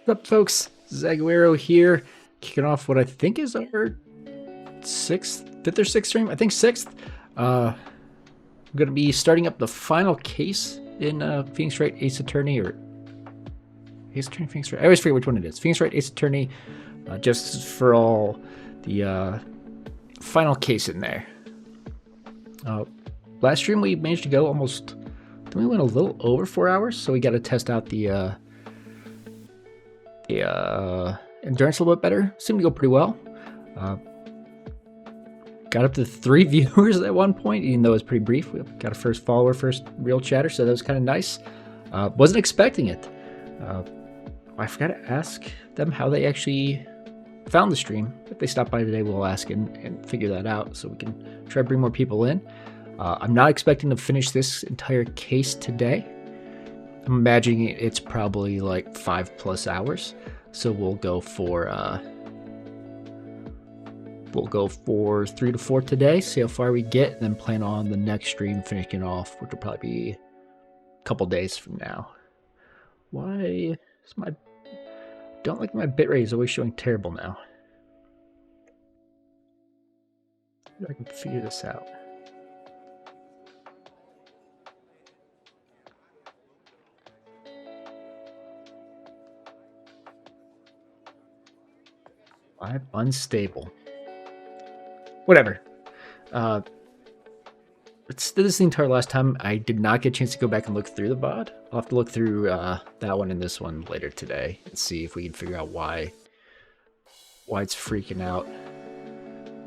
What's up, folks? Zaguero here, kicking off what I think is our fifth or sixth stream. I think sixth. I'm gonna be starting up the final case in Phoenix Wright Ace Attorney, or Ace Attorney Phoenix Wright. I always forget which one it is. Phoenix Wright Ace Attorney, just for all the final case in there. Last stream we managed to go almost. We went a little over 4 hours, so we got to test out the endurance a little bit better. Seemed to go pretty well. Got up to 3 viewers at one point, even though it was pretty brief. We got a first follower, first real chatter, so that was kind of nice. Wasn't expecting it. I forgot to ask them how they actually found the stream. If they stop by today, we'll ask and figure that out so we can try to bring more people in. I'm not expecting to finish this entire case today. I'm imagining it's probably like 5+ hours. So we'll go for 3 to 4 today, see how far we get, and then plan on the next stream finishing off, which will probably be a couple days from now. Why is don't like my bitrate is always showing terrible now. Maybe I can figure this out. I'm unstable. Whatever. It's this the entire last time. I did not get a chance to go back and look through the VOD. I'll have to look through that one and this one later today and see if we can figure out why it's freaking out.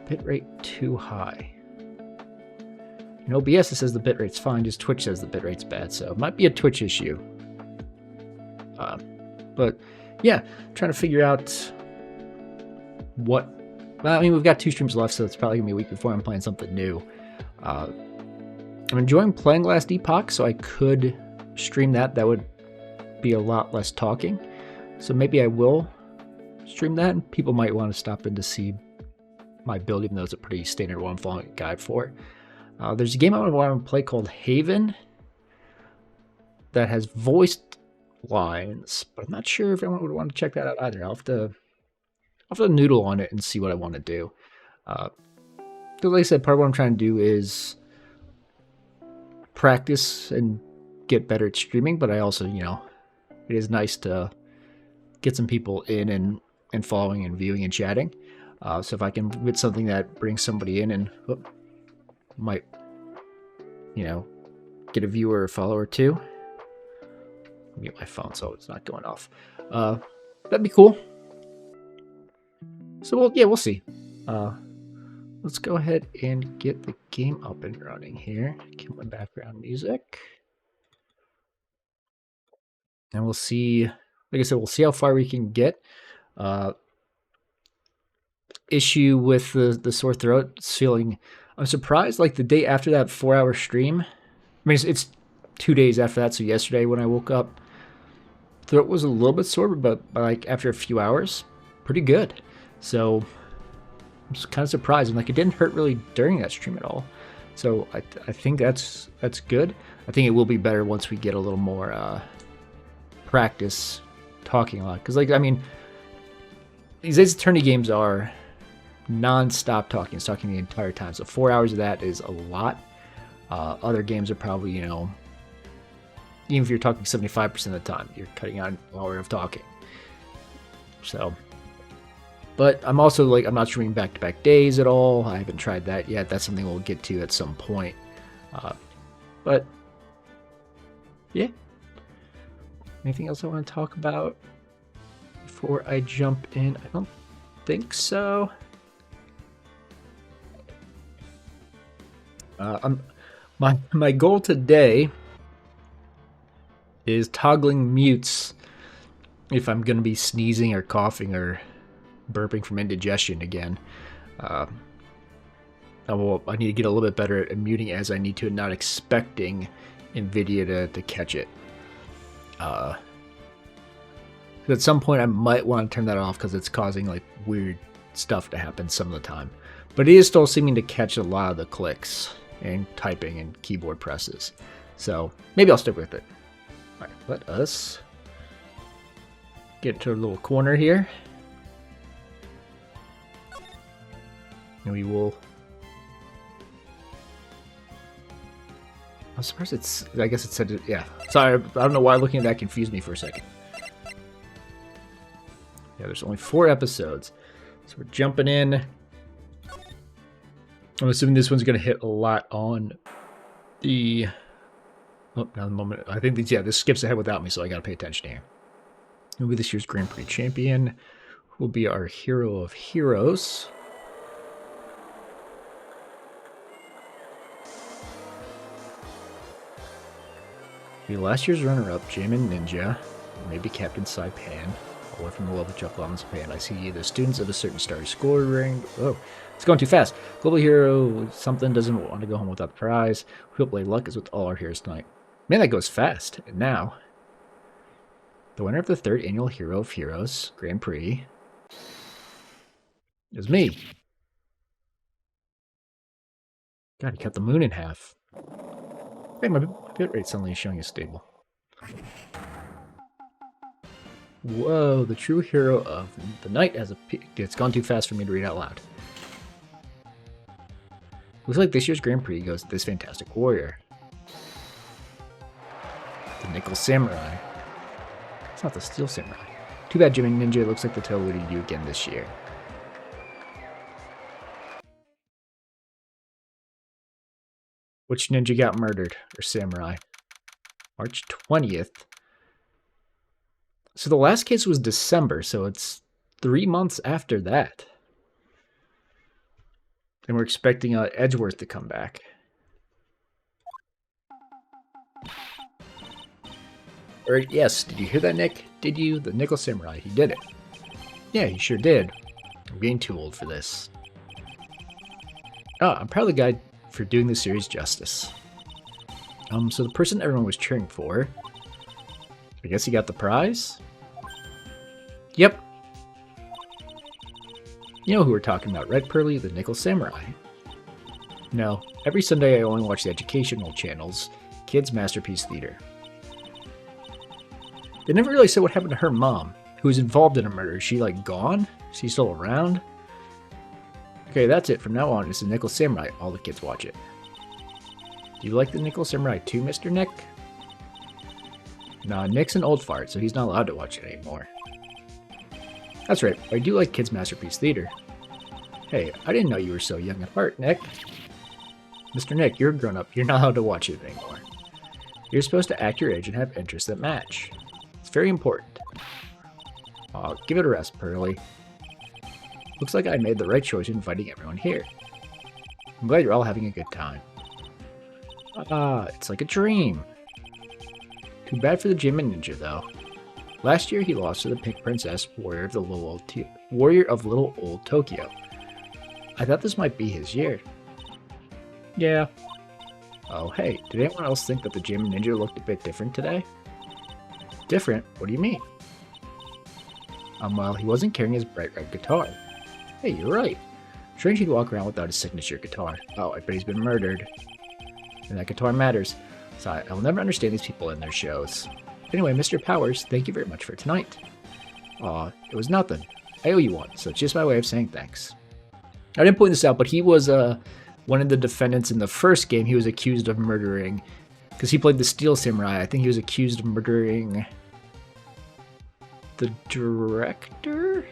Bitrate too high. In OBS it says the bitrate's fine, just Twitch says the bitrate's bad, so it might be a Twitch issue. But yeah, trying to figure out what. Well, I mean, we've got 2 streams left, so it's probably gonna be a week before I'm playing something new. I'm enjoying playing Last Epoch, so I could stream that. That would be a lot less talking. So maybe I will stream that, and people might want to stop in to see my build, even though it's a pretty standard one I'm following a guide for. There's a game I want to play called Haven that has voiced lines, but I'm not sure if anyone would want to check that out either. I'll have to noodle on it and see what I want to do. Because like I said, part of what I'm trying to do is practice and get better at streaming, but I also, it is nice to get some people in and following and viewing and chatting. So if I can get something that brings somebody in and might, get a viewer or follower too. Mute my phone so it's not going off. That'd be cool. So we'll see. Let's go ahead and get the game up and running here. Kill my background music. And we'll see, like I said, we'll see how far we can get. Issue with the sore throat. It's feeling, I'm surprised, like the day after that 4-hour stream. I mean, it's 2 days after that, so yesterday when I woke up, throat was a little bit sore, but like after a few hours, pretty good. So I'm just kind of surprised. And like it didn't hurt really during that stream at all. So I think that's good. I think it will be better once we get a little more practice talking a lot. Because like, I mean, these Ace Attorney games are non-stop talking. It's talking the entire time. So 4 hours of that is a lot. Other games are probably, even if you're talking 75% of the time, you're cutting out an hour of talking. So, but I'm also like, I'm not streaming back-to-back days at all. I haven't tried that yet. That's something we'll get to at some point. But yeah. Anything else I want to talk about before I jump in? I don't think so. My goal today is toggling mutes if I'm going to be sneezing or coughing or burping from indigestion again. I need to get a little bit better at muting as I need to and not expecting NVIDIA to catch it. At some point I might want to turn that off because it's causing like weird stuff to happen some of the time. But it is still seeming to catch a lot of the clicks and typing and keyboard presses. So maybe I'll stick with it. All right, let us Get to a little corner here. And we will... I'm surprised it's... I guess it said... Yeah. Sorry, I don't know why looking at that confused me for a second. Yeah, there's only 4 episodes. So we're jumping in. I'm assuming this one's going to hit a lot on the... Oh, now the moment... I think this, yeah, this skips ahead without me, so I got to pay attention here. Who will be this year's Grand Prix champion? Who will be our hero of heroes? Be last year's runner-up, Jamin Ninja, maybe Captain Saipan. Away from the level Chuckle on Saipan. I see the students of a certain starry school ring. Oh, it's going too fast. Global hero something doesn't want to go home without the prize. We hope luck is with all our heroes tonight. Man, that goes fast. And now, the winner of the 3rd annual Hero of Heroes Grand Prix is me. God, he cut the moon in half. Hey, my bitrate suddenly is showing a stable. Whoa, the true hero of the night has a peak. It's gone too fast for me to read out loud. Looks like this year's Grand Prix goes to this fantastic warrior. The Nickel Samurai. It's not the Steel Samurai. Too bad, Jimmy Ninja. It looks like the tail eluded you again this year. Which ninja got murdered? Or samurai? March 20th. So the last case was December, so it's 3 months after that. And we're expecting Edgeworth to come back. Or, yes, did you hear that, Nick? Did you? The Nickel Samurai, he did it. Yeah, he sure did. I'm getting too old for this. Oh, I'm proud of the guy for doing the series justice. So the person everyone was cheering for, I guess he got the prize? Yep. You know who we're talking about, right, Pearly? The Nickel Samurai. No, every Sunday I only watch the educational channels, Kids Masterpiece Theater. They never really said what happened to her mom, who was involved in a murder. Is she, like, gone? Is she still around? Okay, that's it. From now on, it's the Nickel Samurai. All the kids watch it. Do you like the Nickel Samurai too, Mr. Nick? Nah, Nick's an old fart, so he's not allowed to watch it anymore. That's right, I do like Kids Masterpiece Theater. Hey, I didn't know you were so young at heart, Nick. Mr. Nick, you're a grown-up. You're not allowed to watch it anymore. You're supposed to act your age and have interests that match. It's very important. Aw, give it a rest, Pearly. Looks like I made the right choice in inviting everyone here. I'm glad you're all having a good time. Ah, it's like a dream. Too bad for the Jimin Ninja, though. Last year, he lost to the Pink Princess, Warrior of Little Old Tokyo. I thought this might be his year. Yeah. Oh, hey, did anyone else think that the Jimin Ninja looked a bit different today? Different? What do you mean? Well, he wasn't carrying his bright red guitar. Hey, you're right. Strange he'd walk around without his signature guitar. Oh, I bet he's been murdered. And that guitar matters. So I'll never understand these people in their shows. Anyway, Mr. Powers, thank you very much for tonight. Aw, it was nothing. I owe you one, so it's just my way of saying thanks. I didn't point this out, but he was one of the defendants in the first game. He was accused of murdering, because he played the Steel Samurai. I think he was accused of murdering the director?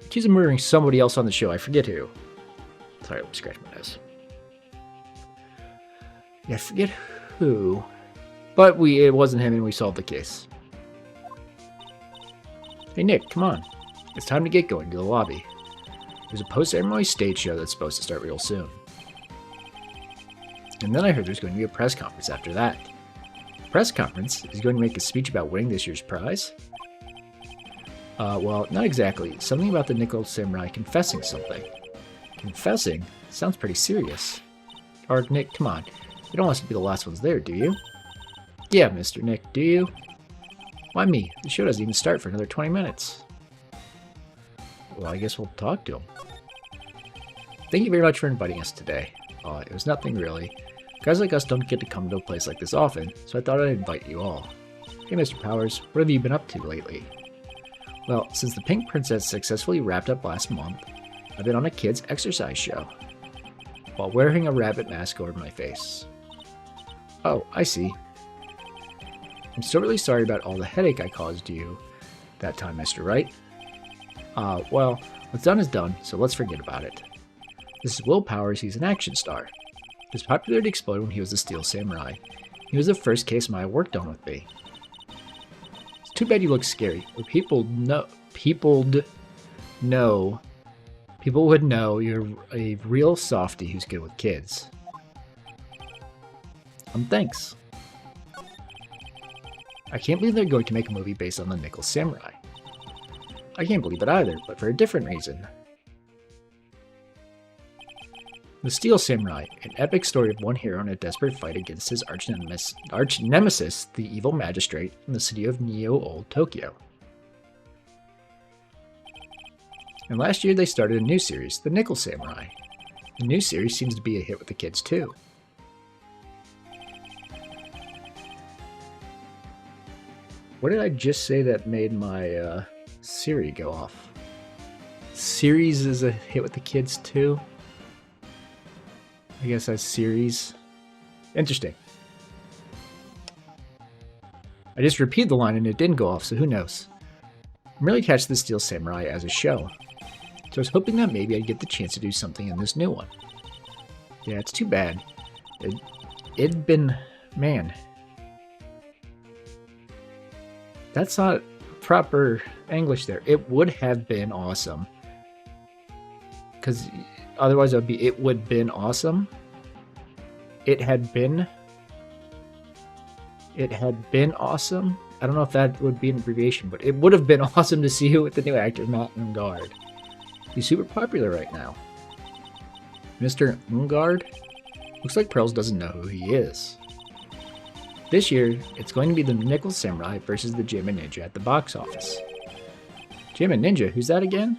Accused of murdering somebody else on the show. I forget who. Sorry, let me scratch my nose. Yeah, I forget who. But it wasn't him, and we solved the case. Hey, Nick, come on. It's time to get going to the lobby. There's a post-ceremony stage show that's supposed to start real soon. And then I heard there's going to be a press conference after that. Press conference? Is he going to make a speech about winning this year's prize? Well, not exactly. Something about the Nickel Samurai confessing something. Confessing? Sounds pretty serious. Or, Nick, come on. You don't want us to be the last ones there, do you? Yeah, Mr. Nick, do you? Why me? The show doesn't even start for another 20 minutes. Well, I guess we'll talk to him. Thank you very much for inviting us today. It was nothing really. Guys like us don't get to come to a place like this often, so I thought I'd invite you all. Hey, Mr. Powers, what have you been up to lately? Well, since the Pink Princess successfully wrapped up last month, I've been on a kids' exercise show, while wearing a rabbit mask over my face. Oh, I see. I'm still really sorry about all the headache I caused you that time, Mr. Wright. Well, what's done is done, so let's forget about it. This is Will Powers, he's an action star. His popularity exploded when he was the Steel Samurai. He was the first case I worked on with me. It's too bad you look scary, or people would know you're a real softie who's good with kids. Thanks. I can't believe they're going to make a movie based on the Nickel Samurai. I can't believe it either, but for a different reason. The Steel Samurai, an epic story of one hero in a desperate fight against his arch-nemesis, the evil magistrate in the city of Neo-Old Tokyo. And last year they started a new series, The Nickel Samurai. The new series seems to be a hit with the kids too. What did I just say that made my Siri go off? Series is a hit with the kids too? I guess that's series. Interesting. I just repeated the line and it didn't go off, so who knows? I'm really attached to the Steel Samurai as a show. So I was hoping that maybe I'd get the chance to do something in this new one. Yeah, it's too bad. It'd been... Man. That's not proper English there. It would have been awesome. Because otherwise it would be, it would been awesome. It had been awesome. I don't know if that would be an abbreviation, but it would have been awesome to see you with the new actor, Matt Ungard. He's super popular right now. Mr. Ungard? Looks like Pearls doesn't know who he is. This year, it's going to be the Nickel Samurai versus the Jim and Ninja at the box office. Jim and Ninja? Who's that again?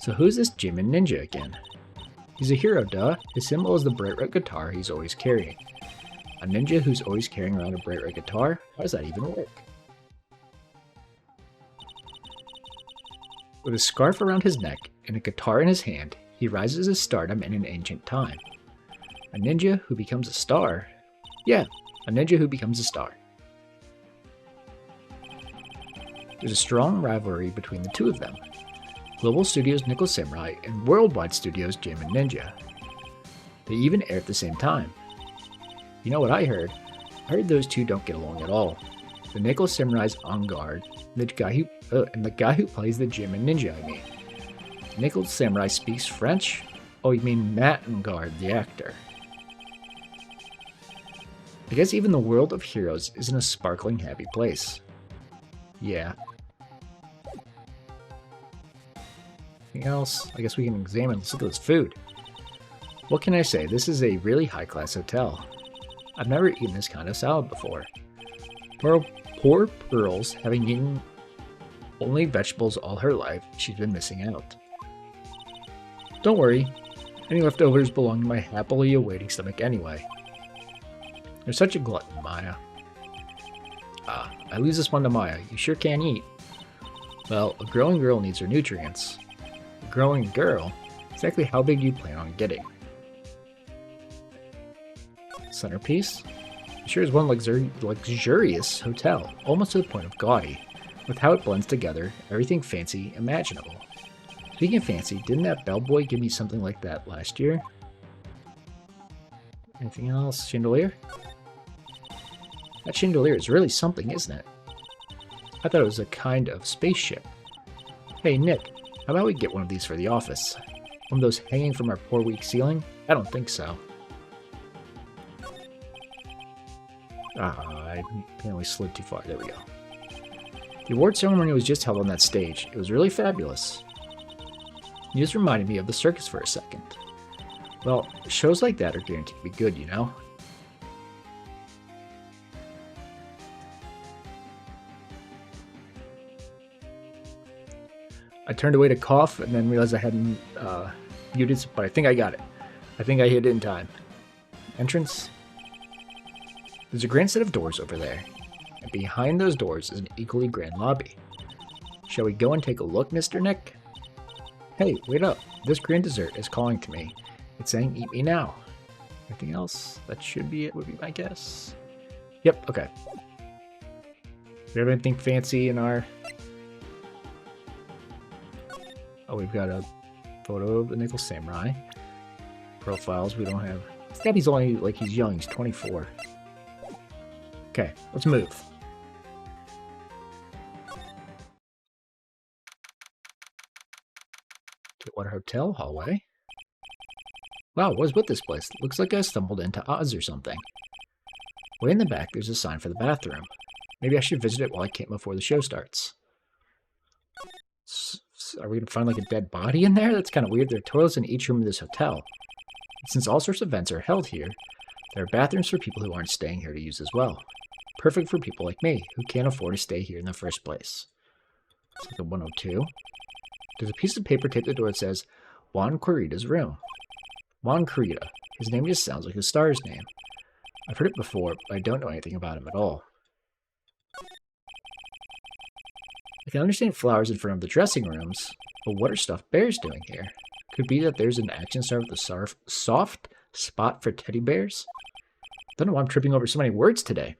So who's this Jim and Ninja again? He's a hero, duh. His symbol is the bright red guitar he's always carrying. A ninja who's always carrying around a bright red guitar? How does that even work? With a scarf around his neck and a guitar in his hand, he rises to stardom in an ancient time. A ninja who becomes a star? Yeah, a ninja who becomes a star. There's a strong rivalry between the two of them. Global Studios' Nickel Samurai and Worldwide Studios' Jim and Ninja. They even air at the same time. You know what I heard? I heard those two don't get along at all. The Nickel Samurai's on guard, and the guy who plays the Jim and Ninja, I mean. The Nickel Samurai speaks French? Oh, you mean Matt Ungard, the actor. I guess even the world of heroes isn't a sparkling, happy place. Yeah. Anything else? I guess we can examine. Let's look at this food. What can I say? This is a really high-class hotel. I've never eaten this kind of salad before. Poor Pearls, having eaten only vegetables all her life, she's been missing out. Don't worry. Any leftovers belong to my happily awaiting stomach anyway. You're such a glutton, Maya. I lose this one to Maya. You sure can eat. Well, a growing girl needs her nutrients. A growing girl? Exactly how big do you plan on getting? Centerpiece? Sure is one luxurious hotel, almost to the point of gaudy, with how it blends together everything fancy imaginable. Speaking of fancy, didn't that bellboy give me something like that last year? Anything else? Chandelier? That chandelier is really something, isn't it? I thought it was a kind of spaceship. Hey, Nick, how about we get one of these for the office? One of those hanging from our poor weak ceiling? I don't think so. I apparently slid too far. There we go. The award ceremony was just held on that stage. It was really fabulous. You just reminded me of the circus for a second. Well, shows like that are guaranteed to be good, you know? I turned away to cough and then realized I hadn't muted, but I think I got it. I think I hit it in time. Entrance? There's a grand set of doors over there, and behind those doors is an equally grand lobby. Shall we go and take a look, Mr. Nick? Hey, wait up. This grand dessert is calling to me. It's saying, eat me now. Anything else? That should be it, would be my guess. Yep, okay. Do we have anything fancy in our... Oh, we've got a photo of the Nickel Samurai. Profiles, we don't have... Instead, he's only, like, he's young. He's 24. Okay, let's move. Water Hotel hallway. Wow, what is with this place? Looks like I stumbled into Oz or something. Way in the back, there's a sign for the bathroom. Maybe I should visit it while I can before the show starts. Are we going to find like a dead body in there? That's kind of weird. There are toilets in each room of this hotel. Since all sorts of events are held here, there are bathrooms for people who aren't staying here to use as well. Perfect for people like me, who can't afford to stay here in the first place. It's like a 102. There's a piece of paper taped to the door that says, Juan Corrida's room. Juan Corrida. His name just sounds like a star's name. I've heard it before, but I don't know anything about him at all. I can understand flowers in front of the dressing rooms, but what are stuffed bears doing here? Could it be that there's an action star with a soft spot for teddy bears? Don't know why I'm tripping over so many words today.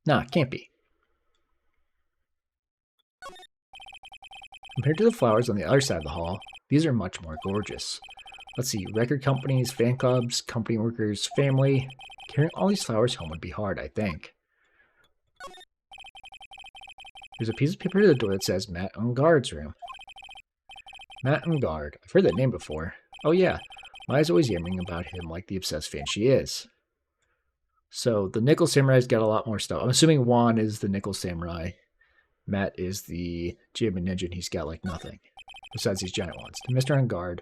Nah, it can't be. Compared to the flowers on the other side of the hall, these are much more gorgeous. Let's see, record companies, fan clubs, company workers, family. Carrying all these flowers home would be hard, I think. There's a piece of paper to the door that says Matt Ungard's room. Matt Ungard. I've heard that name before. Oh yeah, Maya's always yammering about him like the obsessed fan she is. So the Nickel Samurai's got a lot more stuff. I'm assuming Juan is the Nickel Samurai. Matt is the Jib and Ninja, and he's got like nothing. Besides these giant ones. To Mr. Ungard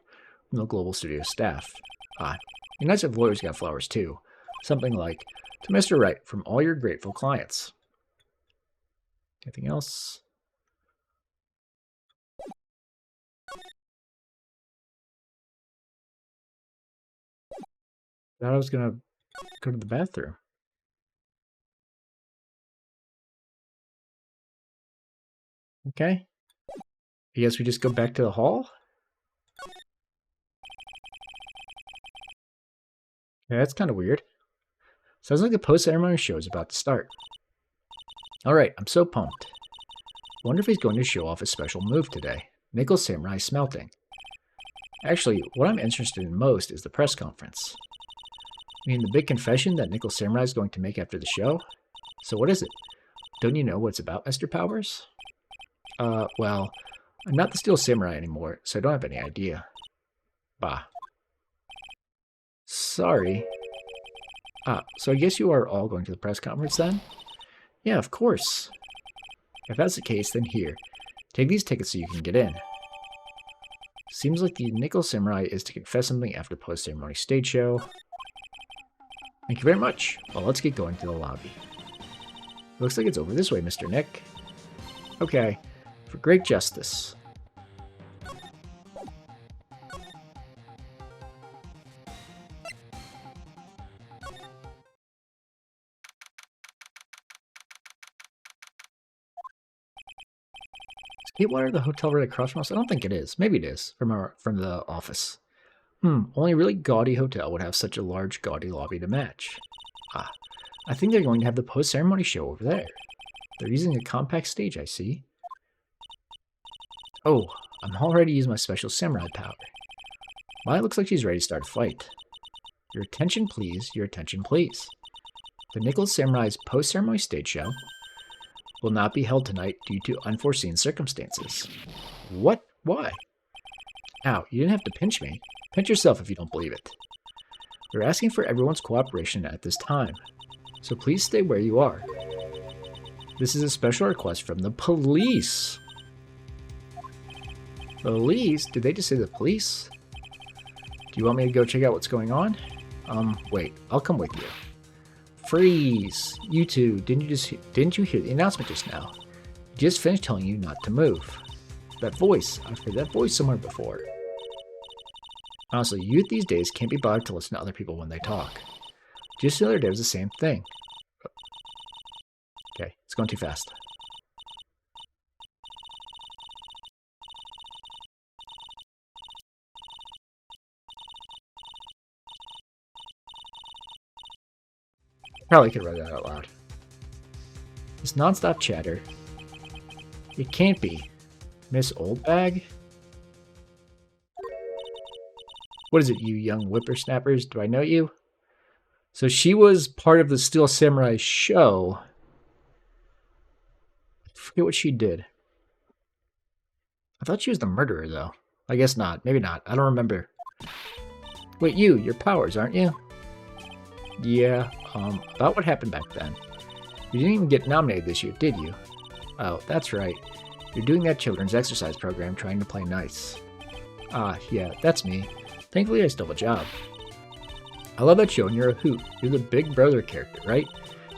from the Global Studio staff. Ah, be nice if lawyers got flowers too. Something like, to Mr. Wright from all your grateful clients. Anything else? I thought I was going to go to the bathroom. Okay. I guess we just go back to the hall? Yeah, that's kind of weird. Sounds like the post-ceremony show is about to start. Alright, I'm so pumped. Wonder if he's going to show off a special move today. Nickel Samurai smelting. Actually, what I'm interested in most is the press conference. I mean, the big confession that Nickel Samurai is going to make after the show? So what is it? Don't you know what it's about, Mr. Powers? Well, I'm not the Steel Samurai anymore, so I don't have any idea. Bah. Sorry. Ah, so I guess you are all going to the press conference then? Yeah, of course. If that's the case, then here. Take these tickets so you can get in. Seems like the Nickel Samurai is to confess something after the post-ceremony stage show. Thank you very much. Well, let's get going to the lobby. Looks like it's over this way, Mr. Nick. Okay. For great justice. Is Gatewater the hotel right across from us? I don't think it is. Maybe it is from the office. Only a really gaudy hotel would have such a large, gaudy lobby to match. Ah, I think they're going to have the post-ceremony show over there. They're using a compact stage, I see. Oh, I'm already using my special samurai power. Maya looks like she's ready to start a fight. Your attention, please. Your attention, please. The Nickel Samurai's post-ceremony stage show will not be held tonight due to unforeseen circumstances. What? Why? Ow, you didn't have to pinch me. Pinch yourself if you don't believe it. We're asking for everyone's cooperation at this time, so please stay where you are. This is a special request from the police. Police? Did they just say the police? Do you want me to go check out what's going on? Wait, I'll come with you. Freeze! You two, didn't you hear the announcement just now? I just finished telling you not to move. That voice, I've heard that voice somewhere before. Honestly, youth these days can't be bothered to listen to other people when they talk. Just the other day was the same thing. Okay, it's going too fast. Probably could read that out loud. This nonstop chatter. It can't be. Miss Oldbag? What is it, you young whippersnappers? Do I know you? So she was part of the Steel Samurai show. I forget what she did. I thought she was the murderer, though. I guess not. Maybe not. I don't remember. Wait, you're Powers, aren't you? Yeah, about what happened back then. You didn't even get nominated this year, did you? Oh, that's right. You're doing that children's exercise program trying to play nice. Ah, yeah, that's me. Thankfully, I still have a job. I love that show, and you're a hoot. You're the Big Brother character, right?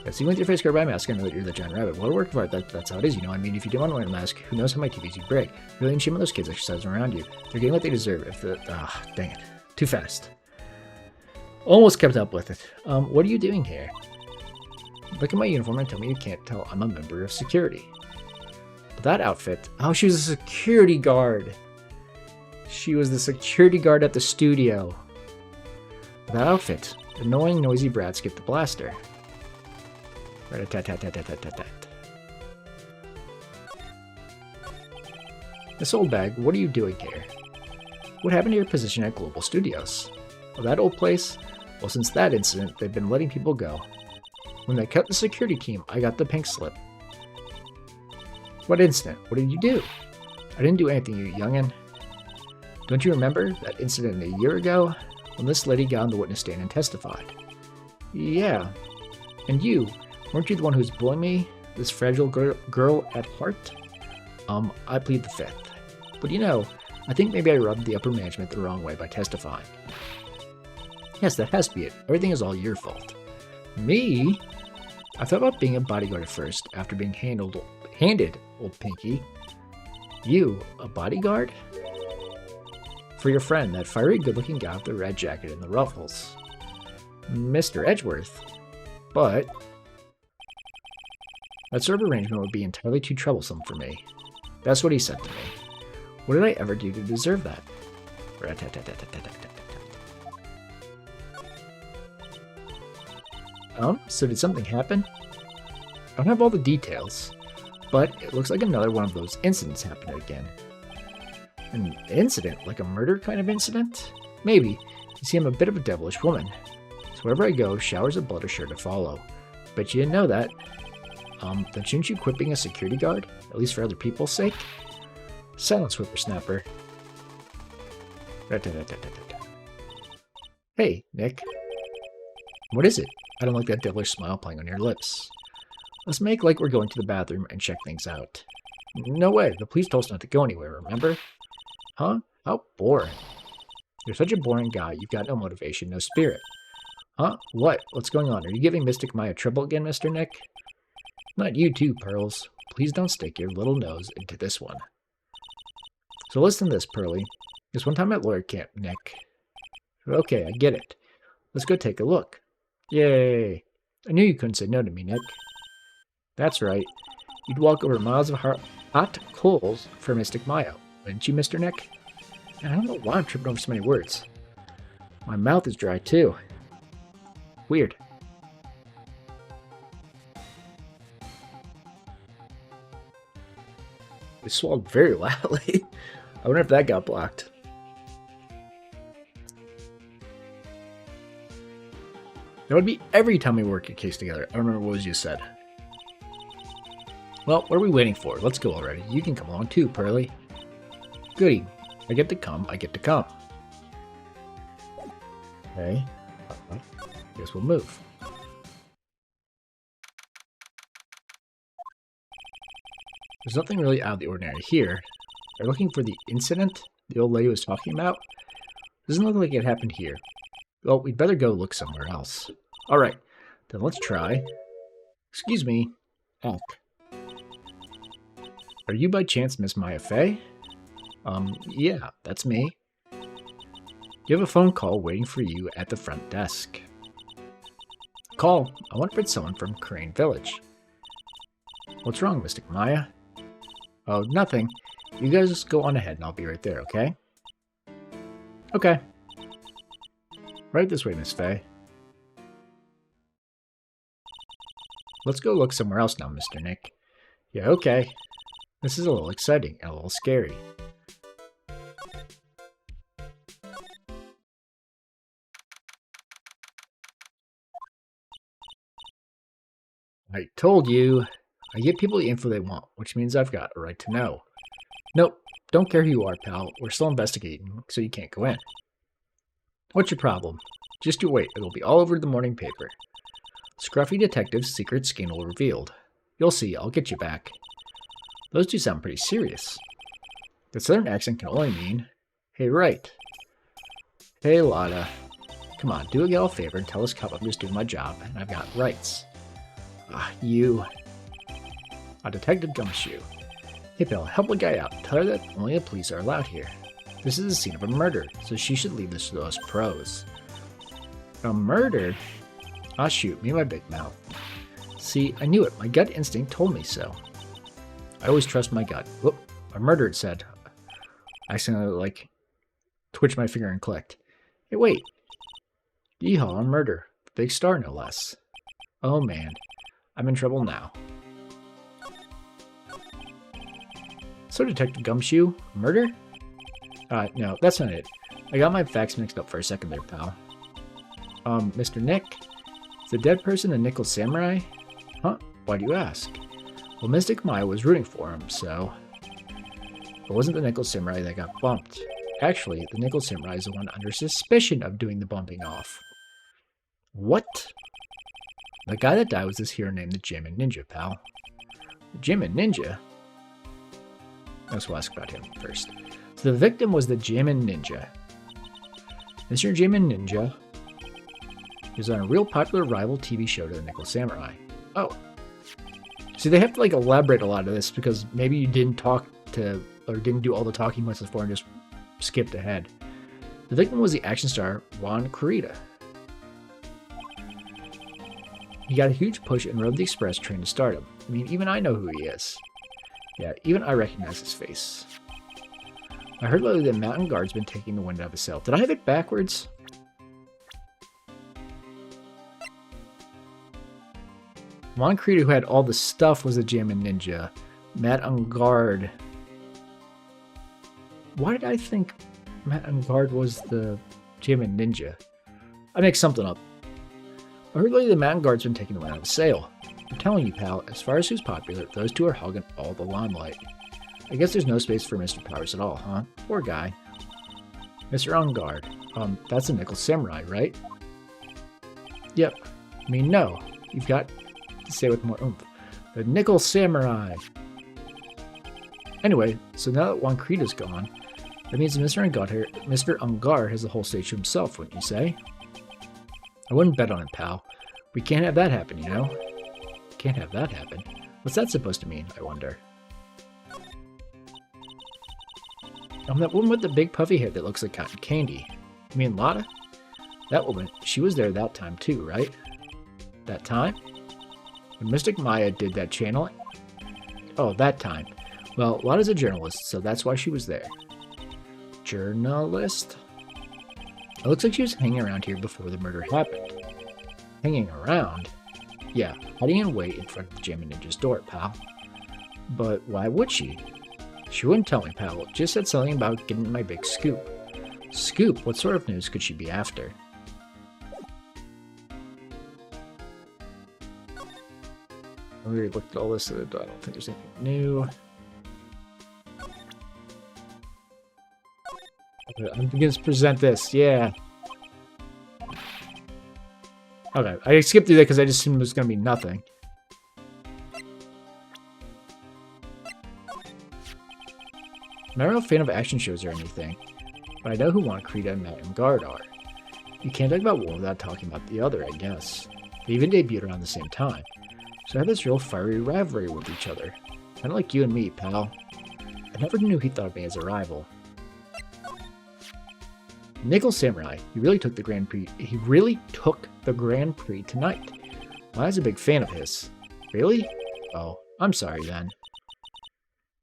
Yeah, see, with your face covered by a mask, I know that you're the giant rabbit. What a work of art, that's how it is, you know? I mean, if you didn't want to wear a mask, who knows how many TVs you'd break? Really in shame on those kids exercising around you. They're getting what they deserve if the... Ah, dang it. Too fast. Almost kept up with it. What are you doing here? Look at my uniform and tell me you can't tell I'm a member of security. But that outfit... Oh, she was a security guard. She was the security guard at the studio. That outfit. Annoying, noisy brats get the blaster. Rat-a-tat-tat-tat-tat-tat-tat. Miss Oldbag, what are you doing here? What happened to your position at Global Studios? Well, that old place? Well, since that incident, they've been letting people go. When they cut the security team, I got the pink slip. What incident? What did you do? I didn't do anything, you youngin'. Don't you remember that incident a year ago? When this lady got on the witness stand and testified. Yeah. And you? Weren't you the one who was bullying me? This fragile girl at heart? I plead the fifth. But you know, I think maybe I rubbed the upper management the wrong way by testifying. Yes, that has to be it. Everything is all your fault. Me? I thought about being a bodyguard at first, after being handed old Pinky. You, a bodyguard? For your friend, that fiery good-looking guy with the red jacket and the ruffles. Mr. Edgeworth. But that sort of arrangement would be entirely too troublesome for me. That's what he said to me. What did I ever do to deserve that? So did something happen? I don't have all the details, but it looks like another one of those incidents happened again. An incident? Like a murder kind of incident? Maybe. You see, I'm a bit of a devilish woman. So wherever I go, showers of blood are sure to follow. Bet you didn't know that. Then shouldn't you quit being a security guard? At least for other people's sake? Silence, whippersnapper. Hey, Nick. What is it? I don't like that devilish smile playing on your lips. Let's make like we're going to the bathroom and check things out. No way. The police told us not to go anywhere, remember? Huh? How boring. You're such a boring guy. You've got no motivation, no spirit. Huh? What? What's going on? Are you giving Mystic Maya trouble again, Mr. Nick? Not you too, Pearls. Please don't stick your little nose into this one. So listen to this, Pearly. This one time at lawyer camp, Nick. Okay, I get it. Let's go take a look. Yay! I knew you couldn't say no to me, Nick. That's right. You'd walk over miles of hot coals for Mystic Maya, wouldn't you, Mr. Nick? And I don't know why I'm tripping over so many words. My mouth is dry, too. Weird. I swallowed very loudly. I wonder if that got blocked. That would be every time we work a case together. I don't remember what you said. Well, what are we waiting for? Let's go already. You can come along too, Pearly. Goody. I get to come. I get to come. Okay. Guess we'll move. There's nothing really out of the ordinary here. Are you looking for the incident the old lady was talking about? Doesn't look like it happened here. Well, we'd better go look somewhere else. Alright, then let's try. Excuse me. Ack. Are you by chance Miss Maya Fey? Yeah, that's me. You have a phone call waiting for you at the front desk. Call. I wonder if it's someone from Crane Village. What's wrong, Mystic Maya? Oh, nothing. You guys just go on ahead and I'll be right there, okay? Okay. Right this way, Miss Faye. Let's go look somewhere else now, Mr. Nick. Yeah, okay. This is a little exciting and a little scary. I told you. I give people the info they want, which means I've got a right to know. Nope, don't care who you are, pal. We're still investigating, so you can't go in. What's your problem? Just you wait, it'll be all over the morning paper. Scruffy detective's secret scandal revealed. You'll see, I'll get you back. Those two sound pretty serious. The southern accent can only mean, hey, right. Hey, Lotta. Come on, do a gal a favor and tell this cop I'm just doing my job, and I've got rights. Ah, you. A Detective Gumshoe. Hey, Bill, help a guy out. Tell her that only the police are allowed here. This is the scene of a murder, so she should leave this to us pros. A murder? Ah, shoot, me and my big mouth. See, I knew it. My gut instinct told me so. I always trust my gut. Whoop, a murder, it said. I accidentally, twitched my finger and clicked. Hey, wait. Yeehaw, a murder. Big star, no less. Oh, man. I'm in trouble now. So, Detective Gumshoe, murder? No, that's not it. I got my facts mixed up for a second there, pal. Mr. Nick? Is the dead person a Nickel Samurai? Huh? Why do you ask? Well, Mystic Maya was rooting for him, so... It wasn't the Nickel Samurai that got bumped. Actually, the Nickel Samurai is the one under suspicion of doing the bumping off. What? The guy that died was this hero named the Jammin' Ninja, pal. The Jammin' Ninja? Let's ask about him first. So the victim was the Jammin' Ninja. Mr. Jammin' Ninja was on a real popular rival TV show to the Nickel Samurai. Oh. See, they have to elaborate a lot of this because maybe you didn't talk to, or didn't do all the talking points before and just skipped ahead. The victim was the action star Juan Corrida. He got a huge push and rode the express train to stardom. I mean, even I know who he is. Yeah, even I recognize his face. I heard lately that Mountain Guard's been taking the wind out of his sail. Did I have it backwards? Juan Corrida, who had all the stuff, was the Jammin' Ninja. Matt Ungard. Why did I think Matt Ungard was the Jammin' Ninja? I make something up. I heard lately the Mountain Guard's been taking the wind out of his sail. I'm telling you, pal, as far as who's popular, those two are hogging all the limelight. I guess there's no space for Mr. Powers at all, huh? Poor guy. Mr. Ungard. That's a Nickel Samurai, right? Yep. I mean, no. You've got to say it with more oomph. The Nickel Samurai! Anyway, so now that Juan Corrida's gone, that means Mr. Ungard has the whole stage to himself, wouldn't you say? I wouldn't bet on it, pal. We can't have that happen, you know? Can't have that happen. What's that supposed to mean, I wonder? That woman with the big puffy hair that looks like cotton candy. You mean Lotta? That woman, she was there that time too, right? That time? When Mystic Maya did that channeling? Oh, that time. Well, Lotta's a journalist, so that's why she was there. Journalist? It looks like she was hanging around here before the murder happened. Hanging around? Yeah, hiding in wait in front of the Jammin' Ninja's door, pal. But why would she? She wouldn't tell me, pal. Just said something about getting my big scoop. Scoop? What sort of news could she be after? I already looked at all this, so I don't think there's anything new. I'm going to present this, yeah. Okay, I skipped through that because I just assumed it was going to be nothing. I'm not a real fan of action shows or anything, but I know who Juan Corrida and Matt Ungard are. You can't talk about one without talking about the other, I guess. They even debuted around the same time, so I have this real fiery rivalry with each other. Kind of like you and me, pal. I never knew he thought of me as a rival. Nickel Samurai, he really took the Grand Prix tonight. Well, I was a big fan of his. Really? Oh, I'm sorry then.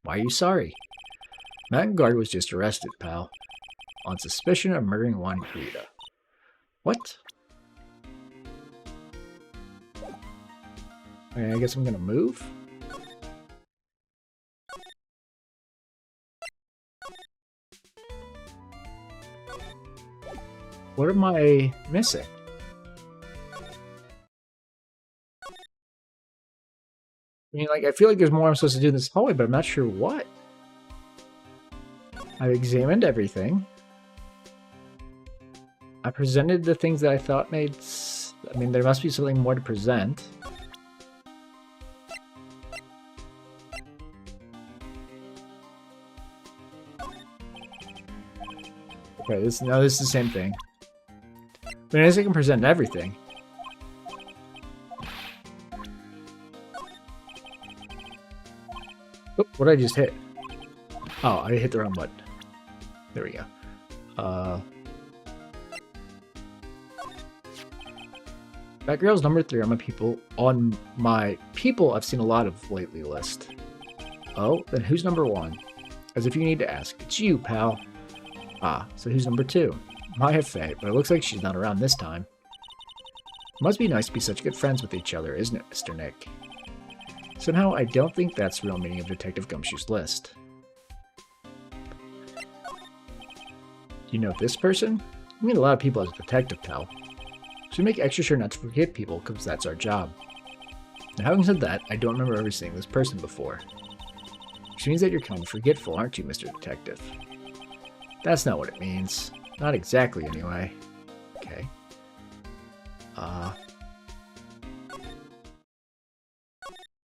Why are you sorry? Mountain Guard was just arrested, pal. On suspicion of murdering Juan Rita. What? Okay, I guess I'm gonna move? What am I missing? I mean, like, I feel like there's more I'm supposed to do in this hallway, but I'm not sure what. I've examined everything. I presented the things that I thought made... I mean, there must be something more to present. Okay, this is the same thing. But I guess I can present everything. Oh, what did I just hit? Oh, I hit the wrong button. There we go. Batgirl's number 3 on my people I've seen a lot of lately list. Oh, then who's number 1? As if you need to ask. It's you, pal. Ah, so who's number 2? Maya Fey, but it looks like she's not around this time. It must be nice to be such good friends with each other, isn't it, Mr. Nick? Somehow, I don't think that's the real meaning of Detective Gumshoe's list. Do you know this person? We meet a lot of people as a detective, pal. So we make extra sure not to forget people, because that's our job. Now, having said that, I don't remember ever seeing this person before. Which means that you're kind of forgetful, aren't you, Mr. Detective? That's not what it means. Not exactly, anyway. Okay.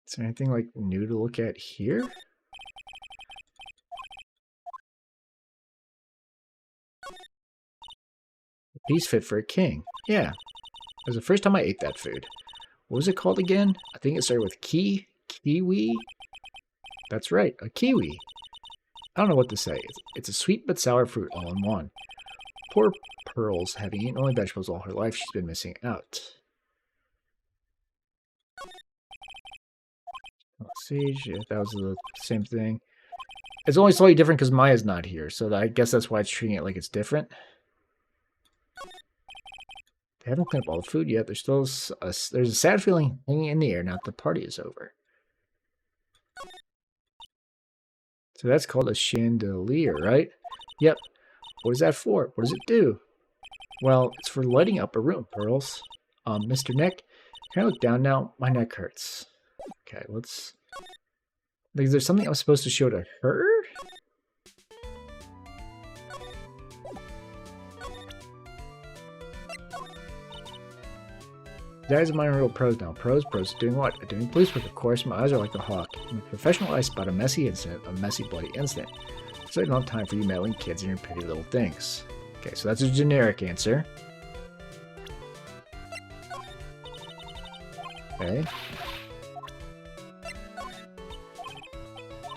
Is there anything, like, new to look at here? He's fit for a king. Yeah. It was the first time I ate that food. What was it called again? I think it started with kiwi? That's right, a kiwi. I don't know what to say. It's a sweet but sour fruit all in one. Poor Pearl's having eaten only vegetables all her life. She's been missing out. Sage, yeah, that was the same thing. It's only slightly different because Maya's not here, so I guess that's why it's treating it like it's different. They haven't cleaned up all the food yet. There's still there's a sad feeling hanging in the air now that the party is over. So that's called a chandelier, right? Yep. What is that for? What does it do? Well, it's for lighting up a room, Pearls. Mr. Nick, can I look down now? My neck hurts. Okay, let's... Is there something I was supposed to show to her? The eyes of mine are real pros now. Pros? Doing what? Doing police work, of course. My eyes are like a hawk. I'm a professional eye spot a messy incident, a messy, bloody incident. So I don't have time for you meddling kids and your petty little things. Okay, so that's a generic answer. Okay.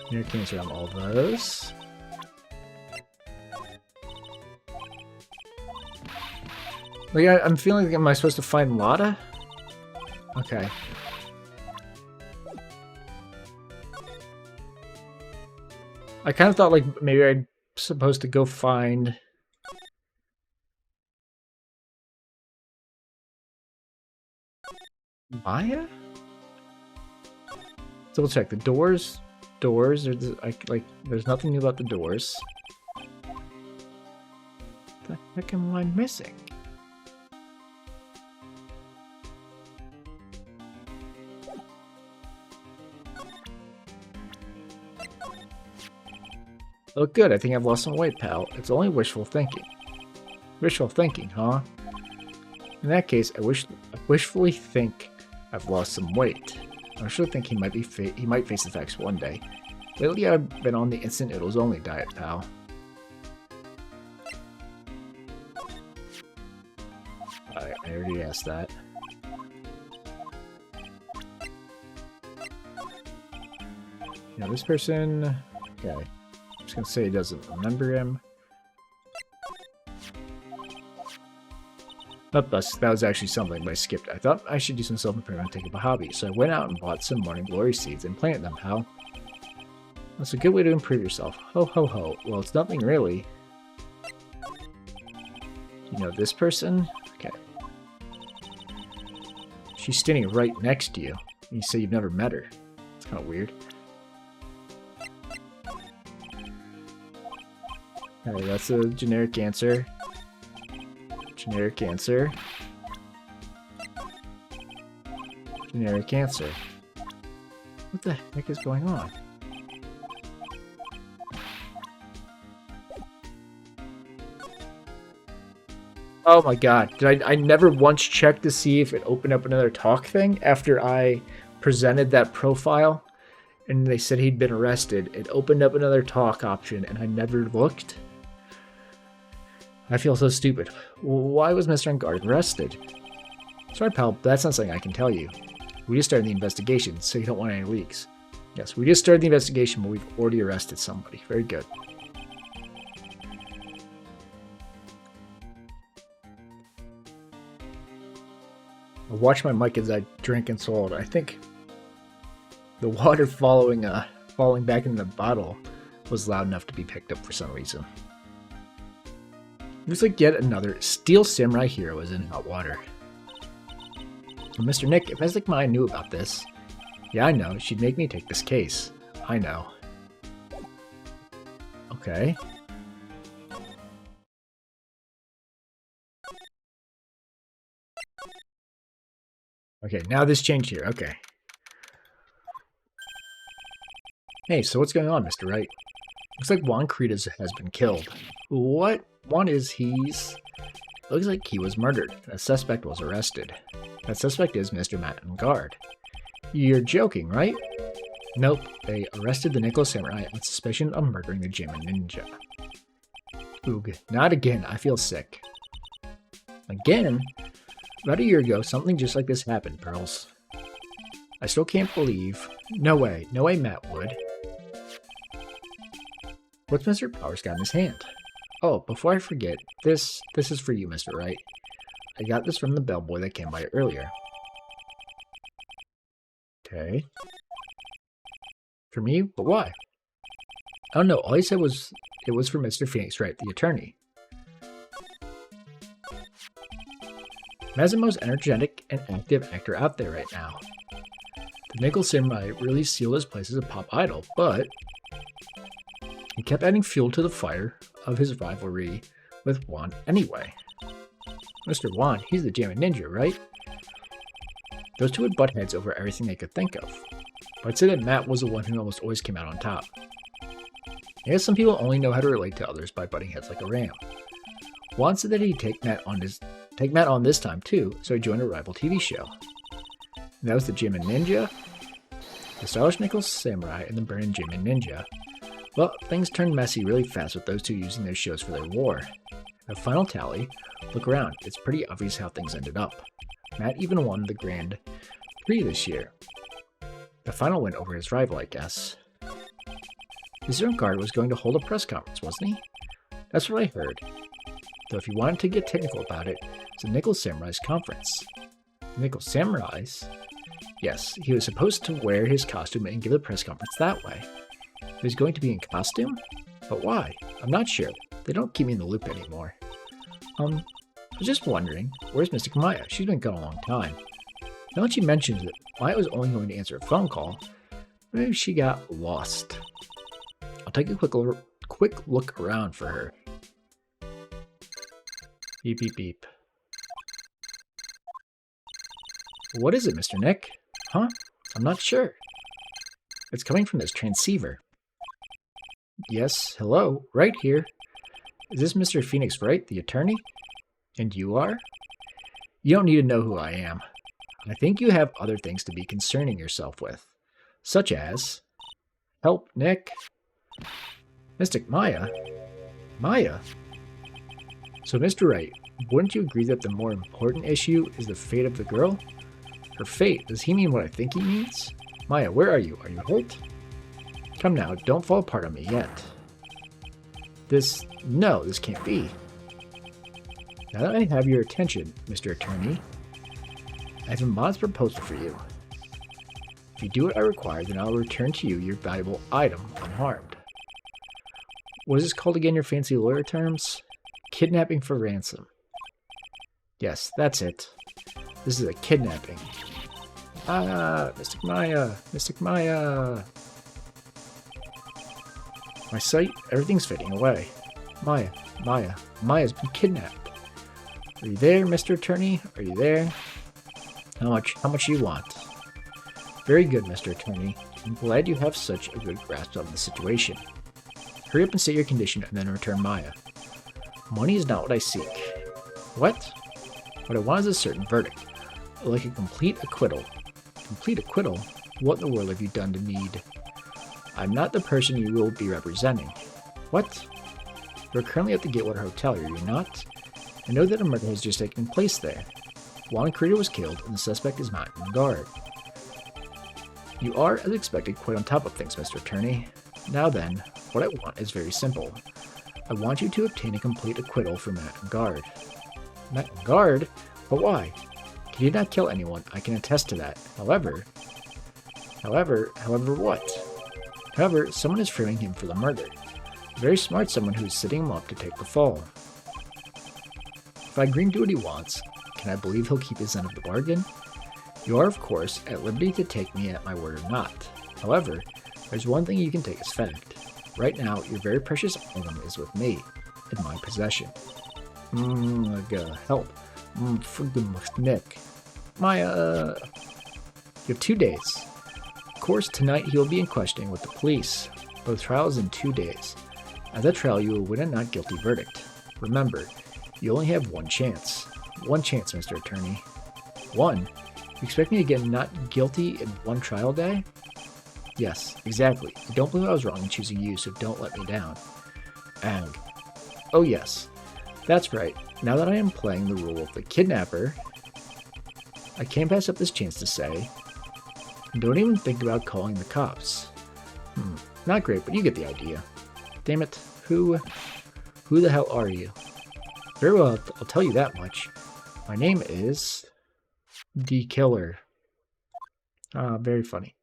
Generic answer on all those. Like, I'm feeling like, am I supposed to find Lotta? Okay. I kind of thought, like, maybe I'm supposed to go find... Maya? Double check. The doors... Doors, there's nothing new about the doors. What the heck am I missing? Oh, good. I think I've lost some weight, pal. It's only wishful thinking. Wishful thinking, huh? In that case, I wishfully think I've lost some weight. I should think he might face effects one day. Lately, I've been on the instant noodles only diet, pal. I already asked that. Yeah, this person... Okay. I'm just gonna say he doesn't remember him. That was actually something, but I skipped. I thought I should do some self-improvement and take up a hobby, so I went out and bought some morning glory seeds and planted them. How? That's a good way to improve yourself. Ho ho ho. Well, it's nothing really. You know this person? Okay. She's standing right next to you. And you say you've never met her. It's kind of weird. Alright, that's a generic answer. Generic answer. Generic answer. What the heck is going on? Oh my god. I never once checked to see if it opened up another talk thing after I presented that profile and they said he'd been arrested. It opened up another talk option and I never looked. I feel so stupid. Why was Mr. Unguarded arrested? Sorry, pal, but that's not something I can tell you. We just started the investigation, so you don't want any leaks. Yes, we just started the investigation, but we've already arrested somebody. Very good. I watch my mic as I drink and swallow. I think the water falling back in the bottle was loud enough to be picked up for some reason. Looks like yet another Steel Samurai hero is in hot water. Well, Mr. Nick, if Mystic Maya knew about this... Yeah, I know. She'd make me take this case. I know. Okay. Okay, now this changed here. Okay. Hey, so what's going on, Mr. Wright? Looks like Juan Cretas has been killed. What? One is he's... Looks like he was murdered. A suspect was arrested. That suspect is Mr. Matt Guard. You're joking, right? Nope. They arrested the Nickel Samurai on suspicion of murdering the Gym Ninja. Oog. Not again. I feel sick. Again? About a year ago, something just like this happened, Pearls. I still can't believe... No way. No way Matt would. What's Mr. Powers got in his hand? Oh, before I forget, this is for you, Mr. Wright. I got this from the bellboy that came by earlier. Okay. For me? But why? I don't know. All he said was it was for Mr. Phoenix Wright, the attorney. Matt's the most energetic and active actor out there right now. The Nickel Samurai really sealed his place as a pop idol, but he kept adding fuel to the fire of his rivalry with Juan anyway. Mr. Juan, he's the Jammin' Ninja, right? Those two would butt heads over everything they could think of. But I'd say that Matt was the one who almost always came out on top. I guess some people only know how to relate to others by butting heads like a ram. Juan said that he'd take Matt on this time too, so he joined a rival TV show. And that was the Jammin' Ninja, the stylish Nickel Samurai, and the burning Jammin' Ninja. Well, things turned messy really fast with those two using their shows for their war. The final tally, look around, it's pretty obvious how things ended up. Matt even won the Grand Prix this year. The final went over his rival, I guess. Mr. Guard was going to hold a press conference, wasn't he? That's what I heard. Though if you wanted to get technical about it, it's a Nickel Samurai's conference. Nickel Samurai's? Yes, he was supposed to wear his costume and give the press conference that way. He was going to be in costume? But why? I'm not sure. They don't keep me in the loop anymore. I was just wondering, where's Mystic Maya? She's been gone a long time. Now that she mentions that Maya was only going to answer a phone call, maybe she got lost. I'll take a quick look around for her. Beep, beep, beep. What is it, Mr. Nick? Huh? I'm not sure. It's coming from this transceiver. Yes, hello, right here. Is this Mr. Phoenix Wright, the attorney? And you are? You don't need to know who I am. I think you have other things to be concerning yourself with. Such as... Help, Nick. Mystic Maya? Maya? So, Mr. Wright, wouldn't you agree that the more important issue is the fate of the girl? Her fate? Does he mean what I think he means? Maya, where are you? Are you hurt? Come now, don't fall apart on me yet. No, this can't be. Now that I have your attention, Mr. Attorney, I have a modest proposal for you. If you do what I require, then I'll return to you your valuable item unharmed. What is this called again, your fancy lawyer terms? Kidnapping for ransom. Yes, that's it. This is a kidnapping. Mystic Maya! Mystic Maya! My sight, everything's fading away. Maya's been kidnapped. Are you there, Mr. Attorney? Are you there? How much do you want? Very good, Mr. Attorney. I'm glad you have such a good grasp of the situation. Hurry up and state your condition and then return Maya. Money is not what I seek. What? What I want is a certain verdict. Like a complete acquittal. Complete acquittal? What in the world have you done to need? I'm not the person you will be representing. What? You're currently at the Gatewater Hotel, are you not? I know that a murder has just taken place there. Juan Carrillo was killed, and the suspect is not in guard. You are, as expected, quite on top of things, Mr. Attorney. Now then, what I want is very simple. I want you to obtain a complete acquittal for Matt and Guard. Matt and Guard? But why? He did not kill anyone, I can attest to that. However what? However, someone is framing him for the murder. A very smart someone who is setting him up to take the fall. If I agree to do what he wants, can I believe he'll keep his end of the bargain? You are, of course, at liberty to take me at my word or not. However, there's one thing you can take as fact. Right now, your very precious item is with me, in my possession. Help. Nick. You have 2 days. Of course, tonight he will be in questioning with the police. Both trials in 2 days. At that trial, you will win a not guilty verdict. Remember, you only have one chance. One chance, Mr. Attorney. One? You expect me to get not guilty in one trial day? Yes, exactly. I don't believe I was wrong in choosing you, so don't let me down. Ang. Oh yes. That's right. Now that I am playing the role of the kidnapper, I can't pass up this chance to say, don't even think about calling the cops. Not great, but you get the idea. Damn it. Who the hell are you? Very well, I'll tell you that much. My name is the Killer. Very funny.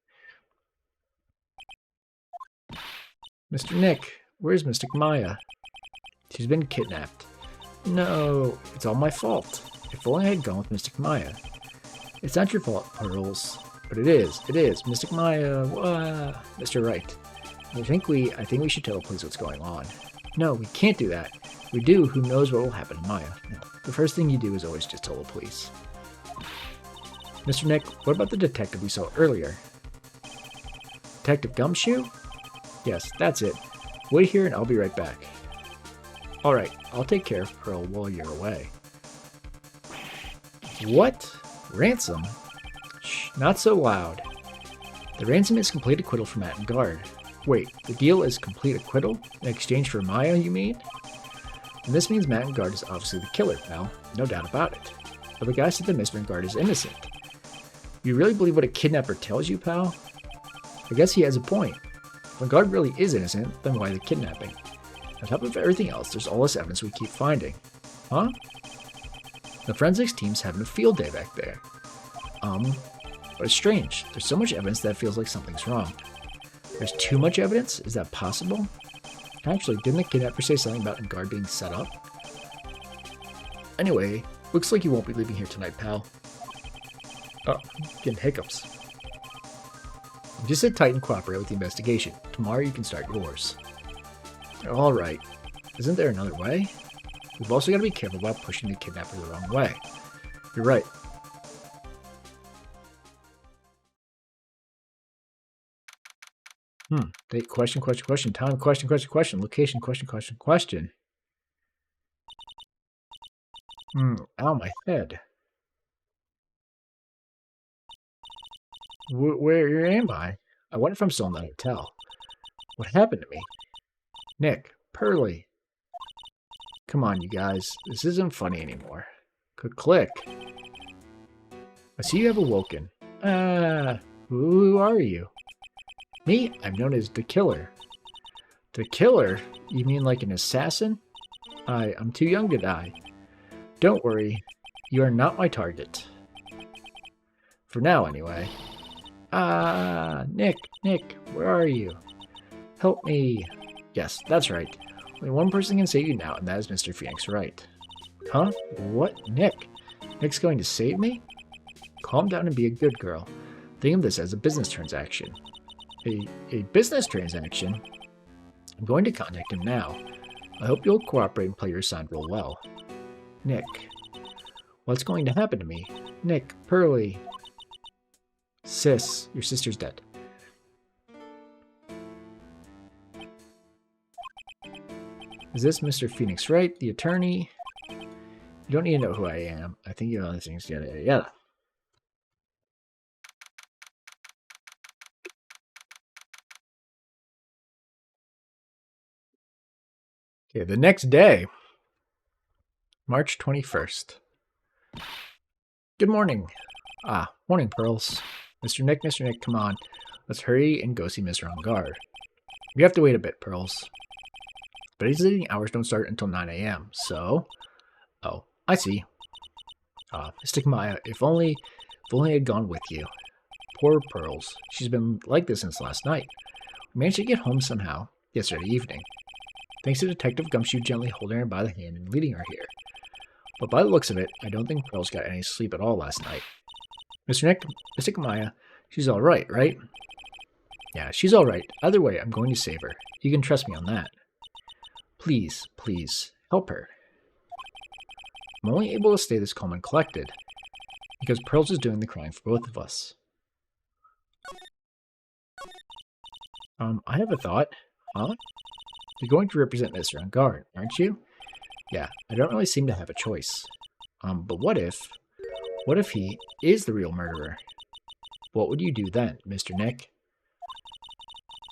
Mr. Nick, where's Mystic Maya? She's been kidnapped. No, it's all my fault. If only I had gone with Mystic Maya. It's not your fault, Pearls. But it is. Mystic Maya, Mr. Wright. I think we should tell the police what's going on. No, we can't do that. If we do, who knows what will happen to Maya. No, the first thing you do is always just tell the police. Mr. Nick, what about the detective we saw earlier? Detective Gumshoe? Yes, that's it. Wait here and I'll be right back. Alright, I'll take care of Pearl while you're away. What? Ransom? Shh, not so loud. The ransom is complete acquittal for Matt and Guard. Wait, the deal is complete acquittal? In exchange for Maya, you mean? And this means Matt and Guard is obviously the killer, pal. No doubt about it. But the guy said that Mr. Guard is innocent. You really believe what a kidnapper tells you, pal? I guess he has a point. When Guard really is innocent, then why the kidnapping? On top of everything else, there's all this evidence we keep finding. Huh? The forensics team's having a field day back there. But it's strange. There's so much evidence that it feels like something's wrong. There's too much evidence? Is that possible? Actually, didn't the kidnapper say something about a guard being set up? Anyway, looks like you won't be leaving here tonight, pal. Oh, getting hiccups. Just sit tight and cooperate with the investigation. Tomorrow you can start yours. Alright. Isn't there another way? We've also got to be careful about pushing the kidnapper the wrong way. You're right. Date, question, time, question, location, question. Ow, my head. Where am I? I wonder if I'm still in that hotel. What happened to me? Nick, Pearly. Come on, you guys. This isn't funny anymore. Click. I see you have awoken. Who are you? Me? I'm known as the Killer. The Killer? You mean like an assassin? I'm too young to die. Don't worry. You are not my target. For now, anyway. Ah, Nick, where are you? Help me. Yes, that's right. Only one person can save you now, and that is Mr. Phoenix Wright. Huh? What? Nick? Nick's going to save me? Calm down and be a good girl. Think of this as a business transaction. A business transaction? I'm going to contact him now. I hope you'll cooperate and play your side role well. Nick. What's going to happen to me? Nick, Pearly. Sis, your sister's dead. Is this Mr. Phoenix Wright, the attorney? You don't need to know who I am. I think you know other things. Yada, yada. Okay, the next day, March 21st. Good morning. Ah, morning, Pearls. Mr. Nick, come on. Let's hurry and go see Mr. Ungar. You have to wait a bit, Pearls. But his visiting hours don't start until 9 a.m., so... Oh, I see. Mystic Maya, if only I had gone with you. Poor Pearls. She's been like this since last night. We managed to get home somehow, yesterday evening. Thanks to Detective Gumshoe gently holding her by the hand and leading her here. But by the looks of it, I don't think Pearls got any sleep at all last night. Mr. Nick, Mystic Maya, she's alright, right? Yeah, she's alright. Either way, I'm going to save her. You can trust me on that. Please, help her. I'm only able to stay this calm and collected because Pearls is doing the crying for both of us. I have a thought. Huh? You're going to represent Mr. Unguard, aren't you? Yeah, I don't really seem to have a choice. But what if he is the real murderer? What would you do then, Mr. Nick?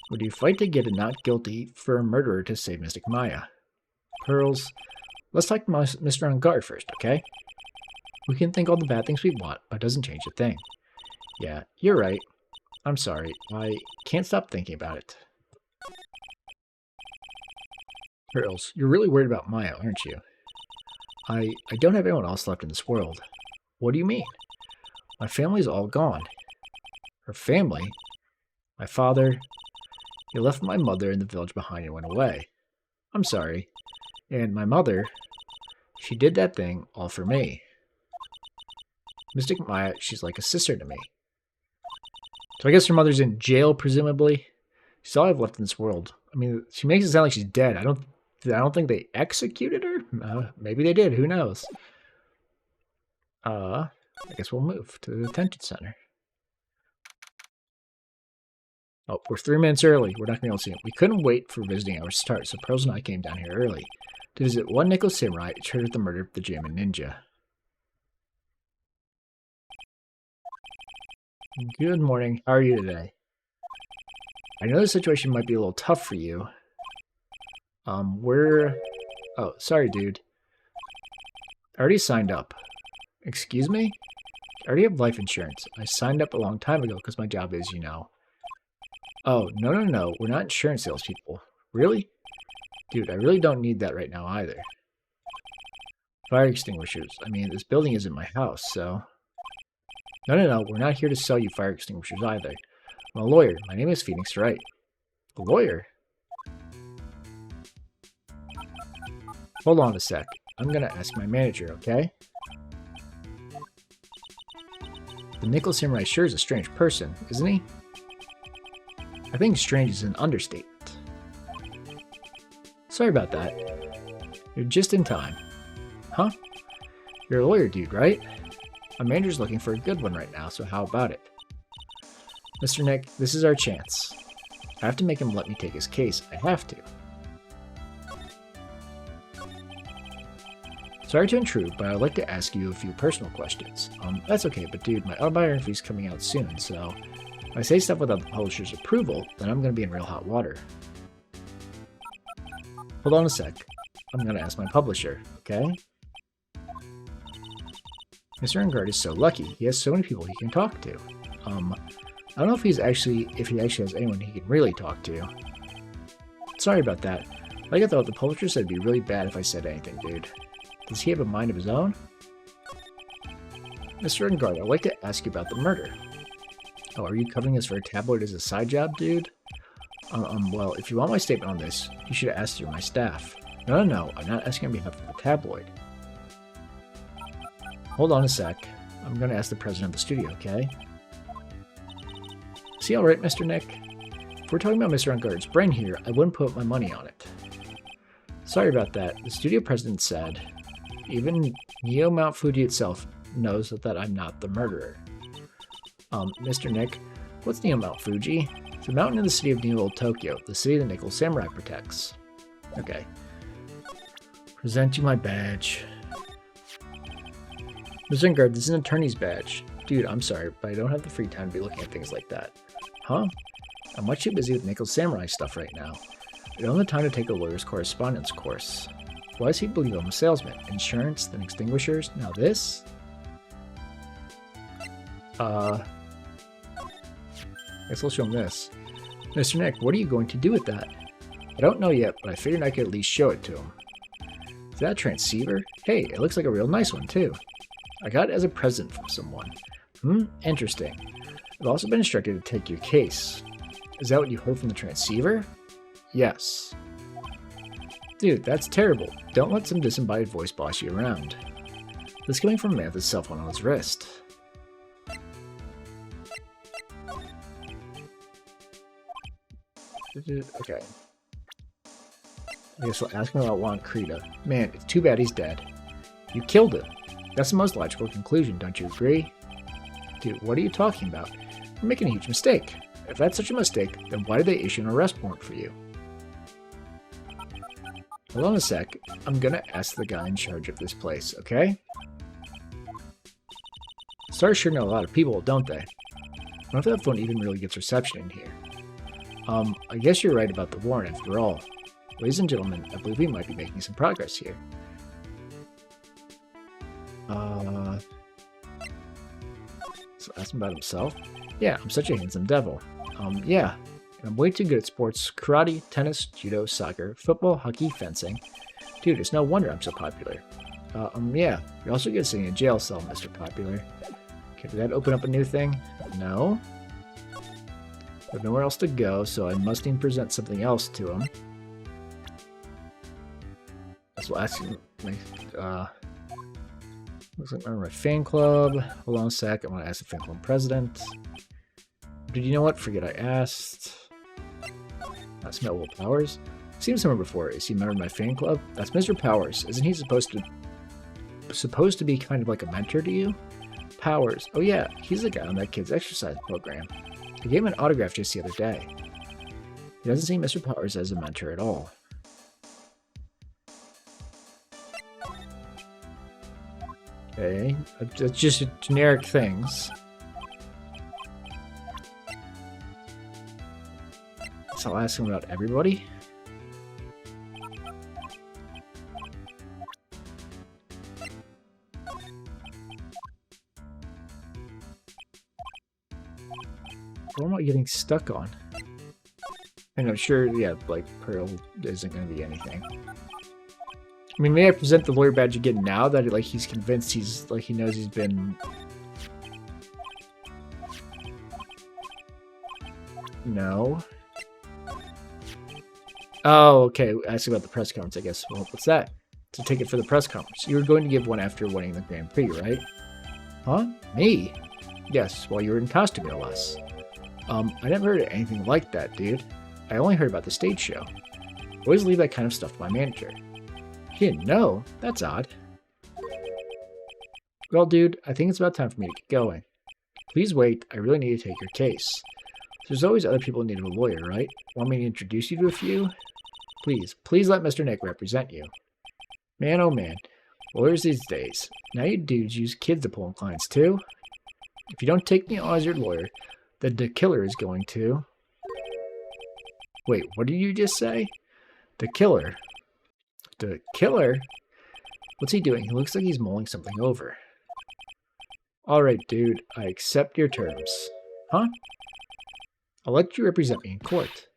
Would you fight to get a not guilty for a murderer to save Mystic Maya? Pearls, let's talk to Mr. Unguard first, okay? We can think all the bad things we want, but it doesn't change a thing. Yeah, you're right. I'm sorry. I can't stop thinking about it. Pearls, you're really worried about Maya, aren't you? I don't have anyone else left in this world. What do you mean? My family's all gone. Her family? My father... He left my mother in the village behind and went away. I'm sorry. And my mother... She did that thing all for me. Mystic Maya, she's like a sister to me. So I guess her mother's in jail, presumably. She's all I've left in this world. I mean, she makes it sound like she's dead. I don't think they executed her. Maybe they did. Who knows? I guess we'll move to the detention center. Oh, we're 3 minutes early. We're not going to be able to see it. We couldn't wait for visiting hours to start, so Pearls and I came down here early to visit one Nickel Samurai charged with the murder of the German ninja. Good morning. How are you today? I know the situation might be a little tough for you. Oh, sorry, dude. I already signed up. Excuse me? I already have life insurance. I signed up a long time ago because my job is, you know... Oh, no. We're not insurance salespeople. Really? Dude, I really don't need that right now either. Fire extinguishers. I mean, this building isn't my house, so... No. We're not here to sell you fire extinguishers either. I'm a lawyer. My name is Phoenix Wright. A lawyer? Hold on a sec. I'm gonna ask my manager, okay? The Nickel Samurai sure is a strange person, isn't he? I think strange is an understatement. Sorry about that. You're just in time. Huh? You're a lawyer dude, right? My manager's looking for a good one right now, so how about it? Mr. Nick, this is our chance. I have to make him let me take his case. I have to. Sorry to intrude, but I'd like to ask you a few personal questions. That's okay, but dude, my autobiography's coming out soon, so if I say stuff without the publisher's approval, then I'm gonna be in real hot water. Hold on a sec. I'm gonna ask my publisher, okay? Mr. Engard is so lucky. He has so many people he can talk to. I don't know if he actually has anyone he can really talk to. Sorry about that. Like I thought, the publisher said it'd be really bad if I said anything, dude. Does he have a mind of his own? Mr. Engard, I'd like to ask you about the murder. Oh, are you covering this for a tabloid as a side job, dude? Well, if you want my statement on this, you should ask through my staff. No, I'm not asking on behalf of the tabloid. Hold on a sec. I'm going to ask the president of the studio, okay? Is he alright, Mr. Nick? If we're talking about Mr. Engard's brain here, I wouldn't put my money on it. Sorry about that. The studio president said, even Neo Mount Fuji itself knows that I'm not the murderer. Mr. Nick, what's Neo Mount Fuji? It's a mountain in the city of New Old Tokyo, the city the Nickel Samurai protects. Okay. Present you my badge. Mr. Engard, this is an attorney's badge. Dude, I'm sorry, but I don't have the free time to be looking at things like that. Huh? I'm much too busy with Nickel Samurai stuff right now. I don't have the time to take a lawyer's correspondence course. Why does he believe I'm a salesman? Insurance, then extinguishers, now this? Guess I'll show him this. Mr. Nick, what are you going to do with that? I don't know yet, but I figured I could at least show it to him. Is that a transceiver? Hey, it looks like a real nice one, too. I got it as a present from someone. Interesting. I've also been instructed to take your case. Is that what you heard from the transceiver? Yes. Dude, that's terrible. Don't let some disembodied voice boss you around. This coming from a man with his cell phone on his wrist. Okay. I guess we'll ask him about Juan Krita. Man, it's too bad he's dead. You killed him. That's the most logical conclusion, don't you agree? Dude, what are you talking about? You're making a huge mistake. If that's such a mistake, then why did they issue an arrest warrant for you? Hold on a sec. I'm gonna ask the guy in charge of this place, okay? Stars sure know a lot of people, don't they? I wonder if that phone even really gets reception in here. I guess you're right about the warrant after all. Ladies and gentlemen, I believe we might be making some progress here. So ask him about himself? Yeah, I'm such a handsome devil. Yeah. And I'm way too good at sports. Karate, tennis, judo, soccer, football, hockey, fencing. Dude, it's no wonder I'm so popular. Yeah. You're also good at sitting in a jail cell, Mr. Popular. Okay, did that open up a new thing? No. I have nowhere else to go, so I must even present something else to him. So we'll ask him, looks like my fan club. Hold on a sec, I'm gonna ask the fan club president. Did you know what? Forget I asked. That's Will Powers. I've seen him somewhere before. Is he a member of my fan club? That's Mr. Powers. Isn't he supposed to be kind of like a mentor to you? Powers. Oh yeah, he's the guy on that kid's exercise program. I gave him an autograph just the other day. He doesn't see Mr. Powers as a mentor at all. Okay, that's just generic things. So I'll ask him about everybody. What am I getting stuck on? And I'm sure, yeah, like, Pearl isn't going to be anything. I mean, may I present the lawyer badge again now that, like, he's convinced he's, like, he knows he's been... No. Oh, okay, asking about the press conference, I guess. Well, what's that? It's a ticket for the press conference. You were going to give one after winning the Grand Prix, right? Huh? Me? Yes, while you were in costume, no less. I never heard of anything like that, dude. I only heard about the stage show. I always leave that kind of stuff to my manager. You didn't know? That's odd. Well, dude, I think it's about time for me to get going. Please wait, I really need to take your case. There's always other people in need of a lawyer, right? Want me to introduce you to a few? Please let Mr. Nick represent you. Man, oh man. Lawyers these days. Now you dudes use kids to pull in clients too? If you don't take me on as your lawyer, then the killer is going to... Wait, what did you just say? The killer. The killer? What's he doing? He looks like he's mulling something over. Alright, dude. I accept your terms. Huh? I'll let you represent me in court.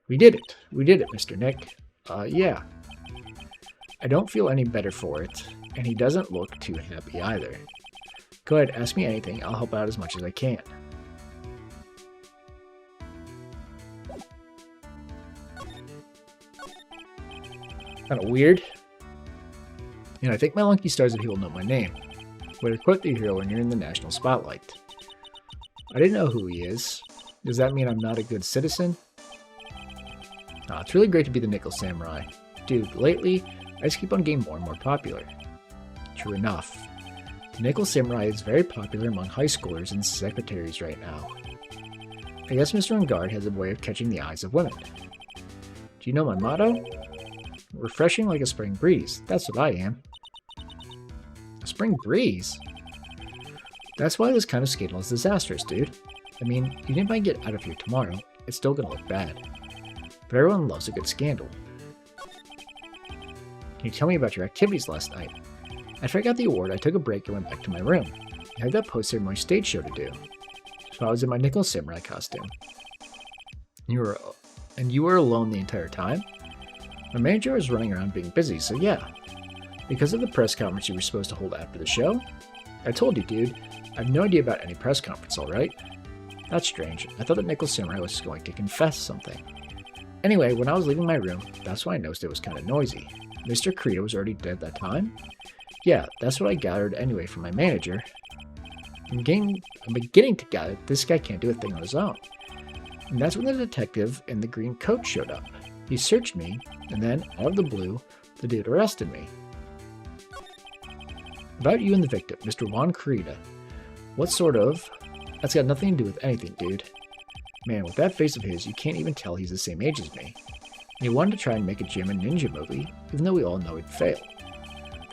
We did it. We did it, Mr. Nick. Yeah. I don't feel any better for it. And he doesn't look too happy either. Go ahead, ask me anything. I'll help out as much as I can. Kind of weird. And I think my lucky stars that he will know my name. Way to quote the hero when you're in the national spotlight. I didn't know who he is. Does that mean I'm not a good citizen? It's really great to be the Nickel Samurai. Dude, lately, I just keep on getting more and more popular. True enough. The Nickel Samurai is very popular among high schoolers and secretaries right now. I guess Mr. Ungard has a way of catching the eyes of women. Do you know my motto? Refreshing like a spring breeze. That's what I am. A spring breeze? That's why this kind of scandal is disastrous, dude. I mean, even if I get out of here tomorrow, it's still gonna look bad. But everyone loves a good scandal. Can you tell me about your activities last night? After I got the award, I took a break and went back to my room. I had that post-ceremony stage show to do. So I was in my Nickel Samurai costume. And you were alone the entire time? My manager was running around being busy, so yeah. Because of the press conference you were supposed to hold after the show? I told you, dude. I have no idea about any press conference, alright? That's strange. I thought that Nickel Samurai was going to confess something. Anyway, when I was leaving my room, that's when I noticed it was kind of noisy. Mr. Krita was already dead that time? Yeah, that's what I gathered anyway from my manager. I'm beginning to gather that this guy can't do a thing on his own. And that's when the detective in the green coat showed up. He searched me, and then, out of the blue, the dude arrested me. About you and the victim, Mr. Juan Krita. What sort of... That's got nothing to do with anything, dude. Man, with that face of his, you can't even tell he's the same age as me. And he wanted to try and make a Gym and Ninja movie, even though we all know he'd fail.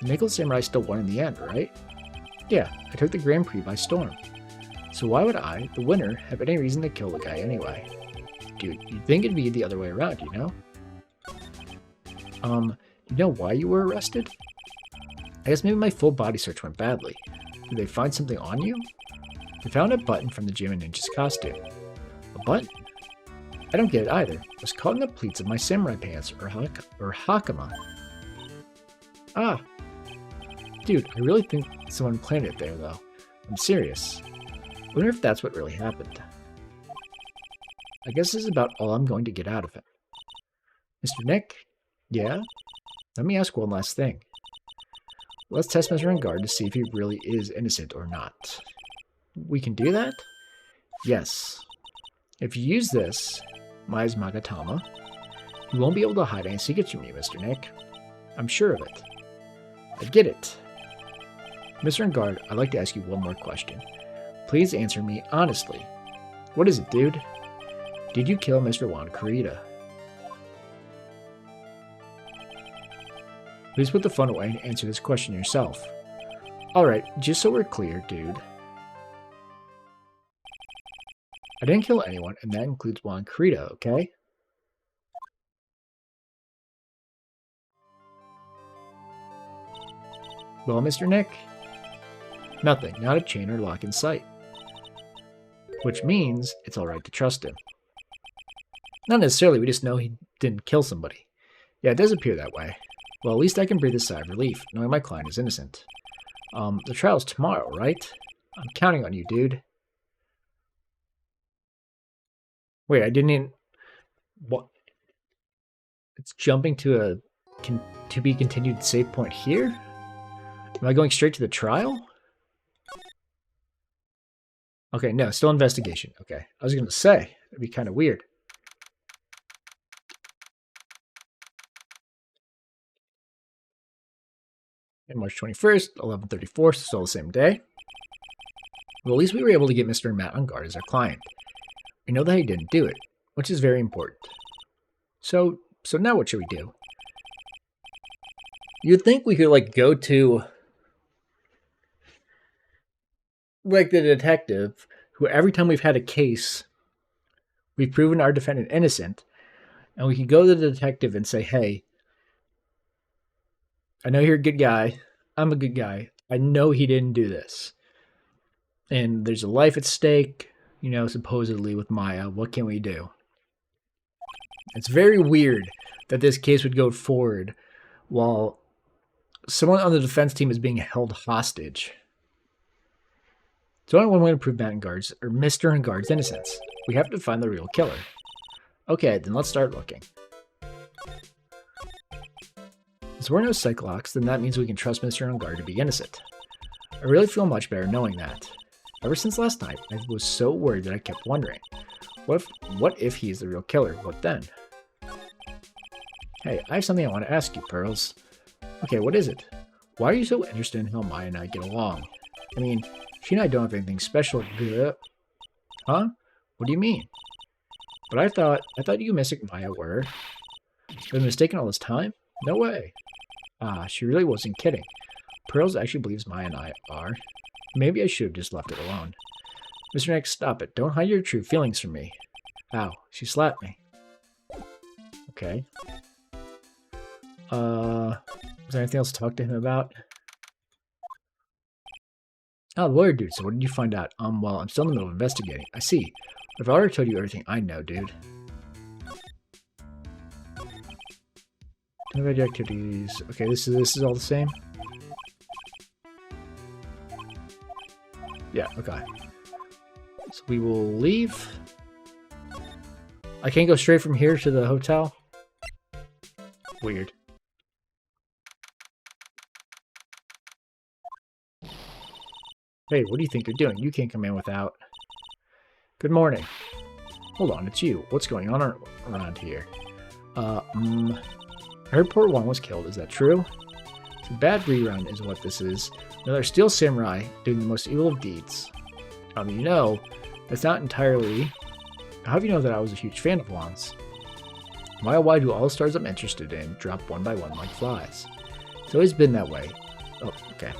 The Nickel Samurai still won in the end, right? Yeah, I took the Grand Prix by storm. So why would I, the winner, have any reason to kill the guy anyway? Dude, you'd think it'd be the other way around, you know? You know why you were arrested? I guess maybe my full body search went badly. Did they find something on you? They found a button from the Gym and Ninja's costume. A button? I don't get it either. It was caught in the pleats of my samurai pants, or hakama. Ah. Dude, I really think someone planted it there, though. I'm serious. I wonder if that's what really happened. I guess this is about all I'm going to get out of it. Mr. Nick? Yeah? Let me ask one last thing. Let's test Mr. Ungard to see if he really is innocent or not. We can do that? Yes. If you use this, Mai's Magatama, you won't be able to hide any secrets from you, Mr. Nick. I'm sure of it. I get it. Mr. Ungard, I'd like to ask you one more question. Please answer me honestly. What is it, dude? Did you kill Mr. Juan Krita? Please put the phone away and answer this question yourself. Alright, just so we're clear, dude. I didn't kill anyone, and that includes Juan Krita, okay? Well, Mr. Nick? Nothing, not a chain or lock in sight. Which means it's alright to trust him. Not necessarily, we just know he didn't kill somebody. Yeah, it does appear that way. Well, at least I can breathe a sigh of relief, knowing my client is innocent. The trial's tomorrow, right? I'm counting on you, dude. Wait, I didn't even... What? It's jumping to a... to be continued save point here? Am I going straight to the trial? Okay, no, still investigation. Okay, I was going to say, it'd be kind of weird. And March 21st, 11:34, still the same day. Well, at least we were able to get Mr. Matt Ungard as our client. We know that he didn't do it, which is very important. So now what should we do? You'd think we could, like, go to, like, the detective, who every time we've had a case, we've proven our defendant innocent, and we can go to the detective and say, hey, I know you're a good guy. I'm a good guy. I know he didn't do this. And there's a life at stake, you know, supposedly with Maya. What can we do? It's very weird that this case would go forward while Someone on the defense team is being held hostage. There's only one way to prove Matt and Guard's, or Mr. and Guard's innocence. We have to find the real killer. Okay, then let's start looking. Since we're no Cyclops, then that means we can trust Mr. and Guard to be innocent. I really feel much better knowing that. Ever since last night, I was so worried that I kept wondering, what if he's the real killer? What then? Hey, I have something I want to ask you, Pearls. Okay, what is it? Why are you so interested in how Maya and I get along? I mean, she and I don't have anything special. Huh? What do you mean? But I thought you missing Maya were. Been mistaken all this time? No way. Ah, she really wasn't kidding. Pearls actually believes Maya and I are. Maybe I should have just left it alone. Mr. Nick, stop it. Don't hide your true feelings from me. Ow, she slapped me. Okay. Was there anything else to talk to him about? Oh, the lawyer dude, so what did you find out? Well, I'm still in the middle of investigating. I see. I've already told you everything I know, dude. Innovative activities. Okay, this is all the same? Yeah, okay. So we will leave. I can't go straight from here to the hotel? Weird. Hey, what do you think you're doing? You can't come in without... Good morning. Hold on, it's you. What's going on around here? I heard Port 1 was killed. Is that true? It's a bad rerun is what this is. Another steel samurai doing the most evil of deeds. You know, that's not entirely... How have you know that I was a huge fan of Juan's? Why do all the stars I'm interested in drop one by one like flies? It's always been that way. Oh, okay.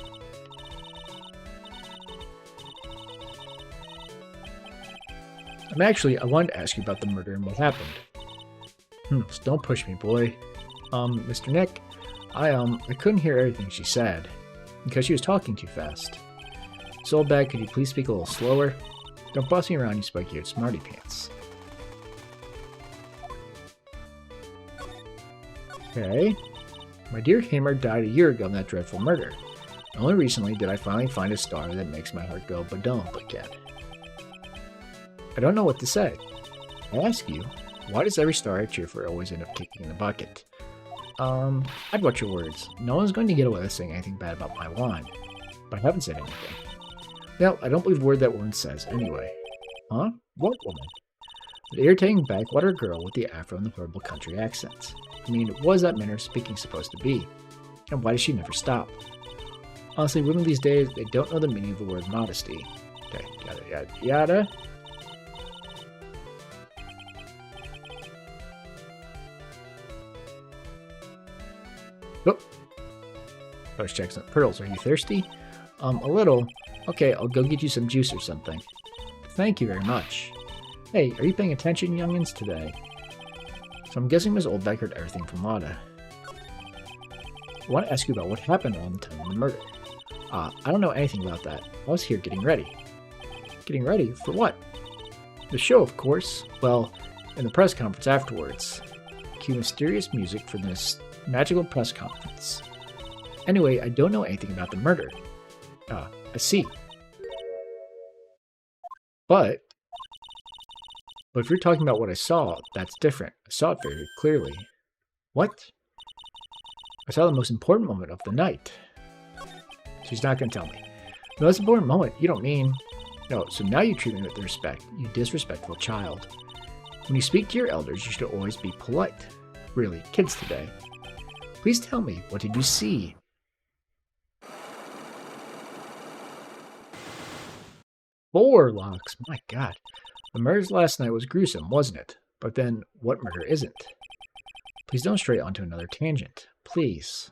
I wanted to ask you about the murder and what happened. So don't push me, boy. Mr. Nick, I couldn't hear everything she said, because she was talking too fast. So bad, could you please speak a little slower? Don't boss me around, you spiky-eared smarty pants. Okay. My dear Hammer died a year ago in that dreadful murder. Only recently did I finally find a star that makes my heart go ba-dum again. I don't know what to say. I ask you, why does every star I cheer for always end up kicking in the bucket? I'd watch your words. No one's going to get away with saying anything bad about my wine. But I haven't said anything. Well, I don't believe a word that woman says, anyway. Huh? What woman? The irritating backwater girl with the afro and the horrible country accent. I mean, what is that manner of speaking supposed to be? And why does she never stop? Honestly, women these days, they don't know the meaning of the word modesty. Okay, yada yada yada. Oh. Let's check some pearls. Are you thirsty? A little. Okay, I'll go get you some juice or something. Thank you very much. Hey, are you paying attention, youngins, today? So I'm guessing Ms. Oldbeck heard everything from Lada. I want to ask you about what happened around the time of the murder. I don't know anything about that. I was here getting ready. Getting ready? For what? The show, of course. Well, in the press conference afterwards. Cue mysterious music for this magical press conference. Anyway, I don't know anything about the murder. I see. But if you're talking about what I saw, that's different. I saw it very clearly. What? I saw the most important moment of the night. She's not going to tell me. The most important moment? You don't mean... No, so now you treat me with respect, you disrespectful child. When you speak to your elders, you should always be polite. Really, kids today. Please tell me, what did you see? Warlocks, my god. The murders last night was gruesome, wasn't it? But then, what murder isn't? Please don't stray onto another tangent. Please.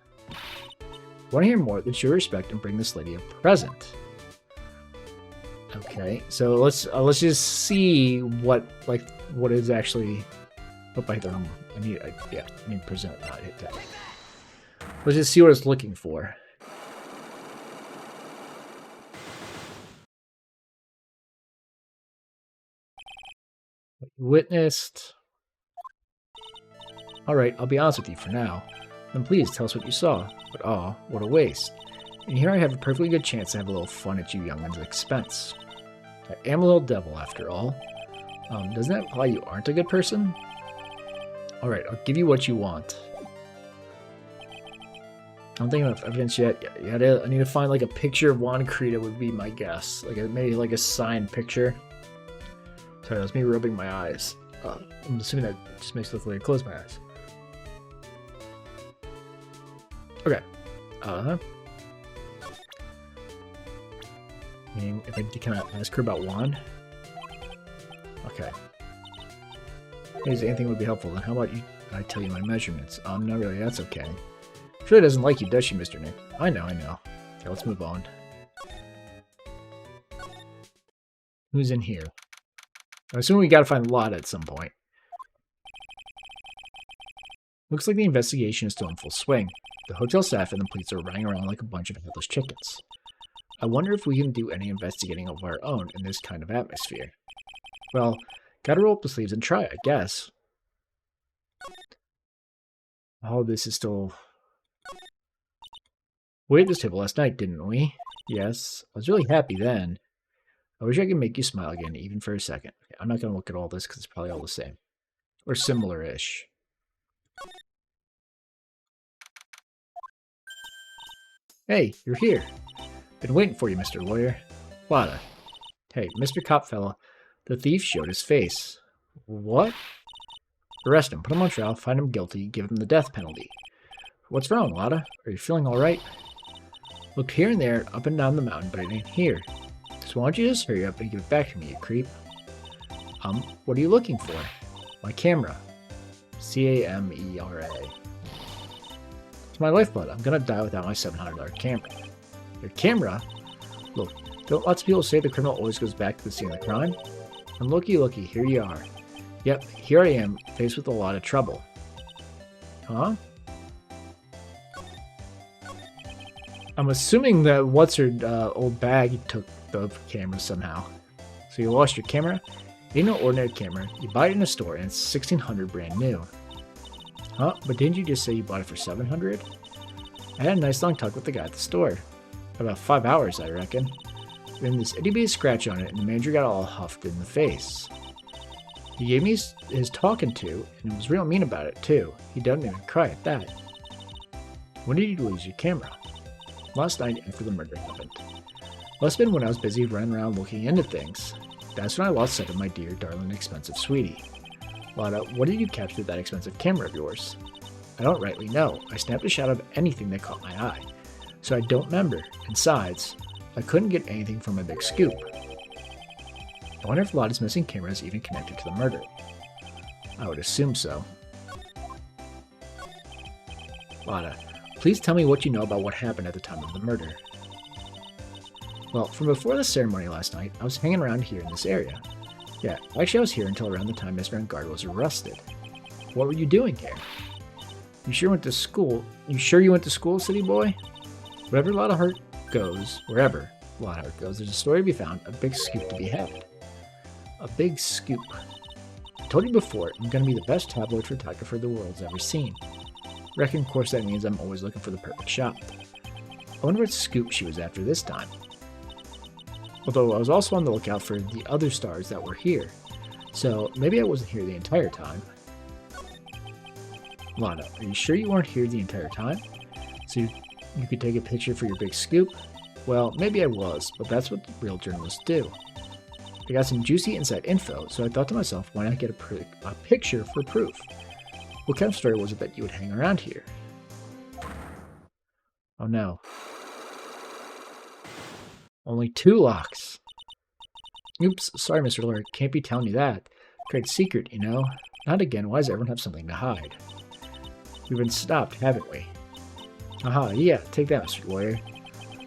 Want to hear more? Then show respect and bring this lady a present. Okay, so let's just see what is actually. Oh, I hit the wrong. I need present, not hit that. Let's just see what it's looking for. Witnessed. Alright, I'll be honest with you for now. Then please tell us what you saw. But aw, what a waste. And here I have a perfectly good chance to have a little fun at you youngin's expense. I am a little devil, after all. Doesn't that imply you aren't a good person? Alright, I'll give you what you want. I don't think enough evidence yet. Yeah, I need to find like a picture of Juan Creta would be my guess. Like maybe like a signed picture. Sorry, that's me rubbing my eyes. I'm assuming that just makes it look like I close my eyes. Okay. Meaning, if I can I ask her about Juan? Okay. If anything would be helpful, then how about I tell you my measurements? Not really, that's okay. She really doesn't like you, does she, Mr. Nick? I know. Okay, let's move on. Who's in here? I assume we gotta find Lotta at some point. Looks like the investigation is still in full swing. The hotel staff and the police are running around like a bunch of headless chickens. I wonder if we can do any investigating of our own in this kind of atmosphere. Well, gotta roll up the sleeves and try, I guess. Oh, this is still... We ate this table last night, didn't we? Yes. I was really happy then. I wish I could make you smile again, even for a second. I'm not going to look at all this because it's probably all the same. Or similar-ish. Hey, you're here. Been waiting for you, Mr. Lawyer. Lotta. Hey, Mr. Copfella, the thief showed his face. What? Arrest him, put him on trial, find him guilty, give him the death penalty. What's wrong, Lotta? Are you feeling alright? Looked here and there, up and down the mountain, but it ain't here. So why don't you just hurry up and give it back to me, you creep? What are you looking for? My camera. C-A-M-E-R-A. It's my lifeblood. I'm gonna die without my $700 camera. Your camera? Look, don't lots of people say the criminal always goes back to the scene of the crime? And looky, here you are. Yep, here I am, faced with a lot of trouble. Huh? I'm assuming that what's-her old bag took the camera somehow. So you lost your camera? It ain't no ordinary camera. You buy it in a store and it's $1,600 brand new. Huh? But didn't you just say you bought it for $700? I had a nice long talk with the guy at the store. About 5 hours, I reckon. Then this itty-bitty scratch on it and the manager got all huffed in the face. He gave me his talking to and was real mean about it too. He doesn't even cry at that. When did you lose your camera? Last night after the murder happened. Must have been when I was busy running around looking into things. That's when I lost sight of my dear, darling, expensive sweetie. Lotta, what did you capture with that expensive camera of yours? I don't rightly know. I snapped a shot of anything that caught my eye. So I don't remember. And besides, I couldn't get anything from my big scoop. I wonder if Lotta's missing camera is even connected to the murder. I would assume so. Lotta, please tell me what you know about what happened at the time of the murder. Well, from before the ceremony last night, I was hanging around here in this area. Yeah, actually I was here until around the time Mr. Engard was arrested. What were you doing here? You sure went to school? You sure you went to school, city boy? Wherever Lotta Hart goes, wherever Lotta Hart goes, there's a story to be found, a big scoop to be had. A big scoop. I told you before, I'm going to be the best tabloid photographer the world's ever seen. Reckon, of course, that means I'm always looking for the perfect shot. I wonder what scoop she was after this time. Although I was also on the lookout for the other stars that were here, so maybe I wasn't here the entire time. Lotta, are you sure you weren't here the entire time? So you could take a picture for your big scoop? Well, maybe I was, but that's what real journalists do. I got some juicy inside info, so I thought to myself, why not get a picture for proof? What kind of story was it that you would hang around here? Oh no. Only 2 locks. Oops, sorry, Mr. Lawyer, can't be telling you that. Great secret, you know. Not again, why does everyone have something to hide? We've been stopped, haven't we? Aha, yeah, take that, Mr. Lawyer.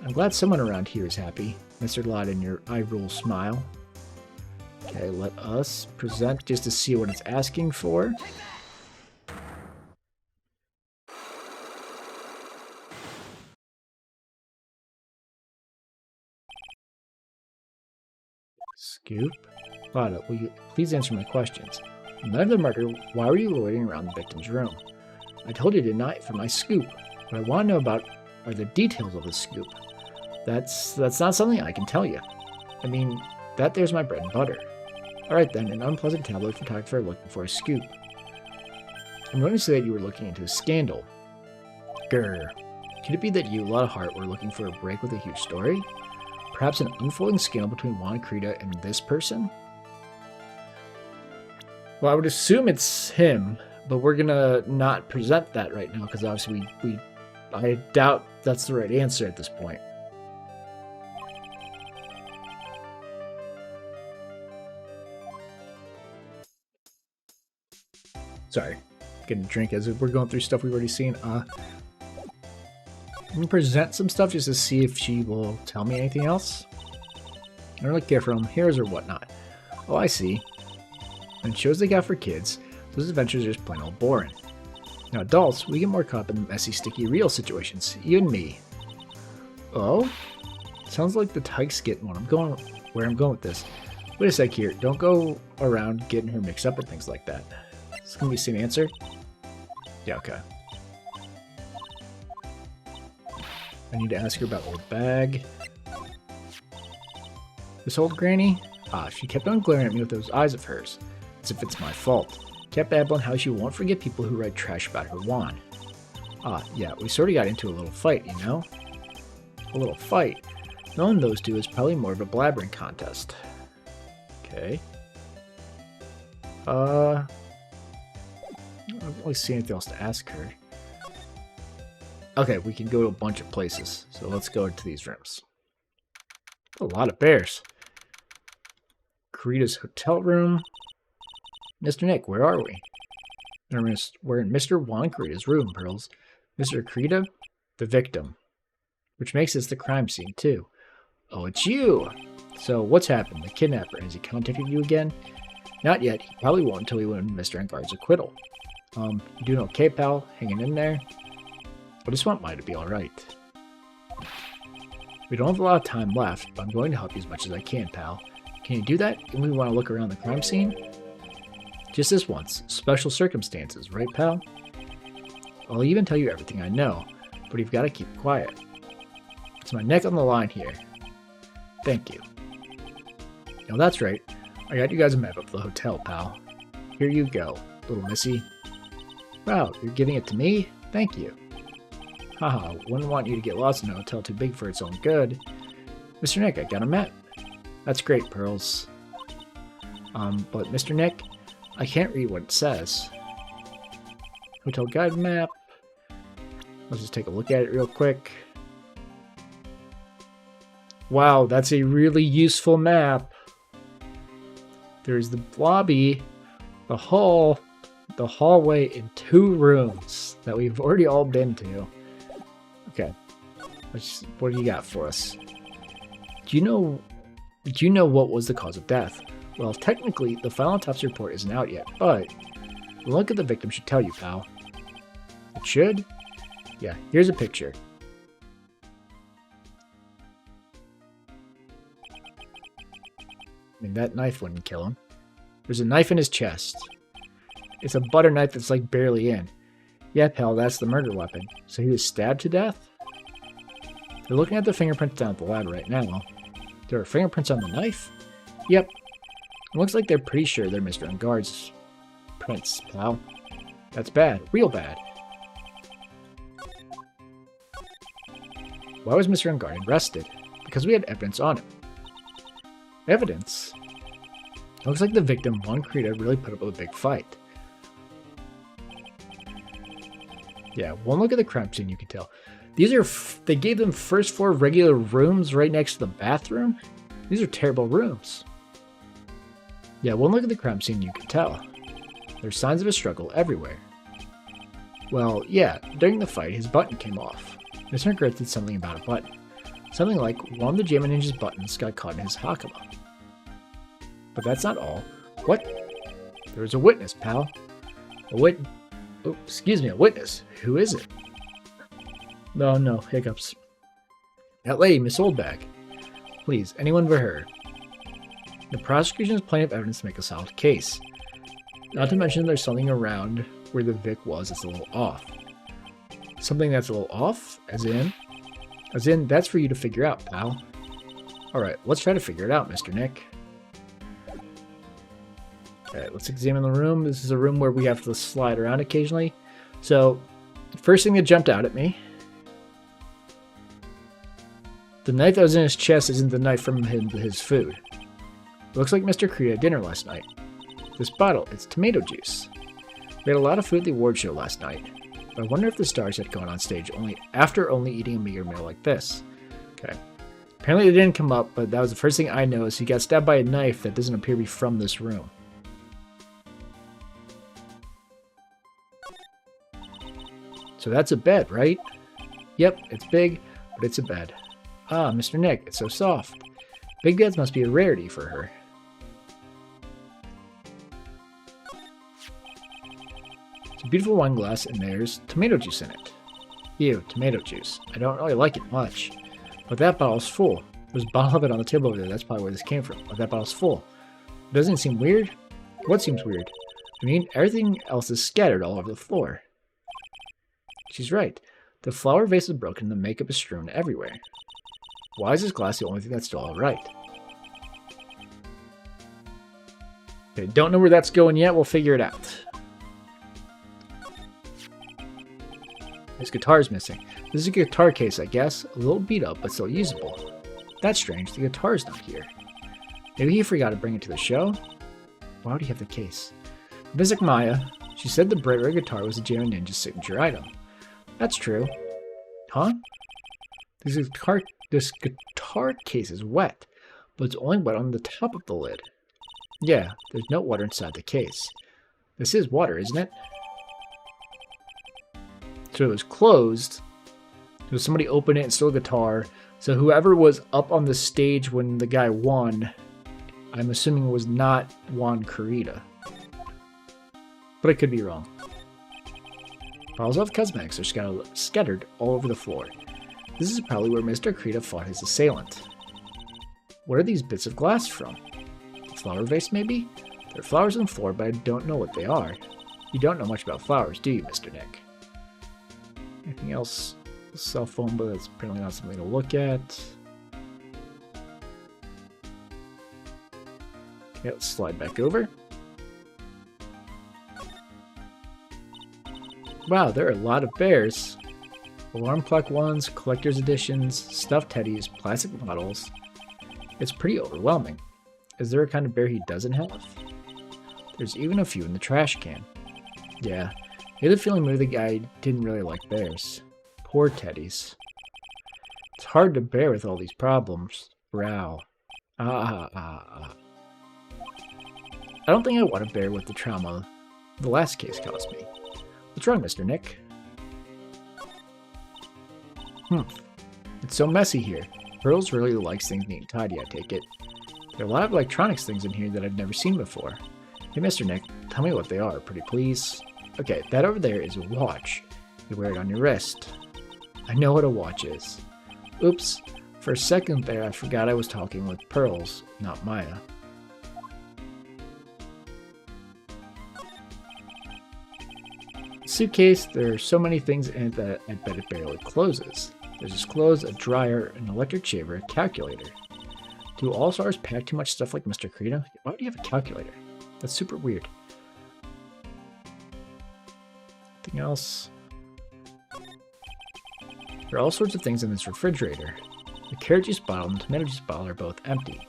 I'm glad someone around here is happy. Mr. Lotta in your eye-roll smile. Okay, let us present just to see what it's asking for. Scoop? Lotta, will you please answer my questions? On the night of the murder, why were you loitering around the victim's room? I told you, didn't I, for my scoop. What I want to know about are the details of the scoop. That's not something I can tell you. I mean, that there's my bread and butter. Alright then, an unpleasant tabloid photographer looking for a scoop. I'm going to say that you were looking into a scandal. Grr. Could it be that you, a lot of heart, were looking for a break with a huge story? Perhaps an unfolding scandal between Juan and Krita and this person? Well, I would assume it's him, but we're gonna not present that right now because obviously I doubt that's the right answer at this point. Sorry, getting a drink as we're going through stuff we've already seen. I'm gonna present some stuff just to see if she will tell me anything else. I don't really care for heroes or whatnot. Oh, I see. And shows they got for kids, those adventures are just plain old boring. Now adults, we get more caught up in the messy, sticky, real situations. You and me. Oh? Sounds like the tyke's getting where I'm going with this. Wait a sec here. Don't go around getting her mixed up with things like that. It's gonna be the same answer? Yeah, okay. I need to ask her about old bag. This old granny? Ah, she kept on glaring at me with those eyes of hers, as if it's my fault. Kept babbling how she won't forget people who write trash about her wand. Ah, yeah, we sort of got into a little fight, you know? A little fight. Knowing those two is probably more of a blabbering contest. Okay. I don't really see anything else to ask her. Okay, we can go to a bunch of places, so let's go into these rooms. A lot of bears. Krita's hotel room. Mr. Nick, where are we? We're in Mr. Juan Krita's room, Pearls. Mr. Krita, the victim. Which makes this the crime scene, too. Oh, it's you! So, what's happened? The kidnapper, has he contacted you again? Not yet. He probably won't until we win Mr. Engarde's acquittal. You doing okay, pal? Hanging in there? I just want mine to be alright. We don't have a lot of time left, but I'm going to help you as much as I can, pal. Can you do that? And we want to look around the crime scene? Just this once. Special circumstances, right, pal? I'll even tell you everything I know, but you've got to keep quiet. It's my neck on the line here. Thank you. Now that's right. I got you guys a map of the hotel, pal. Here you go, little missy. Wow, you're giving it to me? Thank you. Haha, wouldn't want you to get lost in a hotel too big for its own good. Mr. Nick, I got a map. That's great, Pearls. But Mr. Nick, I can't read what it says. Hotel guide map. Let's just take a look at it real quick. Wow, that's a really useful map. There's the lobby, the hall, the hallway, and 2 rooms that we've already all been to. Okay, what do you got for us? Do you know what was the cause of death? Well, technically, the final autopsy report isn't out yet, but the look at the victim should tell you, pal. It should? Yeah, here's a picture. I mean, that knife wouldn't kill him. There's a knife in his chest. It's a butter knife that's like barely in. Yeah, pal, that's the murder weapon. So he was stabbed to death? They're looking at the fingerprints down at the lab right now. There are fingerprints on the knife? Yep. It looks like they're pretty sure they're Mr. Engarde's prints, pal. That's bad. Real bad. Why was Mr. Engarde arrested? Because we had evidence on him. Evidence? It looks like the victim, Juan Krita, really put up with a big fight. Yeah, one look at the crime scene, you can tell. These are, they gave them first floor regular rooms right next to the bathroom? These are terrible rooms. Yeah, one look at the crime scene, you can tell. There's signs of a struggle everywhere. Well, yeah, during the fight, his button came off. Mr. Engarde did something about a button. Something like one of the Jammin' Ninja's buttons got caught in his Hakama. But that's not all. What? There was a witness, pal. A witness. Who is it? No, hiccups. That lady, Miss Oldbag. Please, anyone but her. The prosecution has plenty of evidence to make a solid case. Not to mention there's something around where the Vic was is a little off. Something that's a little off? As in, that's for you to figure out, pal. Alright, let's try to figure it out, Mr. Nick. Alright, let's examine the room. This is a room where we have to slide around occasionally. So, first thing that jumped out at me, the knife that was in his chest isn't the knife from his food. It looks like Mr. Creed had dinner last night. This bottle, it's tomato juice. We had a lot of food at the award show last night. But I wonder if the stars had gone on stage after only eating a meager meal like this. Okay. Apparently it didn't come up, but that was the first thing I noticed. He got stabbed by a knife that doesn't appear to be from this room. So that's a bed, right? Yep, it's big, but it's a bed. Ah, Mr. Nick, it's so soft. Big beds must be a rarity for her. It's a beautiful wine glass, and there's tomato juice in it. Ew, tomato juice. I don't really like it much. But that bottle's full. There's a bottle of it on the table over there. That's probably where this came from. But that bottle's full. Doesn't it seem weird? What seems weird? I mean, everything else is scattered all over the floor. She's right. The flower vase is broken and the makeup is strewn everywhere. Why is this glass the only thing that's still alright? Okay, don't know where that's going yet. We'll figure it out. His guitar's missing. This is a guitar case, I guess. A little beat up, but still usable. That's strange. The guitar's not here. Maybe he forgot to bring it to the show? Why would he have the case? Visit Maya. She said the bright red guitar was a Jam Ninja's signature item. That's true. Huh? This guitar case is wet, but it's only wet on the top of the lid. Yeah, there's no water inside the case. This is water, isn't it? So it was closed. So somebody opened it and stole a guitar. So whoever was up on the stage when the guy won, I'm assuming was not Juan Carita. But I could be wrong. Bottles of cosmetics are scattered all over the floor. This is probably where Mr. Carita fought his assailant. What are these bits of glass from? A flower vase, maybe? There are flowers on the floor, but I don't know what they are. You don't know much about flowers, do you, Mr. Nick? Anything else? A cell phone, but that's apparently not something to look at. Okay, let's slide back over. Wow, there are a lot of bears. Alarm clock ones, collector's editions, stuffed teddies, plastic bottles. It's pretty overwhelming. Is there a kind of bear he doesn't have? There's even a few in the trash can. Yeah, I get the feeling maybe the guy didn't really like bears. Poor teddies. It's hard to bear with all these problems. Brow. I don't think I want to bear with the trauma the last case caused me. What's wrong, Mr. Nick? It's so messy here. Pearls really likes things neat and tidy, I take it. There are a lot of electronics things in here that I've never seen before. Hey, Mr. Nick, tell me what they are, pretty please. Okay, that over there is a watch. You wear it on your wrist. I know what a watch is. Oops, for a second there I forgot I was talking with Pearls, not Maya. Suitcase, there are so many things in it that I bet it barely closes. There's his clothes, a dryer, an electric shaver, a calculator. Do all stars pack too much stuff like Mr. Carita? Why would you have a calculator? That's super weird. Anything else? There are all sorts of things in this refrigerator. The carrot juice bottle and the tomato juice bottle are both empty.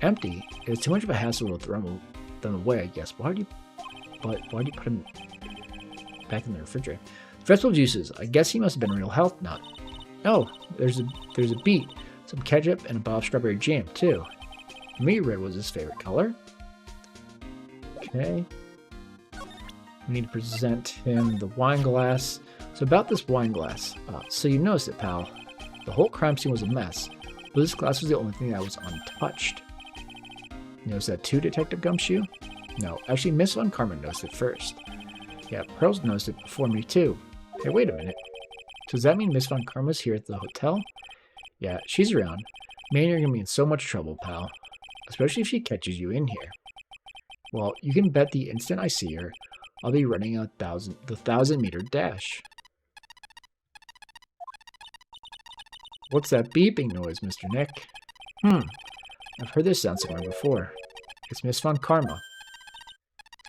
Empty? It's too much of a hassle to throw them away, I guess. Why do you put them back in the refrigerator? Vegetable juices. I guess he must have been a real health nut. Oh, there's a beet, some ketchup, and a bottle of strawberry jam, too. Maybe red was his favorite color. Okay. We need to present him the wine glass. So about this wine glass. So you noticed it, pal. The whole crime scene was a mess, but this glass was the only thing that was untouched. You notice that too, Detective Gumshoe? No, actually Miss Von Karma noticed it first. Yeah, Pearls noticed it before me too. Hey, wait a minute. Does that mean Miss Von Karma's here at the hotel? Yeah, she's around. Man, you're gonna be in so much trouble, pal. Especially if she catches you in here. Well, you can bet the instant I see her, I'll be running the 1,000-meter dash. What's that beeping noise, Mr. Nick? I've heard this sound somewhere before. It's Miss Von Karma.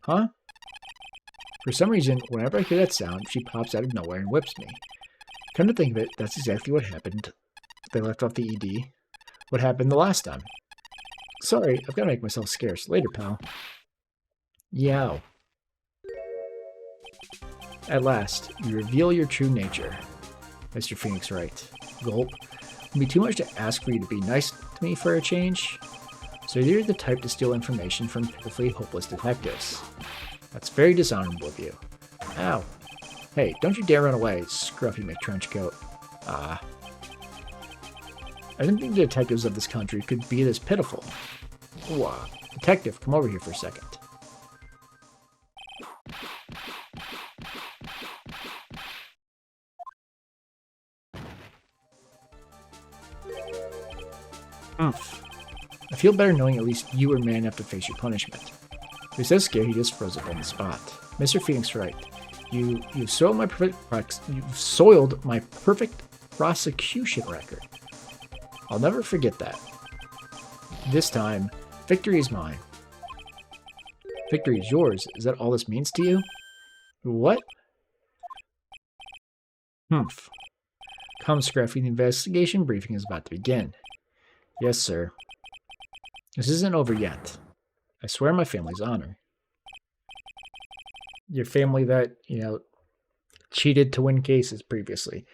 Huh? For some reason, whenever I hear that sound, she pops out of nowhere and whips me. Come to think of it, that's exactly what happened. They left off the ED. What happened the last time? Sorry, I've got to make myself scarce. Later, pal. Yow. At last, you reveal your true nature. Mr. Phoenix Wright. Gulp. It'd be too much to ask for you to be nice to me for a change. So you're the type to steal information from pitifully hopeless detectives. That's very dishonorable of you. Ow. Hey, don't you dare run away, scruffy McTrenchcoat. I didn't think the detectives of this country could be this pitiful. Ooh, detective, come over here for a second. I feel better knowing at least you were man enough to face your punishment. He was so scared he just froze up on the spot. Mr. Phoenix Wright, you've soiled my perfect prosecution record. I'll never forget that. This time, victory is mine. Victory is yours. Is that all this means to you? What? Humph. Come, Scruffy, the investigation briefing is about to begin. Yes, sir. This isn't over yet. I swear on my family's honor. Your family that, cheated to win cases previously.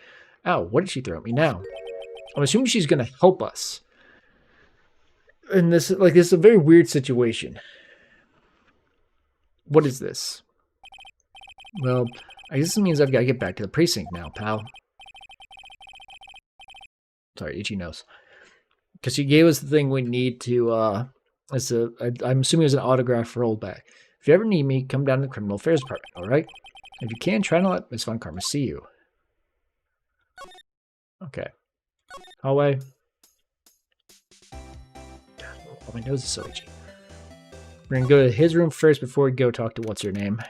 Ow, what did she throw at me now? I'm assuming she's going to help us. And this is a very weird situation. What is this? Well, I guess this means I've got to get back to the precinct now, pal. Sorry, itchy nose. Because she gave us the thing we need to, I'm assuming it's an autograph rollback. If you ever need me, come down to the Criminal Affairs Department, alright? If you can, try not let Miss Von Karma see you. Okay. Hallway. Oh, my nose is so itchy. We're going to go to his room first before we go talk to what's-her-name.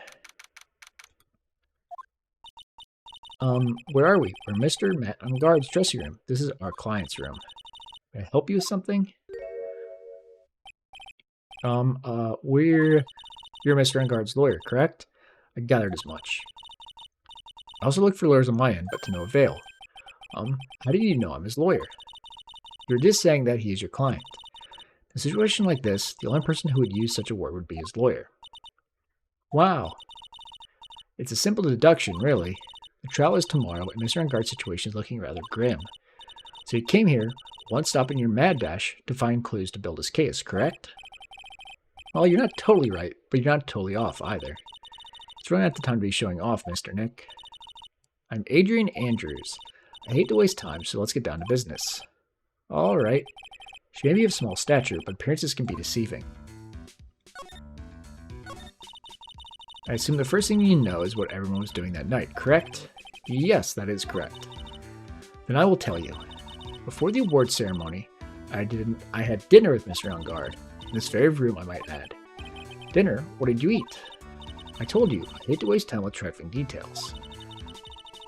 Where are we? We're Mr. Matt on guard's dressing room. This is our client's room. Can I help you with something? You're Mr. Enguard's lawyer, correct? I gathered as much. I also looked for lawyers on my end, but to no avail. How do you know I'm his lawyer? You're just saying that he is your client. In a situation like this, the only person who would use such a word would be his lawyer. Wow. It's a simple deduction, really. The trial is tomorrow, and Mr. Enguard's situation is looking rather grim. So he came here, one stop in your mad dash, to find clues to build his case, correct? Well, you're not totally right, but you're not totally off either. It's really not the time to be showing off, Mr. Nick. I'm Adrian Andrews. I hate to waste time, so let's get down to business. All right. She may be of small stature, but appearances can be deceiving. I assume the first thing you know is what everyone was doing that night, correct? Yes, that is correct. Then I will tell you. Before the award ceremony, I had dinner with Mr. Enguard. In this very room, I might add. Dinner? What did you eat? I told you, I hate to waste time with trifling details.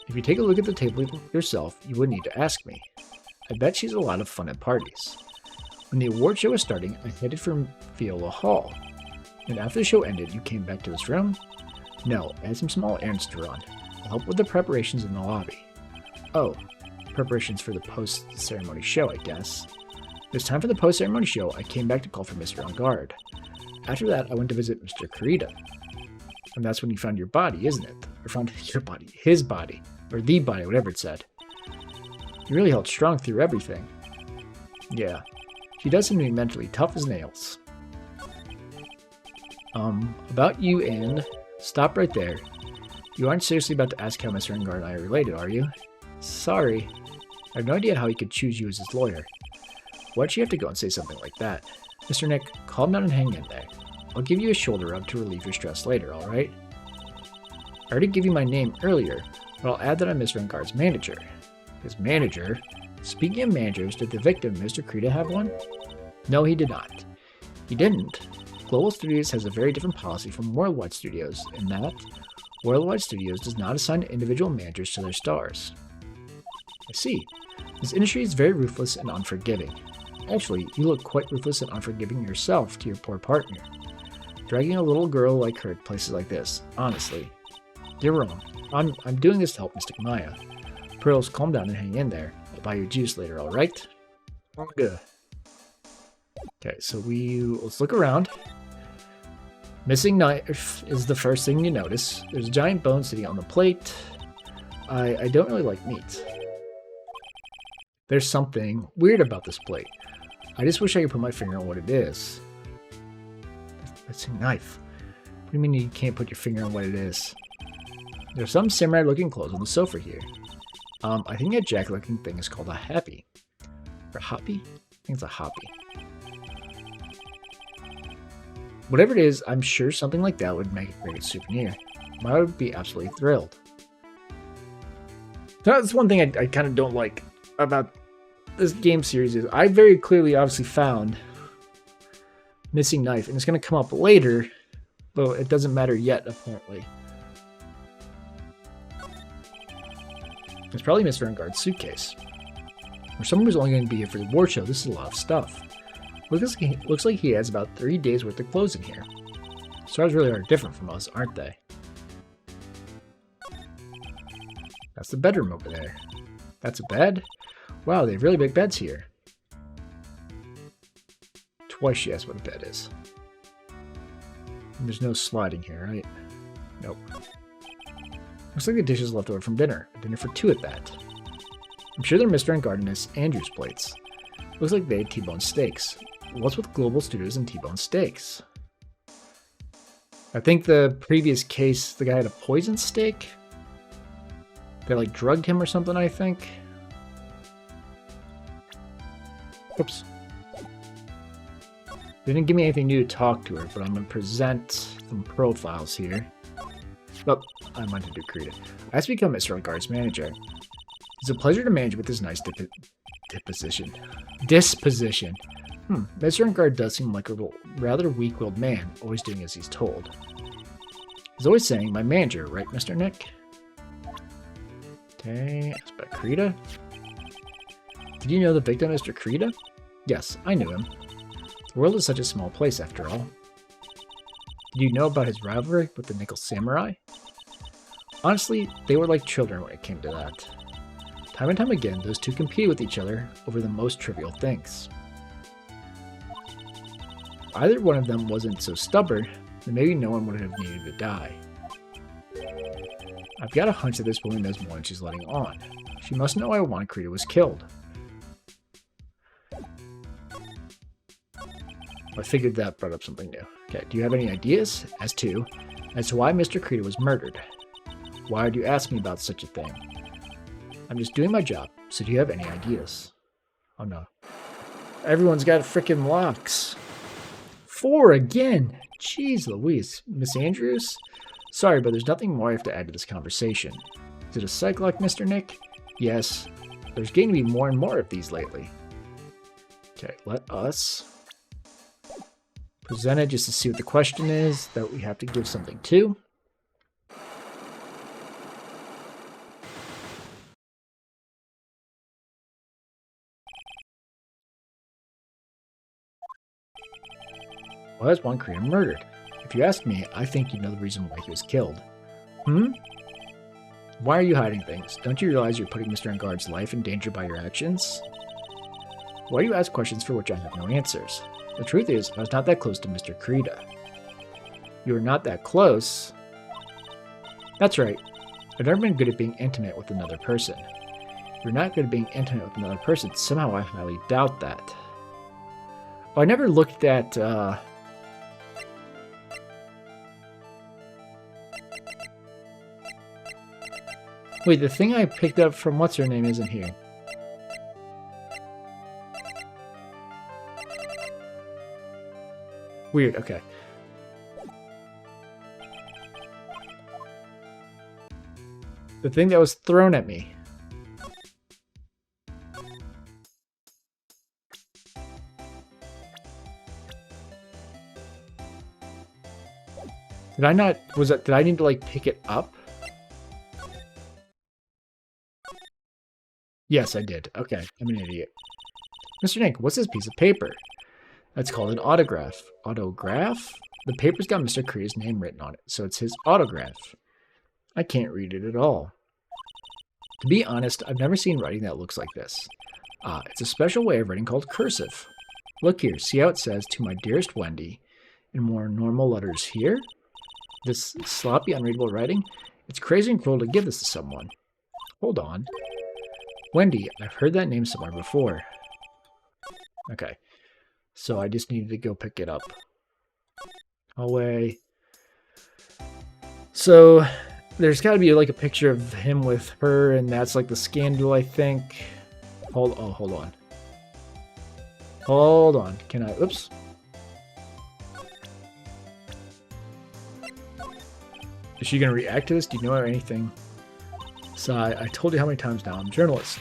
If you take a look at the table yourself, you wouldn't need to ask me. I bet she's a lot of fun at parties. When the award show was starting, I headed for Viola Hall. And after the show ended, you came back to this room? No, I had some small errands to run. I'll help with the preparations in the lobby. Oh, preparations for the post-ceremony show, I guess. It was time for the post-ceremony show. I came back to call for Mr. Enguard. After that, I went to visit Mr. Kurita. And that's when you found your body, isn't it? Or found your body, his body, or the body, whatever it said. You really held strong through everything. Yeah, she does seem to be mentally tough as nails. About you and... Stop right there. You aren't seriously about to ask how Mr. Enguard and I are related, are you? Sorry. I have no idea how he could choose you as his lawyer. Why'd you have to go and say something like that? Mr. Nick, calm down and hang in there. I'll give you a shoulder rub to relieve your stress later, alright? I already gave you my name earlier, but I'll add that I'm Mr. Enguard's manager. His manager? Speaking of managers, did the victim, Mr. Kurita, have one? No, he did not. He didn't? Global Studios has a very different policy from Worldwide Studios in that Worldwide Studios does not assign individual managers to their stars. I see. This industry is very ruthless and unforgiving. Actually, you look quite ruthless and unforgiving yourself to your poor partner. Dragging a little girl like her to places like this, honestly. You're wrong. I'm doing this to help Mystic Maya. Pearls, calm down and hang in there. I'll buy you juice later, alright? Good. Okay, so let's look around. Missing knife is the first thing you notice. There's a giant bone sitting on the plate. I don't really like meat. There's something weird about this plate. I just wish I could put my finger on what it is. Missing knife. What do you mean you can't put your finger on what it is? There's some samurai-looking clothes on the sofa here. I think that jacket-looking thing is called a happy. Or a hoppy? I think it's a hoppy. Whatever it is, I'm sure something like that would make a great souvenir. I would be absolutely thrilled. That's one thing I kind of don't like about this game series is I very clearly obviously found missing knife, and it's going to come up later, but it doesn't matter yet, apparently. It's probably Mr. Enguarde's suitcase. For someone who's only going to be here for the war show, this is a lot of stuff. Looks like he has about 3 days worth of clothes in here. Stars really are different from us, aren't they? That's the bedroom over there. That's a bed? Wow, they have really big beds here. Twice she asked what a bed is. And there's no sliding here, right? Nope. Looks like the dishes left over from dinner. Dinner for two at that. I'm sure they're Mr. Enguarde and Miss Andrews' plates. Looks like they had T-bone steaks. What's with Global Studios and T-bone steaks? I think the previous case, the guy had a poison steak. They like drugged him or something, I think. Oops. They didn't give me anything new to talk to her, but I'm going to present some profiles here. Oh, I meant to do Krita. I have to become Mr. Enguarde's manager. It's a pleasure to manage with this nice disposition. Mr. Enguarde does seem like a rather weak-willed man, always doing as he's told. He's always saying, my manager, right, Mr. Nick? Okay, ask about Krita. Did you know the victim, Mr. Krita? Yes, I knew him. The world is such a small place, after all. Did you know about his rivalry with the Nickel Samurai? Honestly, they were like children when it came to that. Time and time again, those two competed with each other over the most trivial things. If either one of them wasn't so stubborn, then maybe no one would have needed to die. I've got a hunch that this woman knows more than she's letting on. She must know why Krita was killed. I figured that brought up something new. Okay, do you have any ideas as to why Mr. Krita was murdered? Why would you ask me about such a thing? I'm just doing my job, so do you have any ideas? Oh no. Everyone's got frickin' locks. 4 again! Jeez Louise. Miss Andrews? Sorry, but there's nothing more I have to add to this conversation. Is it a psych lock, Mr. Nick? Yes. There's going to be more and more of these lately. Okay, let us present it just to see what the question is that we have to give something to. Why was Krita murdered? If you ask me, I think you know the reason why he was killed. Why are you hiding things? Don't you realize you're putting Mr. Enguarde's life in danger by your actions? Why do you ask questions for which I have no answers? The truth is, I was not that close to Mr. Krita. You were not that close? That's right. I've never been good at being intimate with another person. If you're not good at being intimate with another person, somehow I highly doubt that. Oh, I never looked at, Wait, the thing I picked up from what's-her-name isn't here. Weird, okay. The thing that was thrown at me. Did I not, did I need to like pick it up? Yes, I did. Okay, I'm an idiot. Mr. Nink, what's this piece of paper? That's called an autograph. Autograph? The paper's got Mr. Korea's name written on it, so it's his autograph. I can't read it at all. To be honest, I've never seen writing that looks like this. It's a special way of writing called cursive. Look here, see how it says, "To my dearest Wendy," in more normal letters here? This sloppy, unreadable writing? It's crazy and cruel to give this to someone. Hold on. Wendy, I've heard that name somewhere before. Okay, so I just needed to go pick it up. Away. So there's got to be like a picture of him with her, and that's like the scandal, I think. Hold on. Hold on. Can I? Oops. Is she gonna react to this? Do you know anything? Sigh. I told you how many times now. I'm a journalist.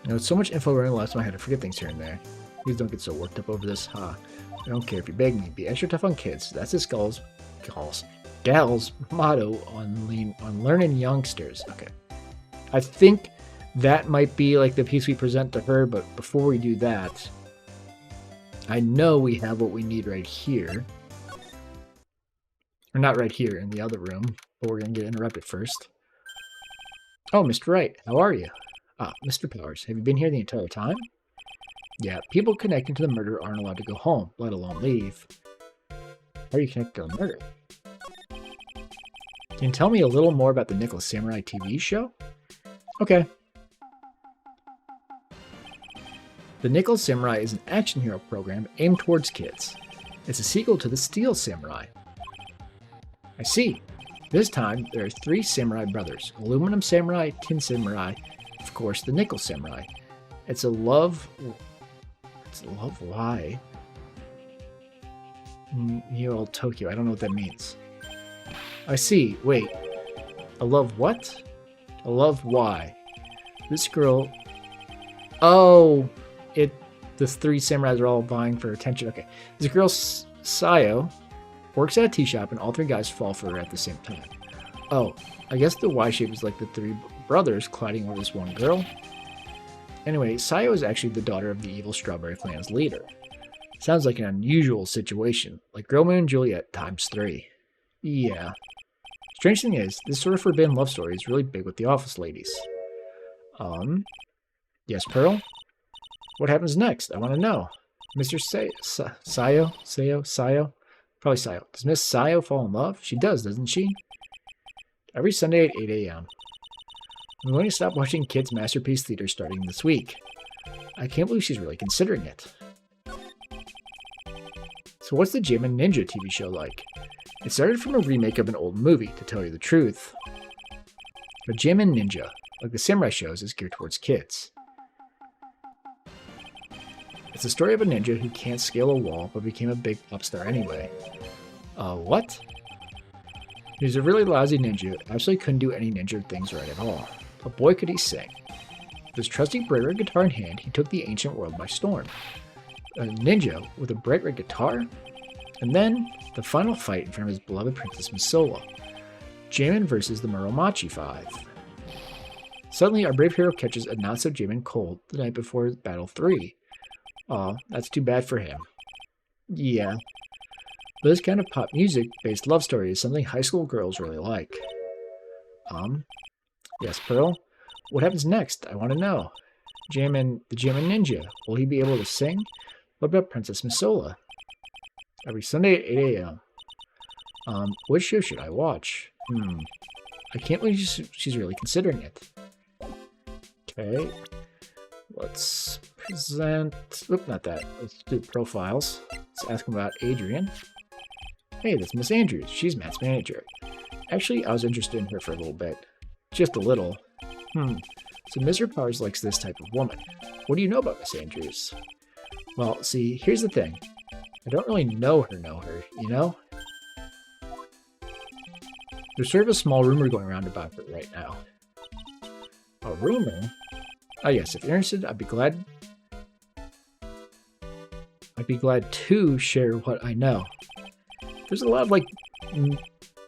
You know, it's so much info running left in my head. I forget things here and there. Please don't get so worked up over this, huh? I don't care if you beg me. Be extra tough on kids. That's this gal's motto on learning youngsters. Okay. I think that might be like the piece we present to her, but before we do that, I know we have what we need right here. Or not right here, in the other room, but we're going to get interrupted first. Oh, Mr. Wright, how are you? Mr. Powers, have you been here the entire time? Yeah, people connected to the murder aren't allowed to go home, let alone leave. How are you connected to the murder? Can you tell me a little more about the Nicholas Samurai TV show? Okay. The Nicholas Samurai is an action hero program aimed towards kids. It's a sequel to the Steel Samurai. I see. This time, there are 3 samurai brothers. Aluminum Samurai, Tin Samurai, of course, the Nickel Samurai. It's a love why? Neo Tokyo, I don't know what that means. I see. Wait. A love what? A love why? This girl... Oh! The 3 samurais are all vying for attention. Okay. This girl, Sayo, works at a tea shop and all 3 guys fall for her at the same time. Oh, I guess the Y shape is like the 3 brothers colliding over this one girl. Anyway, Sayo is actually the daughter of the evil Strawberry Clan's leader. Sounds like an unusual situation, like Romeo and Juliet times 3. Yeah. Strange thing is, this sort of forbidden love story is really big with the office ladies. Yes, Pearl? What happens next? I want to know. Mr. Sayo? Probably Sayo. Does Miss Sayo fall in love? She does, doesn't she? Every Sunday at 8 a.m. I'm going to stop watching Kids Masterpiece Theater starting this week. I can't believe she's really considering it. So what's the Jim and Ninja TV show like? It started from a remake of an old movie, to tell you the truth. But Jim and Ninja, like the samurai shows, is geared towards kids. It's the story of a ninja who can't scale a wall, but became a big pop star anyway. What? He was a really lousy ninja who absolutely couldn't do any ninja things right at all. But boy could he sing. With his trusty bright red guitar in hand, he took the ancient world by storm. A ninja with a bright red guitar? And then, the final fight in front of his beloved Princess Misola. Jamin versus the Muromachi 5. Suddenly, our brave hero catches a not-so-Jamin cold the night before Battle 3. Aw, that's too bad for him. Yeah. But this kind of pop music-based love story is something high school girls really like. Yes, Pearl? What happens next? I want to know. The Jamin Ninja, will he be able to sing? What about Princess Misola? Every Sunday at 8 a.m. Which show should I watch? I can't believe she's really considering it. Okay. Let's present... Oop, not that. Let's do profiles. Let's ask him about Adrian. Hey, that's Miss Andrews. She's Matt's manager. Actually, I was interested in her for a little bit. Just a little. So Mr. Powers likes this type of woman. What do you know about Miss Andrews? Well, see, here's the thing. I don't really know her, you know? There's sort of a small rumor going around about her right now. A rumor? Oh yes, if you're interested, I'd be glad to share what I know. There's a lot of like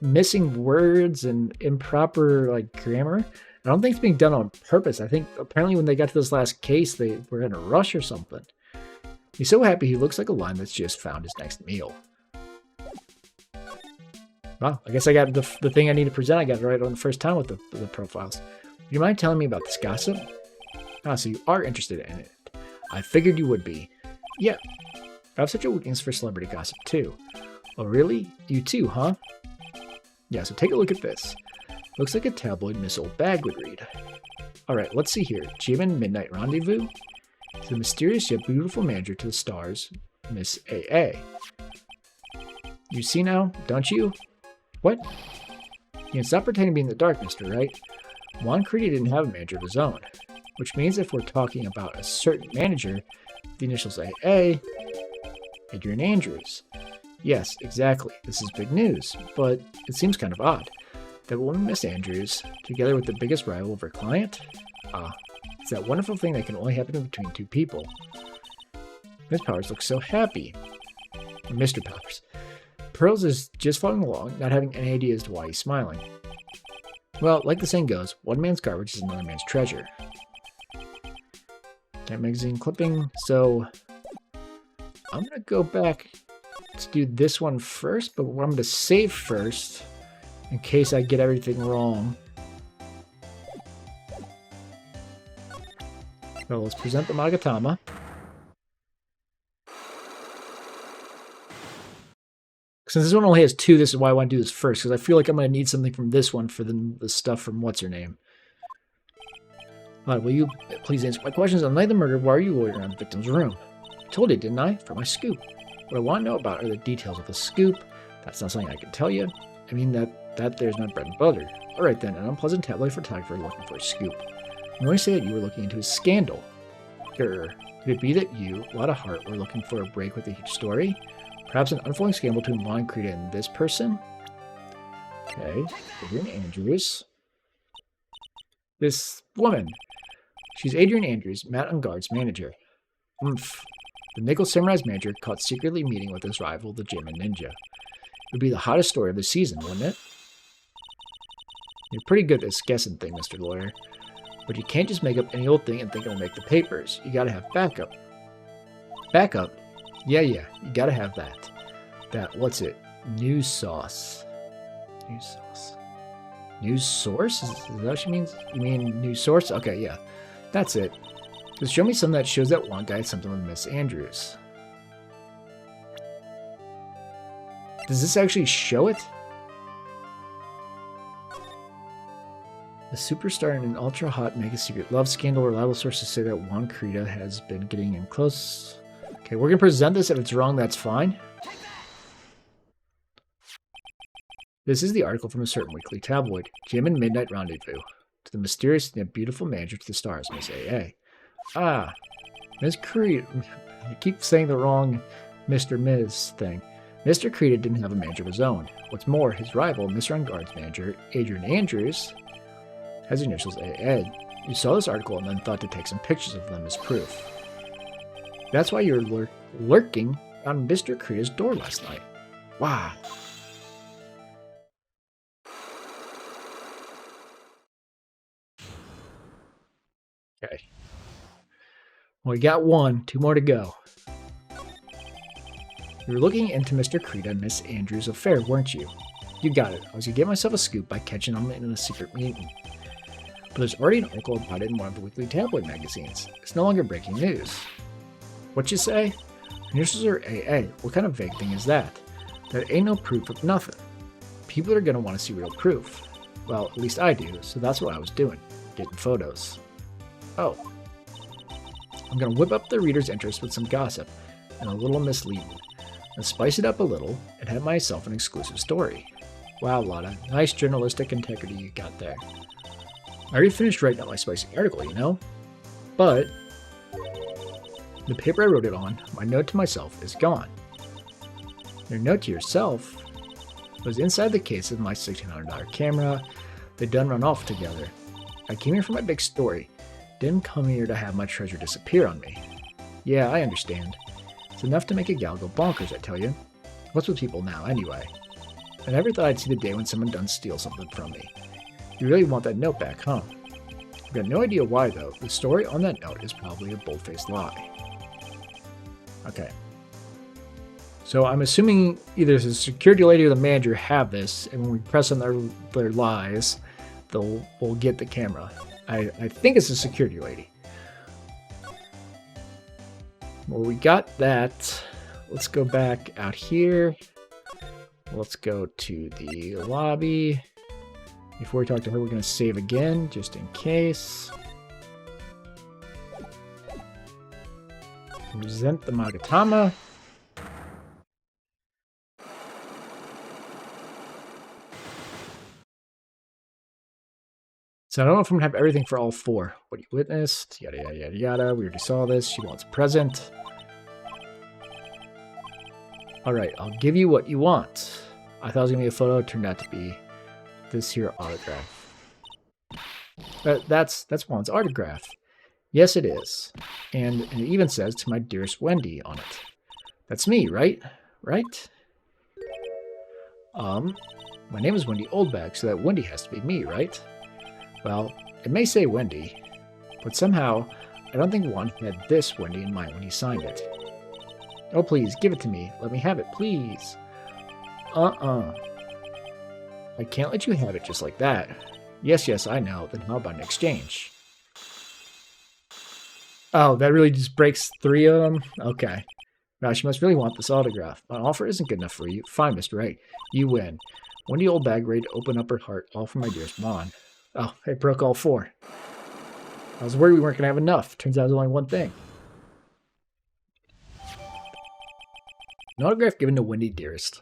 missing words and improper like grammar. I don't think it's being done on purpose. I think apparently when they got to this last case, they were in a rush or something. He's so happy he looks like a lion that's just found his next meal. Well, I guess I got the thing I need to present. I got it right on the first time with the profiles. Do you mind telling me about this gossip? Ah, so you are interested in it. I figured you would be. Yeah, I have such a weakness for celebrity gossip too. Oh really? You too, huh? Yeah, so take a look at this. Looks like a tabloid Miss Old Bag would read. Alright, let's see here. Jimin Midnight Rendezvous? To the mysterious yet beautiful manager to the stars, Miss AA. You see now, don't you? What? You can stop pretending to be in the dark, mister, right? Juan Creedy didn't have a manager of his own. Which means if we're talking about a certain manager, the initials AA, Adrian Andrews. Yes, exactly. This is big news, but it seems kind of odd. That woman, Miss Andrews, together with the biggest rival of her client? It's that wonderful thing that can only happen between two people. Miss Powers looks so happy. Mr. Powers. Pearls is just following along, not having any idea as to why he's smiling. Well, like the saying goes, one man's garbage is another man's treasure. That magazine clipping, so I'm going to go back to do this one first, but I'm going to save first in case I get everything wrong. So let's present the Magatama. Since this one only has 2, this is why I want to do this first, because I feel like I'm going to need something from this one for the stuff from what's-her-name. Alright, will you please answer my questions? On the night of the murder, why are you loitering around the victim's room? I told you, didn't I? For my scoop. What I want to know about are the details of the scoop. That's not something I can tell you. I mean, that there's my bread and butter. Alright then, an unpleasant tabloid photographer looking for a scoop. You only say that you were looking into a scandal. Could it be that you, a lot of heart, were looking for a break with a huge story? Perhaps an unfolding scandal between Juan Creedy and this person? Okay, Adrian Andrews. This woman. She's Adrian Andrews, Matt Ungard's manager. Oomph. The Nickel Samurai's manager caught secretly meeting with his rival, the Jamin Ninja. It would be the hottest story of the season, wouldn't it? You're pretty good at this guessing thing, Mr. Lawyer. But you can't just make up any old thing and think it'll make the papers. You gotta have backup. Backup? Yeah, you gotta have that. What's it? News sauce. News sauce. News source? Is that what she means? You mean news source? Okay, yeah. That's it. Just show me something that shows that one guy had something with Miss Andrews. Does this actually show it? A superstar in an ultra-hot mega-secret love scandal. Reliable sources say that Juan Creedy has been getting in close. Okay, we're going to present this. If it's wrong, that's fine. This is the article from a certain weekly tabloid. Jimin Midnight Rendezvous. To the mysterious and beautiful manager to the stars, Miss AA. Ah, Miss Creedy. I keep saying the wrong Mr. Ms. thing. Mr. Creedy didn't have a manager of his own. What's more, his rival, Mr. Ungard's manager, Adrian Andrews, has the initials AA. You saw this article and then thought to take some pictures of them as proof. That's why you were lurking on Mr. Creedy's door last night. Wow. Okay. Well, we got 1. 2 more to go. You were looking into Mr. Creedy and Miss Andrews' affair, weren't you? You got it. I was going to get myself a scoop by catching them in a secret meeting. But there's already an article about it in one of the weekly tabloid magazines. It's no longer breaking news. What you say? Initials are AA. What kind of vague thing is that? That ain't no proof of nothing. People are going to want to see real proof. Well, at least I do, so that's what I was doing. Getting photos. Oh. I'm going to whip up the reader's interest with some gossip and a little misleading. And spice it up a little and have myself an exclusive story. Wow, Lotta. Nice journalistic integrity you got there. I already finished writing out my spicy article, you know? But the paper I wrote it on, my note to myself, is gone. Your note to yourself was inside the case of my $1,600 camera. They'd done run off together. I came here for my big story. Didn't come here to have my treasure disappear on me. Yeah, I understand. It's enough to make a gal go bonkers, I tell you. What's with people now, anyway? I never thought I'd see the day when someone done steal something from me. You really want that note back, huh? I've got no idea why, though. The story on that note is probably a bold-faced lie. Okay. So I'm assuming either the security lady or the manager have this, and when we press on their lies, we'll get the camera. I think it's the security lady. Well, we got that. Let's go back out here. Let's go to the lobby. Before we talk to her, we're going to save again, just in case. Resent the Magatama. So I don't know if I'm going to have everything for all four. What you witnessed, yada, yada, yada, yada. We already saw this. She wants a present. All right, I'll give you what you want. I thought it was going to be a photo. It turned out to be this here autograph. That's Juan's autograph. Yes, it is. And it even says, "To my dearest Wendy" on it. That's me, right? Right? My name is Wendy Oldbag, so that Wendy has to be me, right? Well, it may say Wendy, but somehow I don't think Juan had this Wendy in mind when he signed it. Oh, please, give it to me. Let me have it, please. I can't let you have it just like that. Yes, I know. Then how about an exchange? Oh, that really just breaks three of them? Okay. Gosh, you must really want this autograph. My offer isn't good enough for you. Fine, Mr. Right. You win. Wendy Oldbag ready to open up her heart, all for my dearest Juan. Oh, I broke all four. I was worried we weren't going to have enough. Turns out there's only one thing. An autograph given to Wendy Dearest.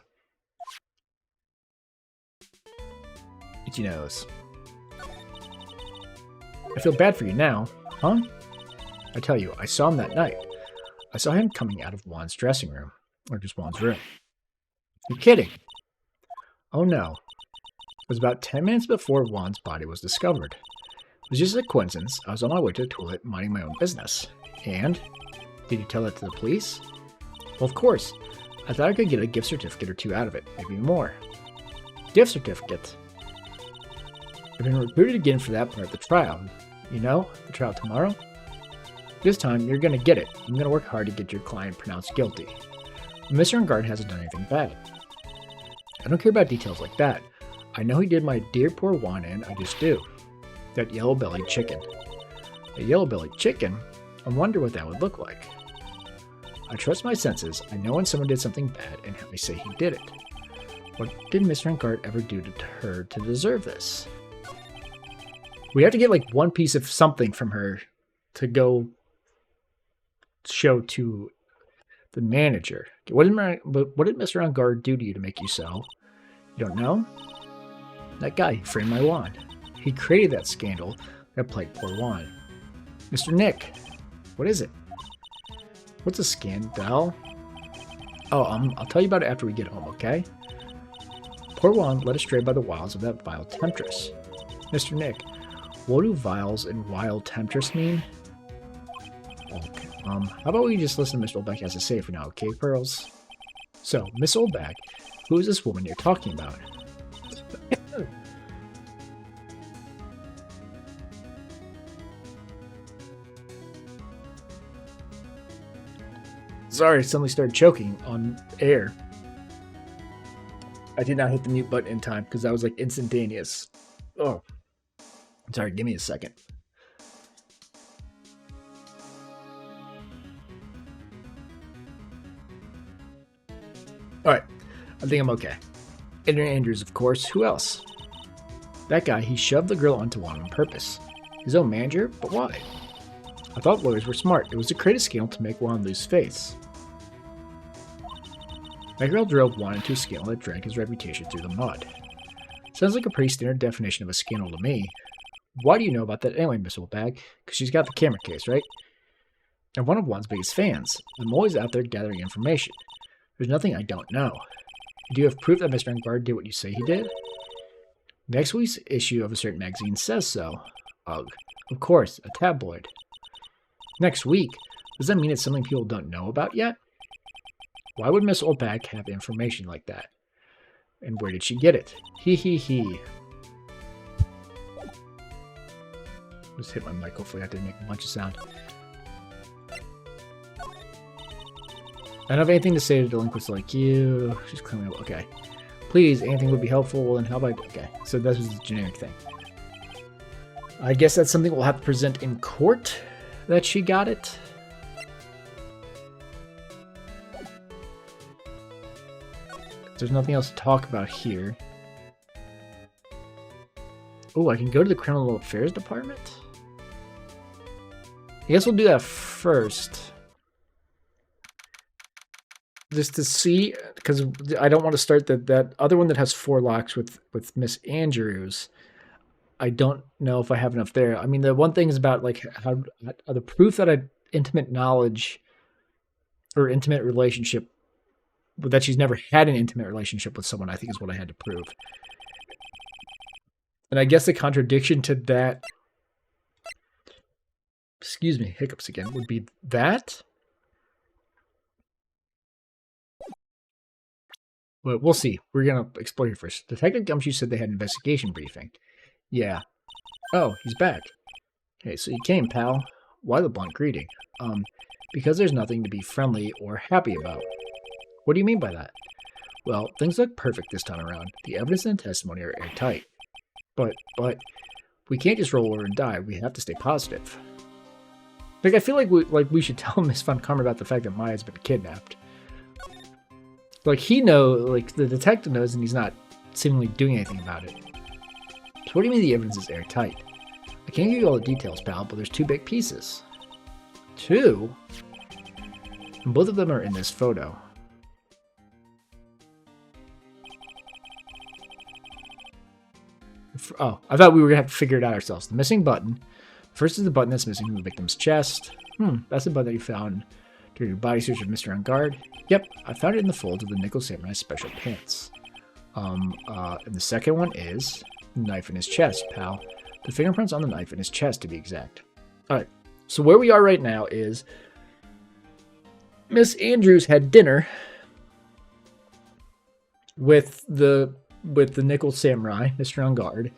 Itchy nose. I feel bad for you now. Huh? I tell you, I saw him that night. I saw him coming out of Juan's dressing room. Or just Juan's room. You're kidding. Oh no. It was about 10 minutes before Juan's body was discovered. It was just a coincidence. I was on my way to the toilet minding my own business. And? Did you tell that to the police? Well, of course. I thought I could get a gift certificate or two out of it. Maybe more. Gift certificate? I've been recruited again for that part of the trial. You know, the trial tomorrow? This time, you're going to get it. I'm going to work hard to get your client pronounced guilty. Mr. Engard hasn't done anything bad. I don't care about details like that. I know he did my dear poor Juan in, I just do. That yellow-bellied chicken. A yellow-bellied chicken? I wonder what that would look like. I trust my senses. I know when someone did something bad, and I say he did it. What did Mr. Engard ever do to her to deserve this? We have to get like one piece of something from her to go show to the manager. What did Mr. Engard do to you to make you so? You don't know? That guy who framed my Juan. He created that scandal that plagued poor Juan. Mr. Nick, what is it? What's a scandal? Oh, I'll tell you about it after we get home, okay? Poor Juan led astray by the wiles of that vile temptress. Mr. Nick, what do viles and wild temptress mean? Okay. How about we just listen to Miss Oldbag has to say for now, okay, Pearls? So, Miss Oldbag, who is this woman you're talking about? Sorry, I suddenly started choking on air. I did not hit the mute button in time because that was like instantaneous. Oh, sorry, give me a second. Alright, I think I'm okay. Adrian Andrews, of course. Who else? That guy, he shoved the girl onto Juan on purpose. His own manager? But why? I thought lawyers were smart. It was to create a scandal to make Juan lose face. That girl drove Juan into a scandal that dragged his reputation through the mud. Sounds like a pretty standard definition of a scandal to me. Why do you know about that anyway, Miss Oldbag? Because she's got the camera case, right? I'm one of Juan's biggest fans. I'm always out there gathering information. There's nothing I don't know. Do you have proof that Mr. Engard did what you say he did? Next week's issue of a certain magazine says so. Ugh. Of course, a tabloid. Next week? Does that mean it's something people don't know about yet? Why would Miss Oldback have information like that? And where did she get it? Hee hee hee. Just hit my mic. Hopefully that didn't make a bunch of sound. I don't have anything to say to delinquents like you. She's clearly okay. Please, anything would be helpful. Well, then how about... Okay, so that was the generic thing. I guess that's something we'll have to present in court, that she got it. There's nothing else to talk about here. Oh, I can go to the Criminal Affairs Department? I guess we'll do that first. Just to see, because I don't want to start that other one that has 4 locks with Miss Andrews. I don't know if I have enough there. I mean, the one thing is about like how the proof that I intimate knowledge or intimate relationship, that she's never had an intimate relationship with someone, I think is what I had to prove. And I guess the contradiction to that, excuse me, hiccups again, would be that. But we'll see. We're going to explore here first. Detective Gumshoe said they had an investigation briefing. Yeah. Oh, he's back. Hey, so you came, pal. Why the blunt greeting? Because there's nothing to be friendly or happy about. What do you mean by that? Well, things look perfect this time around. The evidence and testimony are airtight. But, we can't just roll over and die. We have to stay positive. Like, I feel like we should tell Miss Von Karma about the fact that Maya's been kidnapped. Like, he knows, like, the detective knows, and he's not seemingly doing anything about it. So what do you mean the evidence is airtight? I can't give you all the details, pal, but there's 2 big pieces. 2? And both of them are in this photo. Oh, I thought we were going to have to figure it out ourselves. The missing button. First is the button that's missing from the victim's chest. That's the button that you found during your body search of Mr. On Guard. Yep, I found it in the folds of the Nickel Samurai special pants. And the second one is the knife in his chest, pal. The fingerprints on the knife in his chest, to be exact. Alright, so where we are right now is Miss Andrews had dinner with the Nickel Samurai, Mr. On Guard,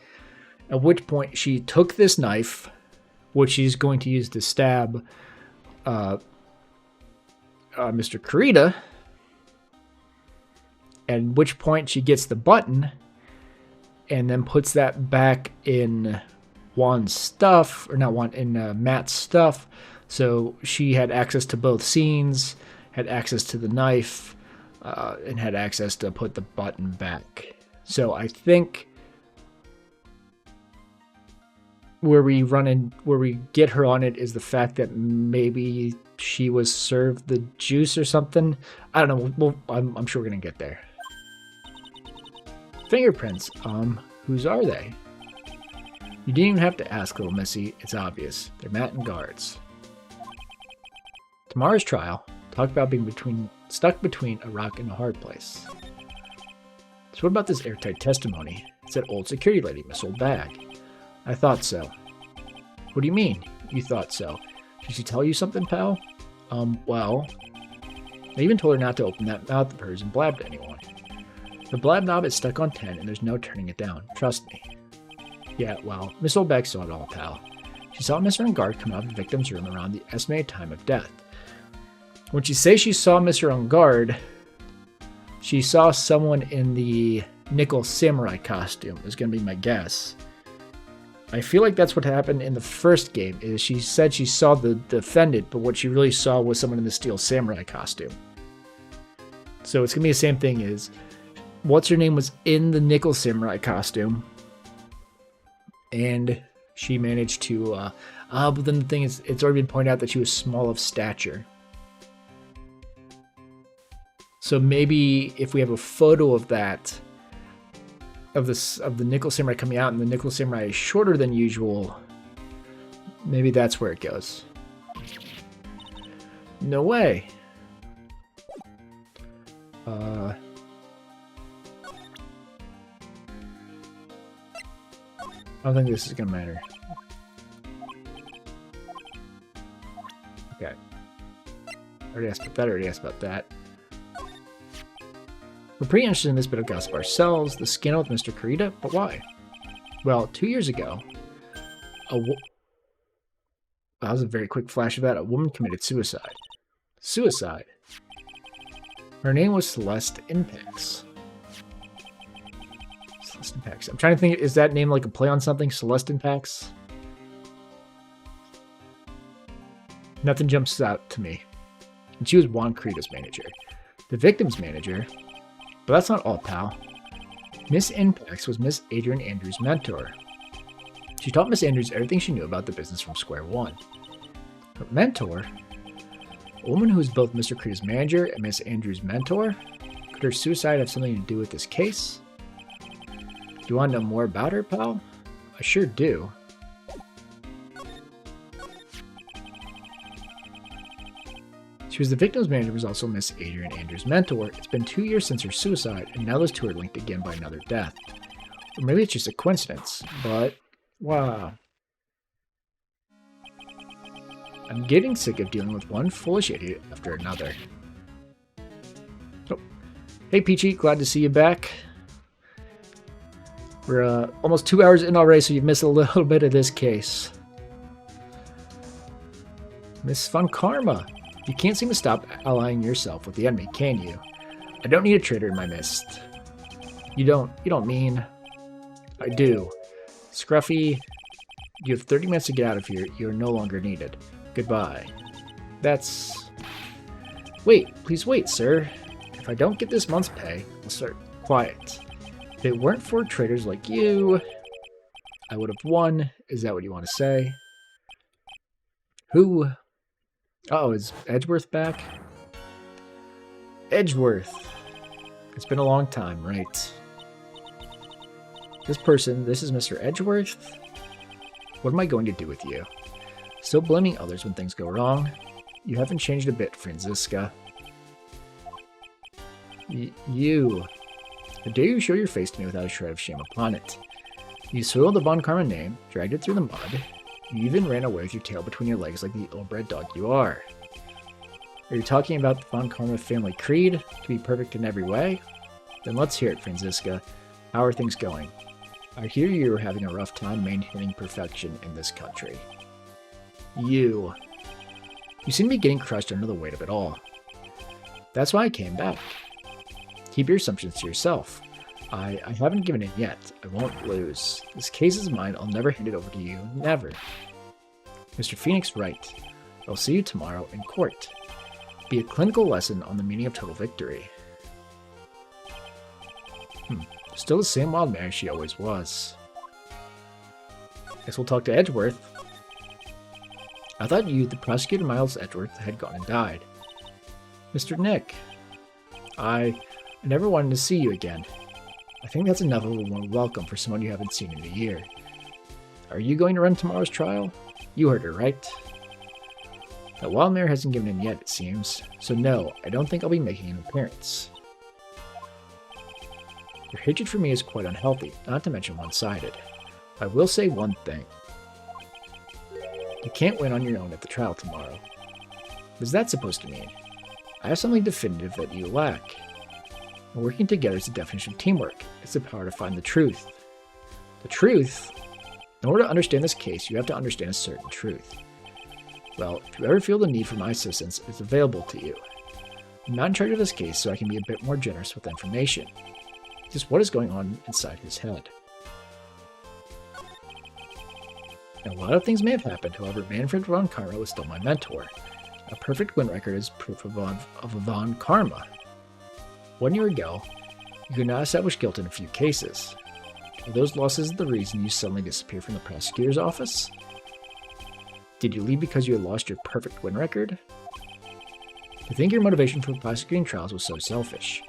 at which point she took this knife, which she's going to use to stab Mr. Kurita, at which point she gets the button and then puts that back in Juan's stuff, or not Juan, in Matt's stuff. So she had access to both scenes, had access to the knife, and had access to put the button back. So I think where we get her on it is the fact that maybe she was served the juice or something. I don't know. I'm sure we're gonna get there. Fingerprints. Whose are they? You didn't even have to ask, little missy. It's obvious. They're Matt and Guard's. Tomorrow's trial. Talk about being stuck between a rock and a hard place. So what about this airtight testimony? It's that old security lady, Miss Old Bag. I thought so. What do you mean, you thought so? Did she tell you something, pal? Well, I even told her not to open that mouth of hers and blab to anyone. The blab knob is stuck on 10 and there's no turning it down. Trust me. Yeah, well, Miss Old Bag saw it all, pal. She saw Mr. On Guard come out of the victim's room around the estimated time of death. When she says she saw Mr. On Guard, she saw someone in the Nickel Samurai costume, is going to be my guess. I feel like that's what happened in the first game, is she said she saw the defendant, but what she really saw was someone in the Steel Samurai costume. So it's going to be the same thing as, what's-her-name was in the Nickel Samurai costume, and she managed to, but then the thing is, it's already been pointed out that she was small of stature. So maybe if we have a photo of that, of the Nickel Samurai coming out, and the Nickel Samurai is shorter than usual, maybe that's where it goes. No way. I don't think this is gonna matter. Okay. I already asked about that. We're pretty interested in this bit of gossip ourselves, the scandal with Mr. Kurita, but why? Well, 2 years ago, that was a very quick flash of that. A woman committed suicide. Suicide. Her name was Celeste Impex. Celeste Impex. I'm trying to think, is that name like a play on something? Celeste Impex? Nothing jumps out to me. And she was Juan Kurita's manager. The victim's manager? But that's not all, pal. Miss Impex was Miss Adrian Andrews' mentor. She taught Miss Andrews everything she knew about the business from square one. Her mentor? A woman who was both Mr. Kurita's manager and Miss Andrews' mentor? Could her suicide have something to do with this case? Do you want to know more about her, pal? I sure do. She was the victim's manager, was also Miss Adrian Andrews' mentor. It's been 2 years since her suicide, and now those two are linked again by another death. Or maybe it's just a coincidence, but wow. I'm getting sick of dealing with one foolish idiot after another. Oh. Hey Peachy, glad to see you back. We're almost 2 hours in already, so you've missed a little bit of this case. Miss Von Karma. You can't seem to stop allying yourself with the enemy, can you? I don't need a traitor in my midst. You don't mean... I do. Scruffy, you have 30 minutes to get out of here. You're no longer needed. Goodbye. That's... Wait, please wait, sir. If I don't get this month's pay, I'll start... Quiet. If it weren't for traitors like you, I would have won. Is that what you want to say? Who... Uh-oh, is Edgeworth back? Edgeworth. It's been a long time, right? This is Mr. Edgeworth? What am I going to do with you? Still blaming others when things go wrong? You haven't changed a bit, Franziska. You. How dare you show your face to me without a shred of shame upon it? You soiled the Von Karma name, dragged it through the mud. You even ran away with your tail between your legs like the ill-bred dog you are. Are you talking about the Von Karma family creed, to be perfect in every way? Then let's hear it, Franziska. How are things going? I hear you're having a rough time maintaining perfection in this country. You seem to be getting crushed under the weight of it all. That's why I came back. Keep your assumptions to yourself. I haven't given in yet. I won't lose. This case is mine. I'll never hand it over to you. Never. Mr. Phoenix, right. I'll see you tomorrow in court. Be a clinical lesson on the meaning of total victory. Still the same wild mare she always was. Guess we'll talk to Edgeworth. I thought you, the prosecutor Miles Edgeworth, had gone and died. Mr. Nick. I never wanted to see you again. I think that's enough of a warm welcome for someone you haven't seen in a year. Are you going to run tomorrow's trial? You heard her, right? That wild mare hasn't given in yet, it seems. So no, I don't think I'll be making an appearance. Your hatred for me is quite unhealthy, not to mention one-sided. I will say one thing. You can't win on your own at the trial tomorrow. What is that supposed to mean? I have something definitive that you lack. And working together is the definition of teamwork. It's the power to find the truth. The truth? In order to understand this case, you have to understand a certain truth. Well, if you ever feel the need for my assistance, it's available to you. I'm not in charge of this case, so I can be a bit more generous with information. Just what is going on inside his head. And a lot of things may have happened, however, Manfred Von Karma was still my mentor. A perfect win record is proof of a Von Karma. 1 year ago, you could not establish guilt in a few cases. Are those losses the reason you suddenly disappeared from the prosecutor's office? Did you leave because you had lost your perfect win record? I think your motivation for prosecuting trials was so selfish.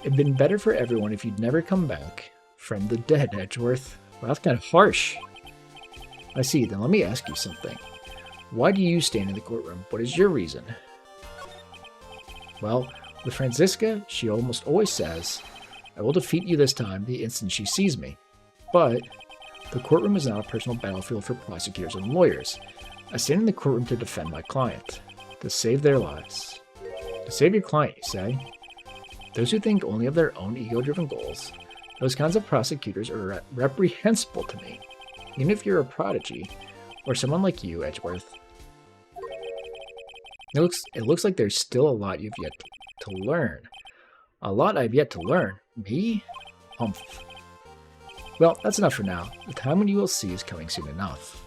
It'd been better for everyone if you'd never come back from the dead, Edgeworth. Well, that's kind of harsh. I see, then let me ask you something. Why do you stand in the courtroom? What is your reason? Well, with Franziska, she almost always says, I will defeat you this time the instant she sees me. But the courtroom is not a personal battlefield for prosecutors and lawyers. I stand in the courtroom to defend my client, to save their lives. To save your client, you say? Those who think only of their own ego-driven goals, those kinds of prosecutors are reprehensible to me. Even if you're a prodigy, or someone like you, Edgeworth. It looks like there's still a lot you've yet to learn. A lot I've yet to learn. Me? Humph. Well, that's enough for now. The time when you will see is coming soon enough.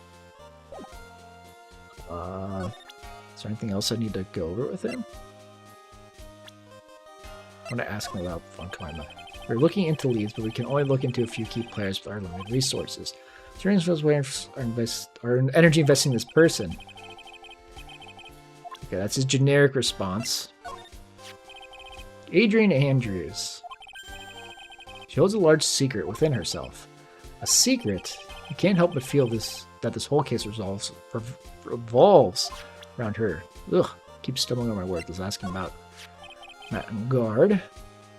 Is there anything else I need to go over with him? I want to ask him about Funkaima. We're looking into leads, but we can only look into a few key players with our limited resources. Turns feels way our energy investing in this person. Okay, that's his generic response. Adrian Andrews. She holds a large secret within herself. A secret? You can't help but feel that this whole case revolves around her. Ugh, keep stumbling on my words. Let's ask him about Matt and Guard.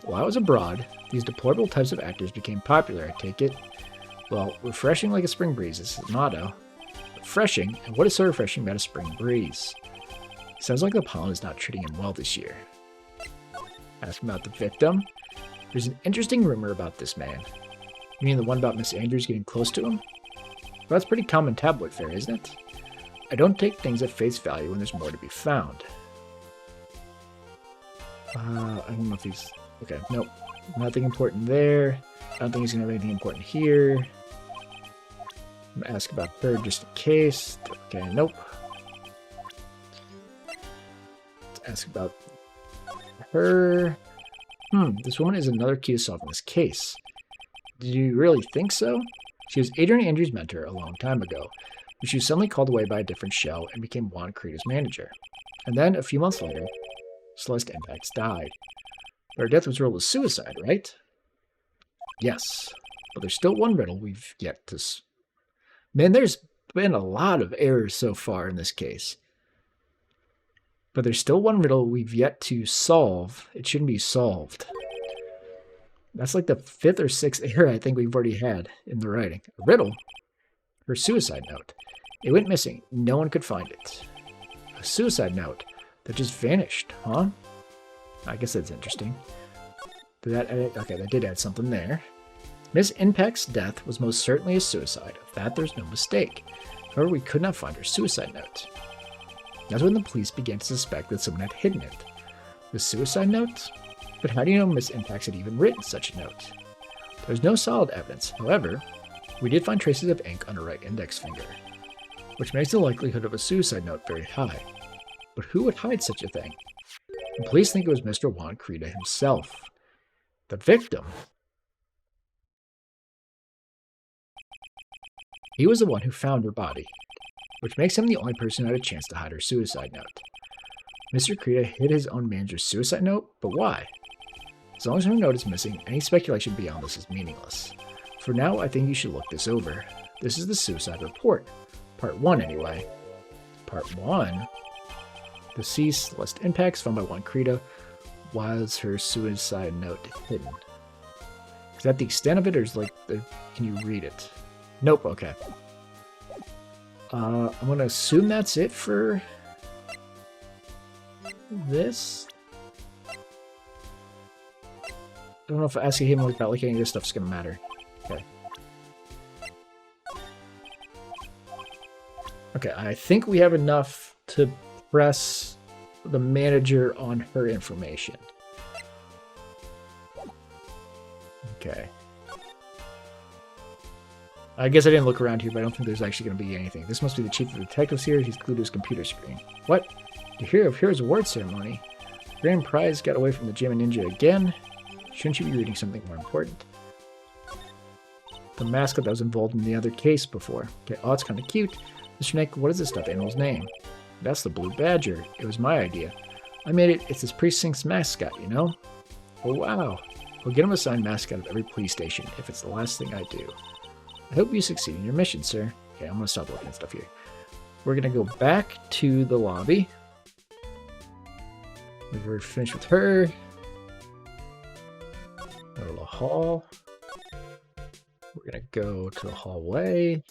While I was abroad, these deplorable types of actors became popular, I take it. Well, refreshing like a spring breeze is his motto. Refreshing? And what is so refreshing about a spring breeze? Sounds like the pollen is not treating him well this year. Ask him about the victim. There's an interesting rumor about this man. You mean the one about Miss Andrews getting close to him? Well, that's pretty common tabloid fare, isn't it? I don't take things at face value when there's more to be found. I don't know if he's... Okay, nope. Nothing important there. I don't think he's going to have anything important here. I'm going to ask about her just in case. Okay, nope. Let's ask about her. This woman is another key to solving this case. Do you really think so? She was Adrian Andrews' mentor a long time ago, but she was suddenly called away by a different show and became Juan Creda's manager. And then, a few months later, Celeste Impacts died. But her death was ruled as suicide, right? Yes, but there's still one riddle we've yet to... Man, there's been a lot of errors so far in this case. But there's still one riddle we've yet to solve. It shouldn't be solved. That's like the 5th or 6th error I think we've already had in the writing. A riddle? Her suicide note. It went missing. No one could find it. A suicide note that just vanished, huh? I guess that's interesting. Okay, that did add something there. Miss Impact's death was most certainly a suicide. Of that, there's no mistake. However, we could not find her suicide note. That's when the police began to suspect that someone had hidden it. The suicide note? But how do you know Miss Impacts had even written such a note? There's no solid evidence. However, we did find traces of ink on her right index finger, which makes the likelihood of a suicide note very high. But who would hide such a thing? The police think it was Mr. Juan Creda himself. The victim. He was the one who found her body, which makes him the only person who had a chance to hide her suicide note. Mr. Creda hid his own manager's suicide note, but why? As long as her note is missing, any speculation beyond this is meaningless. For now, I think you should look this over. This is the suicide report. Part 1, anyway. Part 1? Deceased, Celeste Impacts, found by Juan Creda. Was her suicide note hidden? Is that the extent of it, or is like the... Can you read it? Nope, okay. I'm gonna assume that's it for this. I don't know if asking him about like any of this stuff's gonna matter. Okay. Okay, I think we have enough to press the manager on her information. Okay. I guess I didn't look around here, but I don't think there's actually going to be anything. This must be the chief of detectives here. He's glued to his computer screen. What? You hear of Hero's Award ceremony? Grand Prize got away from the Gem and Ninja again? Shouldn't you be reading something more important? The mascot that was involved in the other case before. Okay, oh, it's kind of cute. Mr. Nick, what is this stuffed animal's name? That's the Blue Badger. It was my idea. I made it. It's this precinct's mascot, you know? Oh, wow. We'll get him assigned mascot at every police station if it's the last thing I do. I hope you succeed in your mission, sir. Okay, I'm going to stop looking at stuff here. We're going to go back to the lobby. We're finished with her. Go to the hall. We're going to go to the hallway.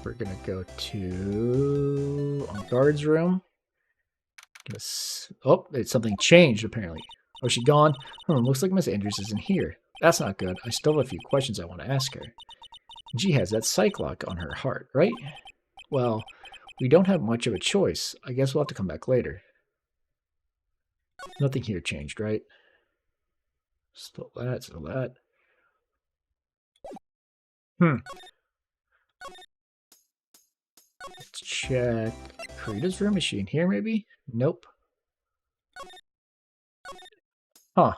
We're going to go to... on guard's room. Oh, something changed, apparently. Oh, she gone? Looks like Miss Andrews isn't here. That's not good. I still have a few questions I want to ask her. She has that psych lock on her heart, right? Well, we don't have much of a choice. I guess we'll have to come back later. Nothing here changed, right? Still that, still that. Let's check Karita's room. Is she in here, maybe? Nope. Huh.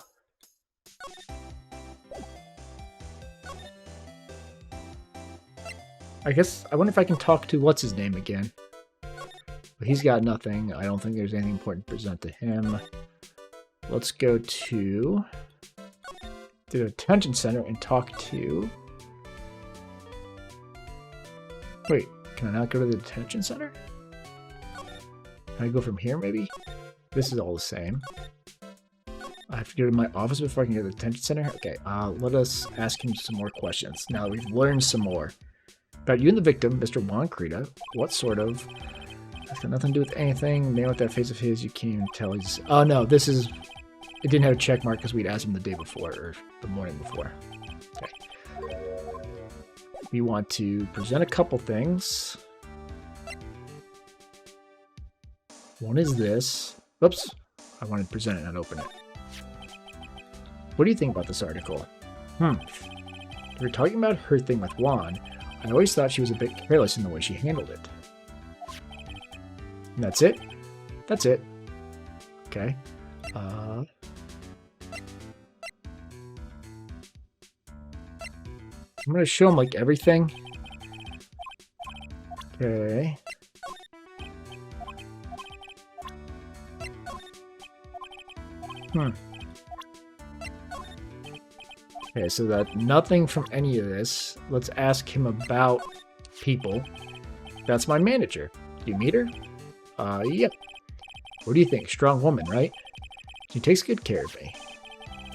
I guess, I wonder if I can talk to what's-his-name again. But he's got nothing. I don't think there's anything important to present to him. Let's go to the detention center and talk to... Wait, can I not go to the detention center? Can I go from here, maybe? This is all the same. I have to go to my office before I can go to the detention center? Okay, let us ask him some more questions. Now that we've learned some more. About you and the victim, Mr. Juan Krita, what sort of... It's got nothing to do with anything. Man with that face of his, you can't even tell he's... Oh, no, this is... It didn't have a check mark because we'd asked him the day before, or the morning before. Okay. We want to present a couple things. One is this. Oops. I wanted to present it, not open it. What do you think about this article? We were talking about her thing with Juan. I always thought she was a bit careless in the way she handled it. And that's it? That's it. Okay. I'm going to show him, like, everything. Okay. Okay, so that nothing from any of this. Let's ask him about people. That's my manager. Do you meet her? Yep. What do you think? Strong woman, right? She takes good care of me.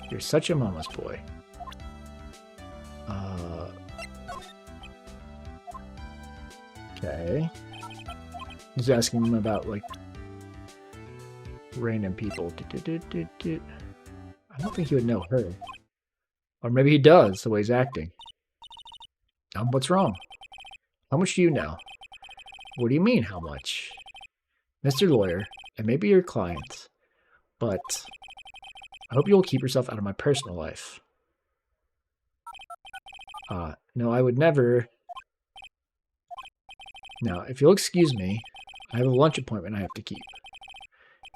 You're such a mama's boy. Okay. He's asking him about, like, random people. I don't think he would know her. Or maybe he does, the way he's acting. What's wrong? How much do you know? What do you mean, how much? Mr. Lawyer, and maybe your client, but I hope you will keep yourself out of my personal life. No, I would never... Now, if you'll excuse me, I have a lunch appointment I have to keep.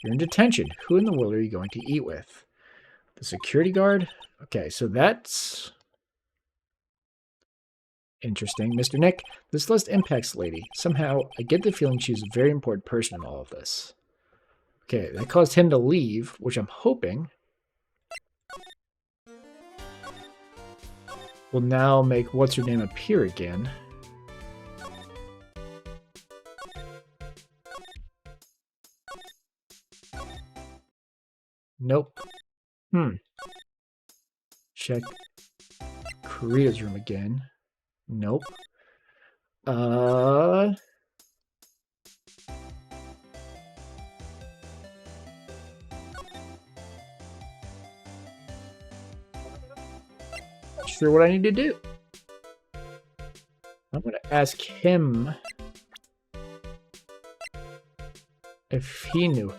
You're in detention. Who in the world are you going to eat with? The security guard? Okay, so that's... interesting. Mr. Nick, this list impacts Lady. Somehow, I get the feeling she's a very important person in all of this. Okay, that caused him to leave, which I'm hoping will now make What's-Her-Name appear again. Nope. Check Karita's room again. Nope. Not sure what I need to do. I'm going to ask him if he knew her.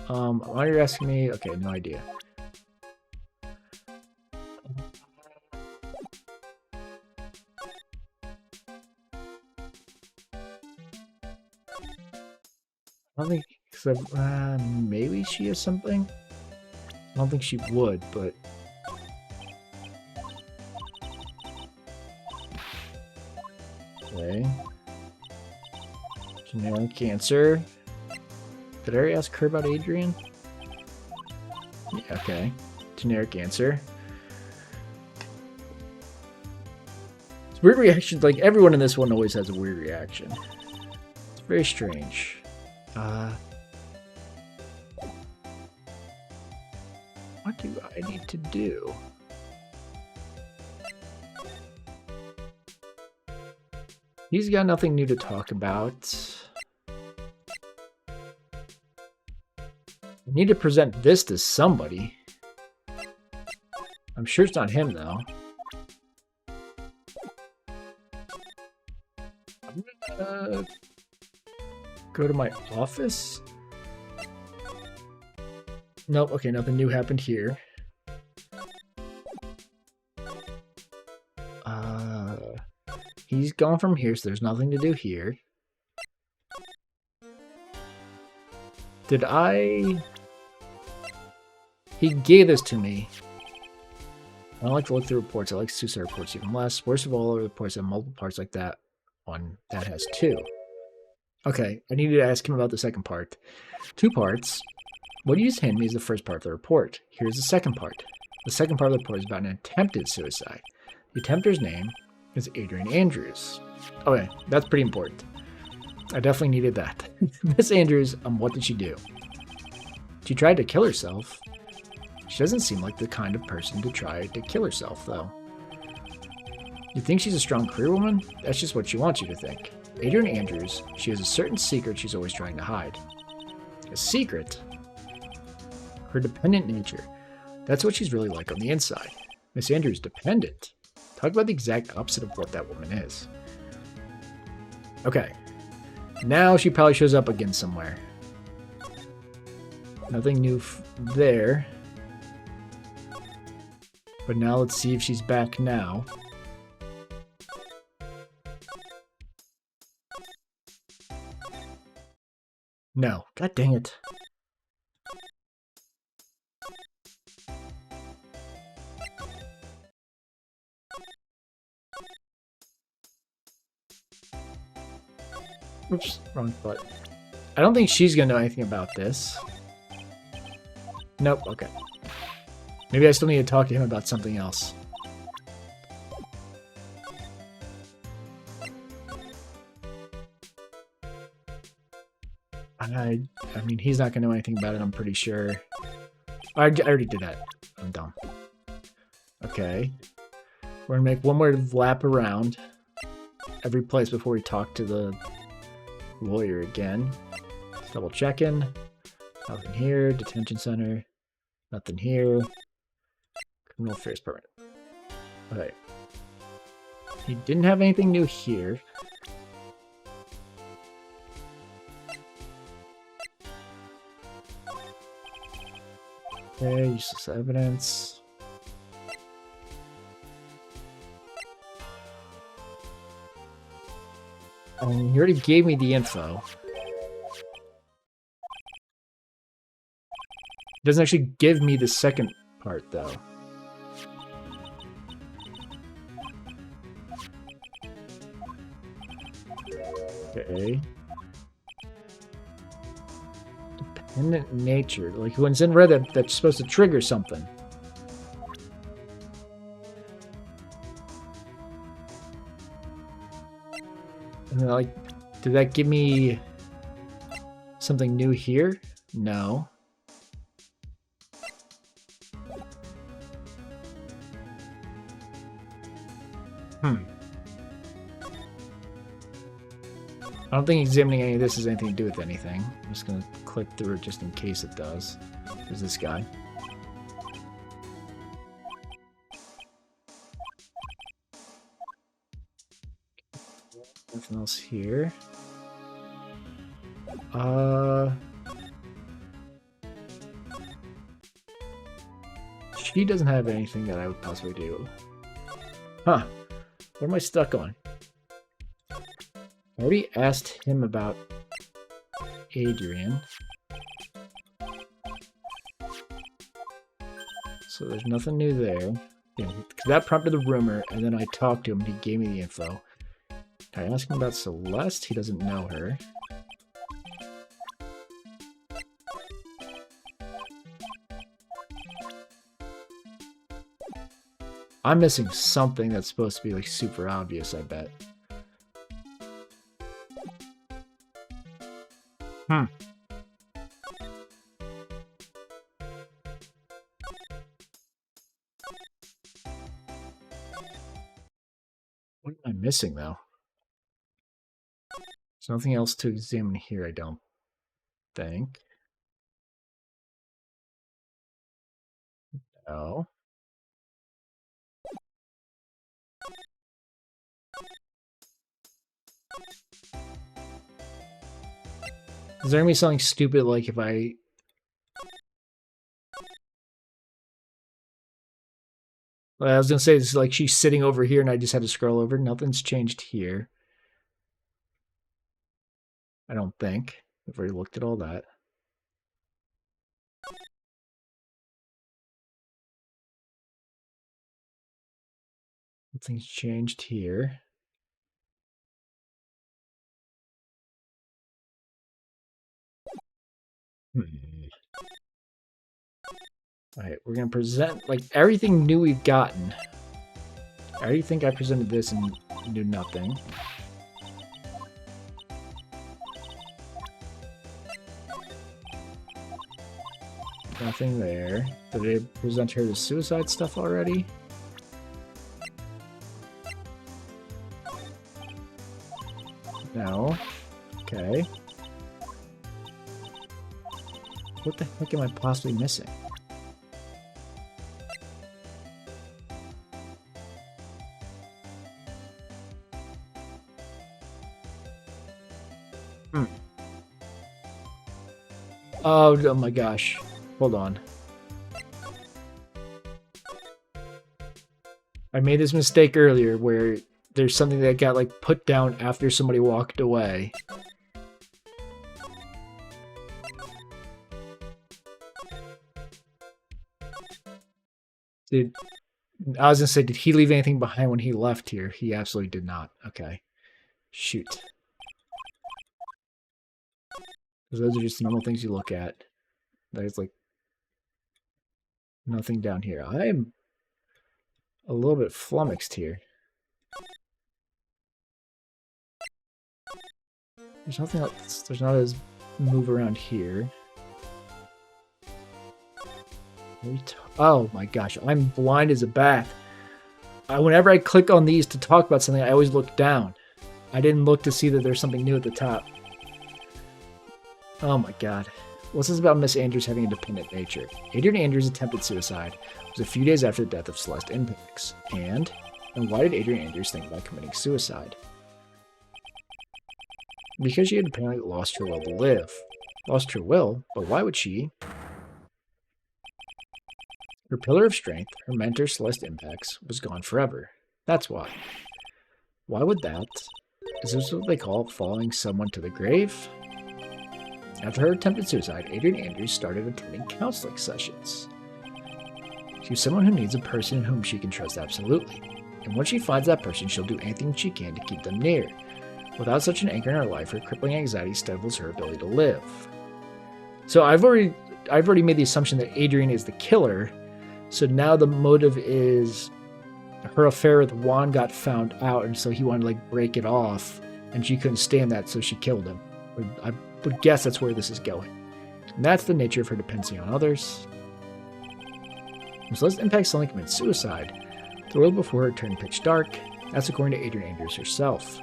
Why are you asking me? Okay, no idea. I don't think, except, maybe she has something? I don't think she would, but... Okay. Generic cancer. Did I already ask her about Adrian? Yeah, okay. Generic answer. It's weird reactions. Like, everyone in this one always has a weird reaction. It's very strange. What do I need to do? He's got nothing new to talk about. I need to present this to somebody. I'm sure it's not him, though. I'm gonna go to my office. Nope, okay, nothing new happened here. He's gone from here, so there's nothing to do here. Did I... He gave this to me. I don't like to look through reports. I like to see reports even less. Worst of all, reports have multiple parts like that. One that has two. Okay, I needed to ask him about the second part. 2 parts. What you just handed me is the first part of the report. Here's the second part. The second part of the report is about an attempted suicide. The attempter's name is Adrian Andrews. Okay, that's pretty important. I definitely needed that. Miss Andrews, what did she do? She tried to kill herself. She doesn't seem like the kind of person to try to kill herself, though. You think she's a strong career woman? That's just what she wants you to think. Adrian Andrews, she has a certain secret she's always trying to hide. A secret? Her dependent nature. That's what she's really like on the inside. Miss Andrews, dependent. Talk about the exact opposite of what that woman is. Okay. Now she probably shows up again somewhere. Nothing new there. But now let's see if she's back now. No. God dang it. Oops, wrong foot. I don't think she's gonna know anything about this. Nope, okay. Maybe I still need to talk to him about something else. I mean, he's not gonna know anything about it, I'm pretty sure. I already did that. I'm dumb. Okay. We're gonna make one more lap around every place before we talk to the lawyer again. Double checking. Nothing here. Detention center. Nothing here. Criminal affairs permit. Okay. He didn't have anything new here. Okay, useless evidence. He already gave me the info. It doesn't actually give me the second part, though. Okay. Dependent nature. Like, when it's in red, that's supposed to trigger something. And then, like, did that give me something new here? No. I don't think examining any of this has anything to do with anything. I'm just going to click through it just in case it does. There's this guy. Nothing else here. She doesn't have anything that I would possibly do. Huh. What am I stuck on? I already asked him about Adrian. So there's nothing new there. Yeah, that prompted the rumor, and then I talked to him and he gave me the info. Can I ask him about Celeste? He doesn't know her. I'm missing something that's supposed to be like super obvious, I bet. What am I missing, though? There's nothing else to examine here, I don't think. No. Is there gonna be something stupid like if I... I was gonna say it's like she's sitting over here and I just had to scroll over. Nothing's changed here. I don't think. I've already looked at all that. Nothing's changed here. Alright, we're gonna present like everything new we've gotten. I already think I presented this and knew nothing. Nothing there. Did I present her the suicide stuff already? No. Okay. What the heck am I possibly missing? Oh my gosh. Hold on. I made this mistake earlier where there's something that got like put down after somebody walked away. I was gonna say, did he leave anything behind when he left here? He absolutely did not. Okay. Shoot. Those are just normal things you look at. There's like nothing down here. I am a little bit flummoxed here. There's nothing else. There's not as move around here. Oh my gosh, I'm blind as a bat. Whenever I click on these to talk about something, I always look down. I didn't look to see that there's something new at the top. Oh my god. What's this about Miss Andrews having a dependent nature? Adrian Andrews attempted suicide. It was a few days after the death of Celeste Impix. And why did Adrian Andrews think about committing suicide? Because she had apparently lost her will to live. Lost her will? But why would she? Her pillar of strength, her mentor Celeste Impix, was gone forever. That's why. Why would that? Is this what they call following someone to the grave? After her attempted suicide, Adrian Andrews started attending counseling sessions. She's someone who needs a person in whom she can trust absolutely. And once she finds that person, she'll do anything she can to keep them near. Without such an anchor in her life, her crippling anxiety stifles her ability to live. So I've already made the assumption that Adrian is the killer. So now the motive is her affair with Juan got found out, and so he wanted to like break it off, and she couldn't stand that, so she killed him. I would guess that's where this is going. And that's the nature of her dependency on others. Celeste Impix suddenly commits suicide. The world before her turned pitch dark. That's according to Adrian Andrews herself.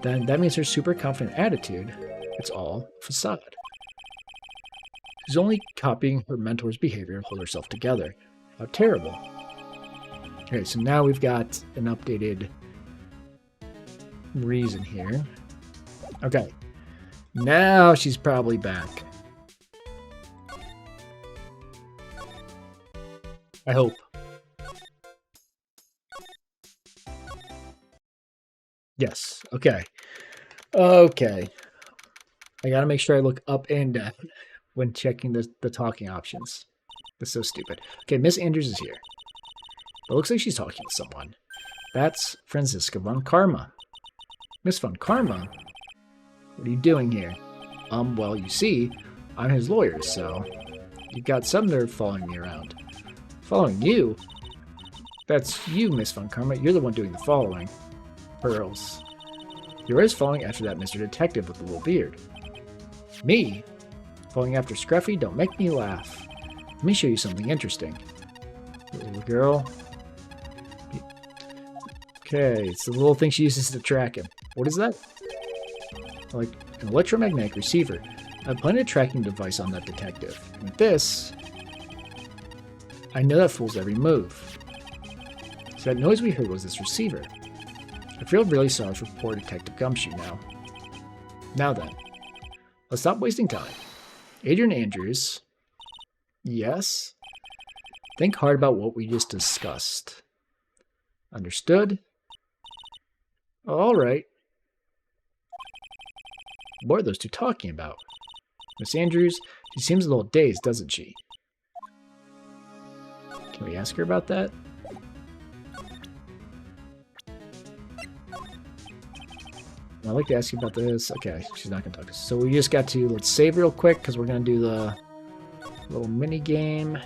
Then that means her super confident attitude, it's all facade. She's only copying her mentor's behavior to hold herself together. How terrible. Okay, so now we've got an updated reason here. Okay. Now she's probably back. I hope. Yes. Okay. Okay. I gotta make sure I look up and down when checking the talking options. That's so stupid. Okay, Miss Andrews is here. It looks like she's talking to someone. That's Franziska von Karma. Miss von Karma? What are you doing here? Well, you see, I'm his lawyer, so you've got some nerve following me around. Following you? That's you, Miss von Karma. You're the one doing the following. Pearls. You're always following after that Mr. Detective with the little beard. Me? Following after Scruffy? Don't make me laugh. Let me show you something interesting. Little girl. Okay, it's the little thing she uses to track him. What is that? Like an electromagnetic receiver. I planted a tracking device on that detective. And with this, I know that fool's every move. So that noise we heard was this receiver. I feel really sorry for poor Detective Gumshoe now. Now then, Let's stop wasting time. Adrian Andrews. Yes. Think hard about what we just discussed. Understood? All right. What are those two talking about? Miss Andrews, she seems a little dazed, doesn't she? Can we ask her about that? I'd like to ask you about this. Okay, she's not going to talk to us. So we just got to, let's save real quick because we're going to do the little mini game.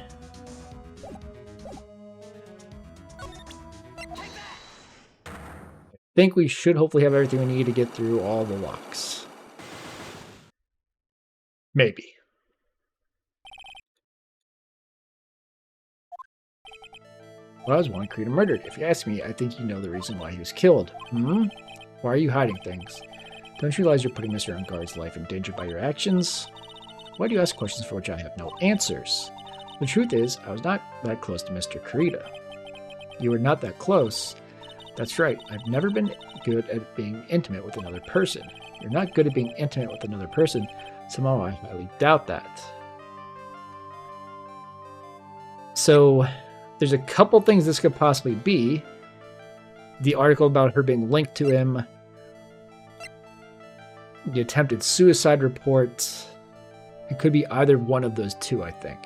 I think we should hopefully have everything we need to get through all the locks. Maybe. Well, I was Juan Creed murdered. If you ask me, I think you know the reason why he was killed. Hmm? Why are you hiding things? Don't you realize you're putting Mr. Unguard's life in danger by your actions? Why do you ask questions for which I have no answers? The truth is, I was not that close to Mr. Kurita. You were not that close. That's right, I've never been good at being intimate with another person. You're not good at being intimate with another person. Somehow I highly doubt that. So, there's a couple things this could possibly be. The article about her being linked to him. The attempted suicide report. It could be either one of those two, I think.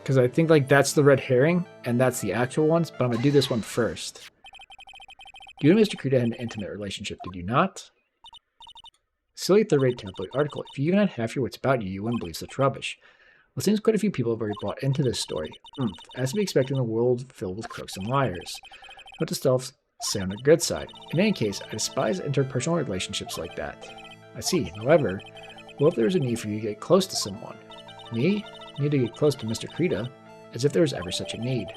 Because I think like that's the red herring, and that's the actual ones, but I'm going to do this one first. You and Mr. Kurita had an intimate relationship, did you not? Silly third-rate tabloid article. If you even had half your wits about you, you wouldn't believe such rubbish. Well, it seems quite a few people have already bought into this story. As to be expected in a world filled with crooks and liars. What does Stealth say on the good side? In any case, I despise interpersonal relationships like that. I see. However, what if there was a need for you to get close to someone? Me? Need to get close to Mr. Kurita, as if there was ever such a need.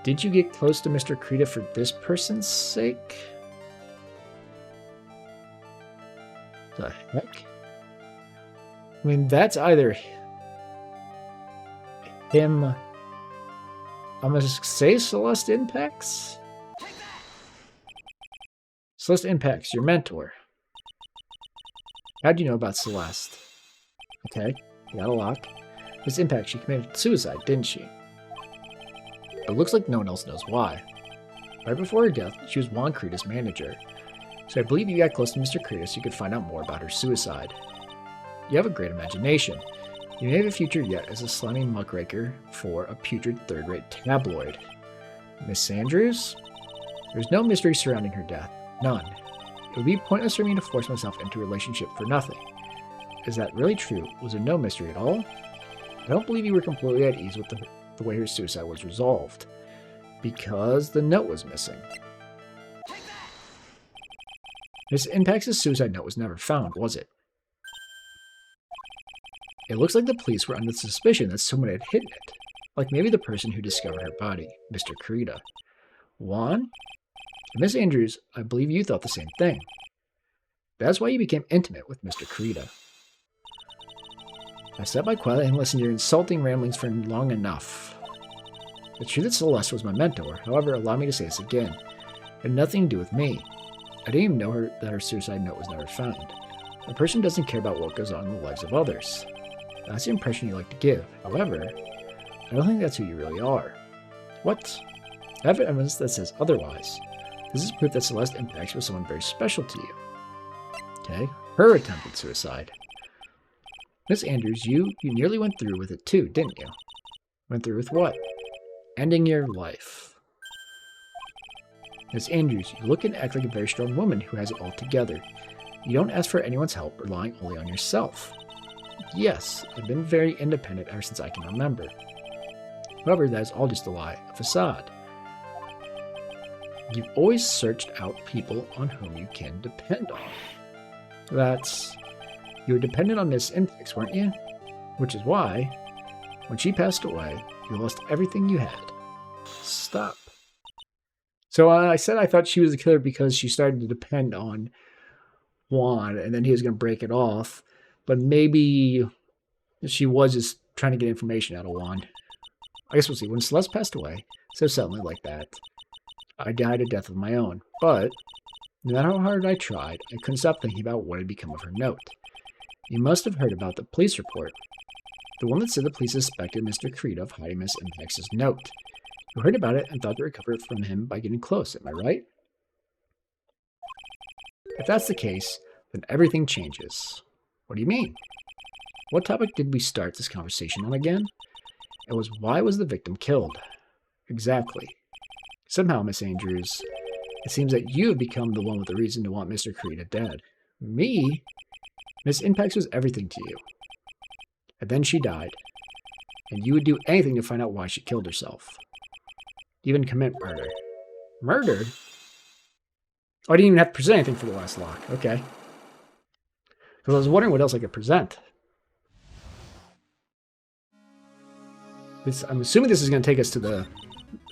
Did you get close to Mr. Kurita for this person's sake? The heck? I mean, that's either him. I'm gonna say Celeste Impacts? Celeste Impacts, your mentor. How'd you know about Celeste? Okay. Got a lock. Miss Impact, she committed suicide, didn't she? It looks like no one else knows why. Right before her death, she was Juan Kurita's manager. So I believe you got close to Mr. Kurita so you could find out more about her suicide. You have a great imagination. You may have a future yet as a slimy muckraker for a putrid third-rate tabloid. Miss Andrews? There's no mystery surrounding her death. None. It would be pointless for me to force myself into a relationship for nothing. Is that really true? Was there no mystery at all? I don't believe you were completely at ease with the way her suicide was resolved. Because the note was missing. Miss Impact's suicide note was never found, was it? It looks like the police were under the suspicion that someone had hidden it. Like maybe the person who discovered her body, Mr. Kurita. Juan? Miss Andrews, I believe you thought the same thing. That's why you became intimate with Mr. Kurita. I sat by quietly and listened to your insulting ramblings for long enough. It's true that Celeste was my mentor. However, allow me to say this again. It had nothing to do with me. I didn't even know that her suicide note was never found. A person doesn't care about what goes on in the lives of others. That's the impression you like to give. However, I don't think that's who you really are. What? I have evidence that says otherwise. This is proof that Celeste Impacts was someone very special to you. Okay, her attempted suicide. Miss Andrews, you nearly went through with it too, didn't you? Went through with what? Ending your life. Miss Andrews, you look and act like a very strong woman who has it all together. You don't ask for anyone's help, relying only on yourself. Yes, I've been very independent ever since I can remember. However, that is all just a lie, a facade. You've always searched out people on whom you can depend on. You were dependent on Miss Impacts, weren't you? Which is why, when she passed away, you lost everything you had. Stop. So I said I thought she was the killer because she started to depend on Juan, and then he was going to break it off. But maybe she was just trying to get information out of Juan. I guess we'll see. When Celeste passed away, so suddenly like that, I died a death of my own. But No matter how hard I tried, I couldn't stop thinking about what had become of her note. You must have heard about the police report. The one that said the police suspected Mr. Creed of hiding Miss Impex's note. You heard about it and thought to recover it from him by getting close, am I right? If that's the case, then everything changes. What do you mean? What topic did we start this conversation on again? It was why was the victim killed? Exactly. Somehow, Miss Andrews, it seems that you have become the one with the reason to want Mr. Creed dead. Me? Miss Impex was everything to you. And then she died. And you would do anything to find out why she killed herself. Even commit murder. Murdered? Oh, I didn't even have to present anything for the last lock. Okay. Because I was wondering what else I could present. I'm assuming this is going to take us to the...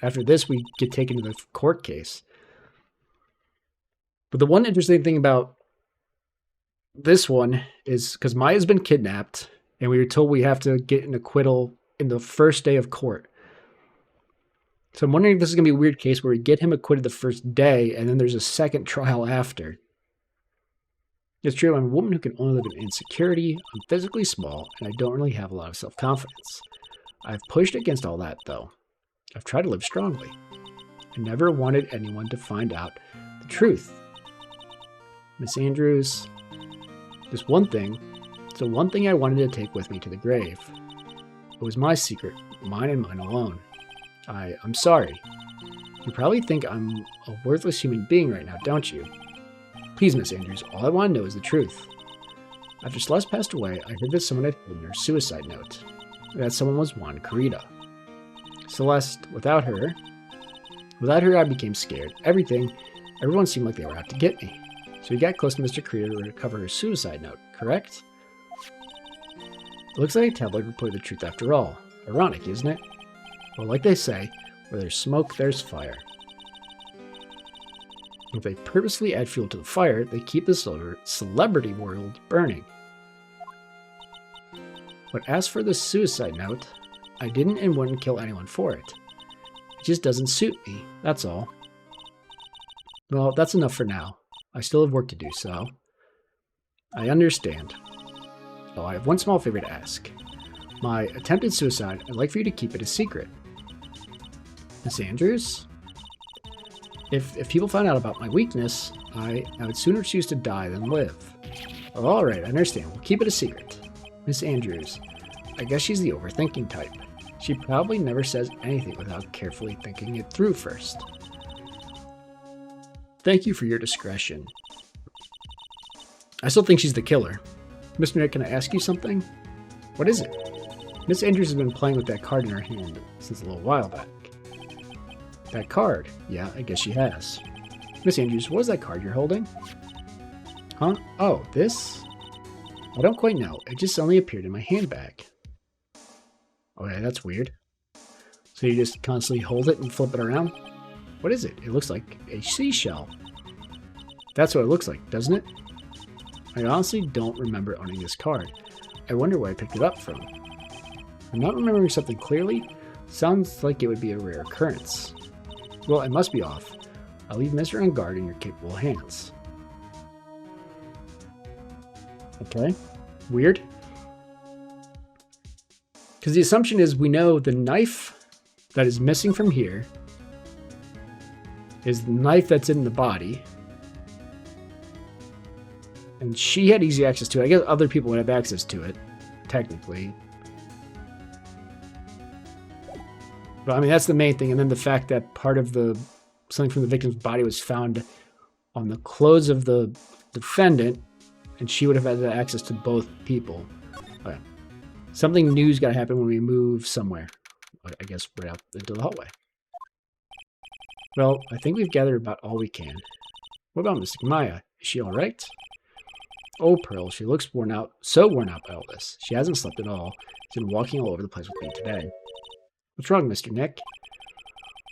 After this, we get taken to the court case. But the one interesting thing about this one is because Maya's been kidnapped, and we were told we have to get an acquittal in the first day of court. So I'm wondering if this is going to be a weird case where we get him acquitted the first day, and then there's a second trial after. It's true, I'm a woman who can only live in insecurity, I'm physically small, and I don't really have a lot of self-confidence. I've pushed against all that, though. I've tried to live strongly. I never wanted anyone to find out the truth. Miss Andrews, there's one thing. It's the one thing I wanted to take with me to the grave. It was my secret, mine and mine alone. I'm sorry. You probably think I'm a worthless human being right now, don't you? Please, Miss Andrews, all I want to know is the truth. After Celeste passed away, I heard that someone had written her suicide note. That someone was Juan Carita. Celeste, without her, I became scared. Everyone seemed like they were out to get me. So he got close to Mr. Carita to recover her suicide note, correct? It looks like a tabloid reported the truth after all. Ironic, isn't it? Well, like they say, where there's smoke, there's fire. If they purposely add fuel to the fire, they keep the celebrity world burning. But as for the suicide note, I didn't and wouldn't kill anyone for it. It just doesn't suit me, that's all. Well, that's enough for now. I still have work to do, so... I understand. Oh, I have one small favor to ask. My attempted suicide, I'd like for you to keep it a secret. Miss Andrews? If people find out about my weakness, I would sooner choose to die than live. Oh, alright, I understand. We'll keep it a secret. Miss Andrews, I guess she's the overthinking type. She probably never says anything without carefully thinking it through first. Thank you for your discretion. I still think she's the killer. Mr. Nick, can I ask you something? What is it? Miss Andrews has been playing with that card in her hand since a little while back. That card? Yeah, I guess she has. Miss Andrews, what is that card you're holding? Huh? Oh, this? I don't quite know. It just suddenly appeared in my handbag. Okay, that's weird. So you just constantly hold it and flip it around? What is it? It looks like a seashell. That's what it looks like, doesn't it? I honestly don't remember owning this card. I wonder where I picked it up from. I'm not remembering something clearly. Sounds like it would be a rare occurrence. Well, I must be off. I'll leave Mr. On guard in your capable hands. Okay. Weird. Because the assumption is we know the knife that is missing from here is the knife that's in the body. And she had easy access to it. I guess other people would have access to it, technically. But I mean, that's the main thing. And then the fact that part of something from the victim's body was found on the clothes of the defendant, and she would have had access to both people. Okay. Something new's got to happen when we move somewhere. I guess right out into the hallway. Well, I think we've gathered about all we can. What about Mystic Maya? Is she all right? Oh, Pearl, she looks worn out, so worn out by all this. She hasn't slept at all. She's been walking all over the place with me today. What's wrong, Mr. Nick?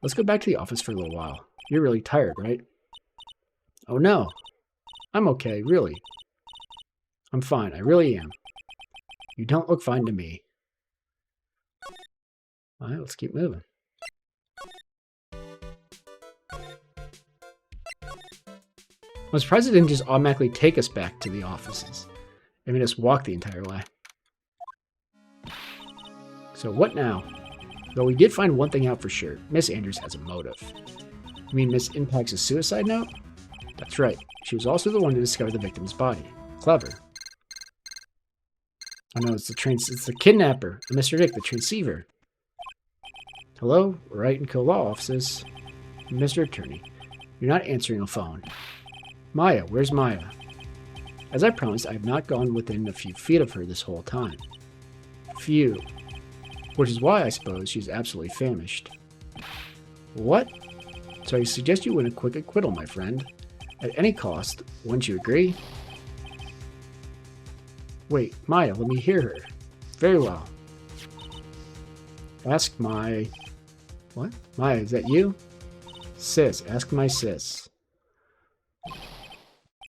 Let's go back to the office for a little while. You're really tired, right? Oh, no. I'm okay, really. I'm fine, I really am. You don't look fine to me. All right, let's keep moving. I'm surprised it didn't just automatically take us back to the offices. It made us walk the entire way. So what now? Though we did find one thing out for sure. Miss Andrews has a motive. You mean Miss Impact's suicide note? That's right. She was also the one to discover the victim's body. Clever. Oh no, it's the kidnapper. Mr. Dick, the transceiver. Hello? Right and Co-Law offices. Mr. Attorney, you're not answering a phone. Maya, where's Maya? As I promised, I have not gone within a few feet of her this whole time. Few. Which is why, I suppose, she's absolutely famished. What? So I suggest you win a quick acquittal, my friend. At any cost, wouldn't you agree? Wait, Maya, let me hear her. Very well. Ask my... What? Maya, is that you? Sis, ask my sis.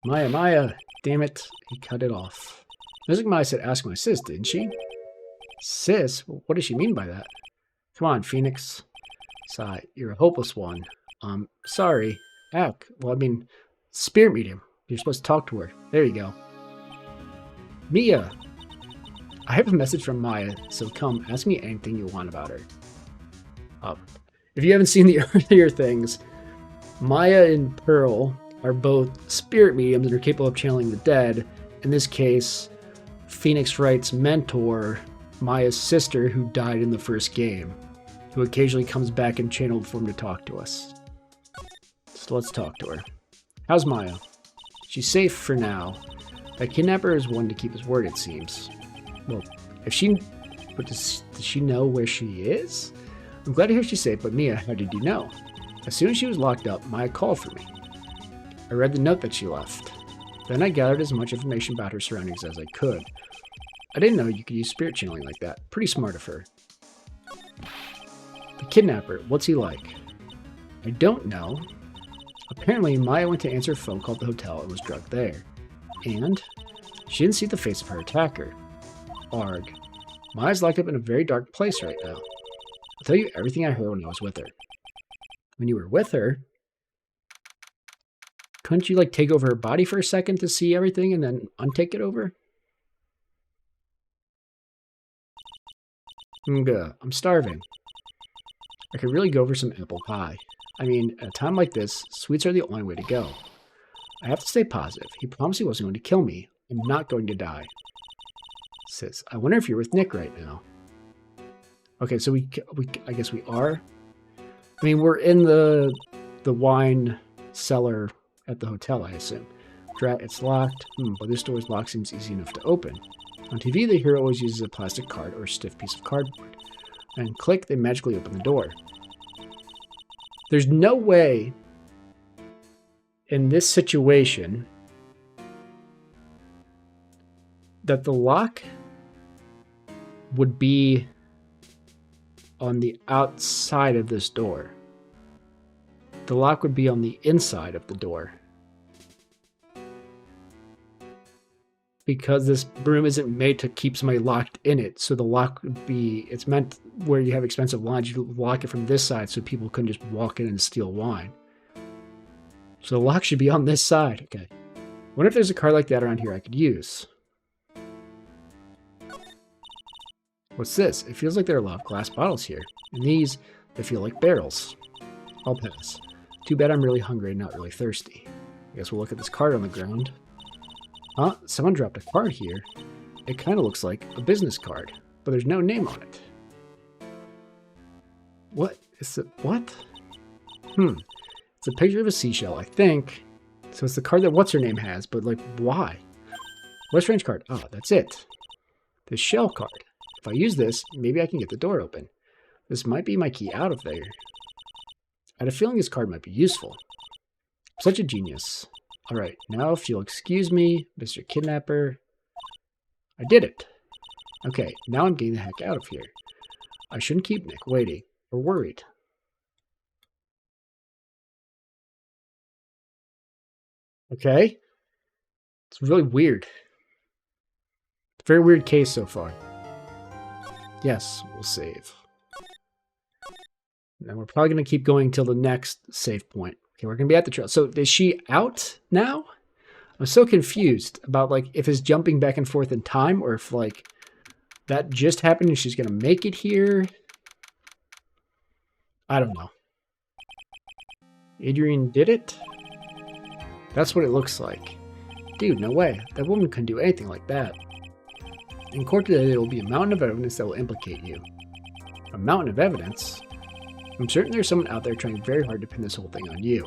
Maya, damn it. He cut it off. Music Maya said ask my sis, didn't she? Sis? What does she mean by that? Come on, Phoenix. Sigh, you're a hopeless one. Sorry. Ack. Well, I mean, spirit medium. You're supposed to talk to her. There you go. Mia! I have a message from Maya, so come, ask me anything you want about her. If you haven't seen the earlier things, Maya and Pearl are both spirit mediums that are capable of channeling the dead. In this case, Phoenix Wright's mentor, Maya's sister, who died in the first game, who occasionally comes back in channeled form to talk to us. So let's talk to her. How's Maya? She's safe for now. That kidnapper is one to keep his word, it seems. Well, but does she know where she is? I'm glad to hear she's safe, but Mia, how did you know? As soon as she was locked up, Maya called for me. I read the note that she left. Then I gathered as much information about her surroundings as I could. I didn't know you could use spirit channeling like that. Pretty smart of her. The kidnapper, what's he like? I don't know. Apparently, Maya went to answer a phone call at the hotel and was drugged there. And she didn't see the face of her attacker. Arg. Maya's locked up in a very dark place right now. I'll tell you everything I heard when I was with her. When you were with her, couldn't you, like, take over her body for a second to see everything and then untake it over? I'm starving. I could really go for some apple pie. I mean, at a time like this, sweets are the only way to go. I have to stay positive. He promised he wasn't going to kill me. I'm not going to die. Sis, I wonder if you're with Nick right now. Okay, so I guess we are. I mean, we're in the wine cellar at the hotel, I assume. Drat, it's locked. But this door's locked seems easy enough to open. On TV, the hero always uses a plastic card or a stiff piece of cardboard. And click, they magically open the door. There's no way in this situation that the lock would be on the outside of this door. The lock would be on the inside of the door. Because this room isn't made to keep somebody locked in it. So the lock would be, it's meant where you have expensive wines, you lock it from this side so people couldn't just walk in and steal wine. So the lock should be on this side. Okay. Wonder if there's a card like that around here I could use. What's this? It feels like there are a lot of glass bottles here. And these, they feel like barrels. I'll pass. Too bad I'm really hungry and not really thirsty. I guess we'll look at this card on the ground. Huh? Someone dropped a card here. It kind of looks like a business card, but there's no name on it. What? Is it? What? It's a picture of a seashell, I think. So it's the card that what's-her-name has, but, like, why? What a strange card. Oh, that's it. The shell card. If I use this, maybe I can get the door open. This might be my key out of there. I had a feeling this card might be useful. I'm such a genius. Alright, now if you'll excuse me, Mr. Kidnapper. I did it. Okay, now I'm getting the heck out of here. I shouldn't keep Nick waiting or worried. Okay. It's really weird. Very weird case so far. Yes, we'll save. And we're probably going to keep going till the next save point. Okay, we're going to be at the trial. So is she out now? I'm so confused about, like, if it's jumping back and forth in time or if, like, that just happened and she's going to make it here. I don't know. Adrian did it? That's what it looks like. Dude, no way. That woman couldn't do anything like that. In court today, there will be a mountain of evidence that will implicate you. A mountain of evidence? I'm certain there's someone out there trying very hard to pin this whole thing on you.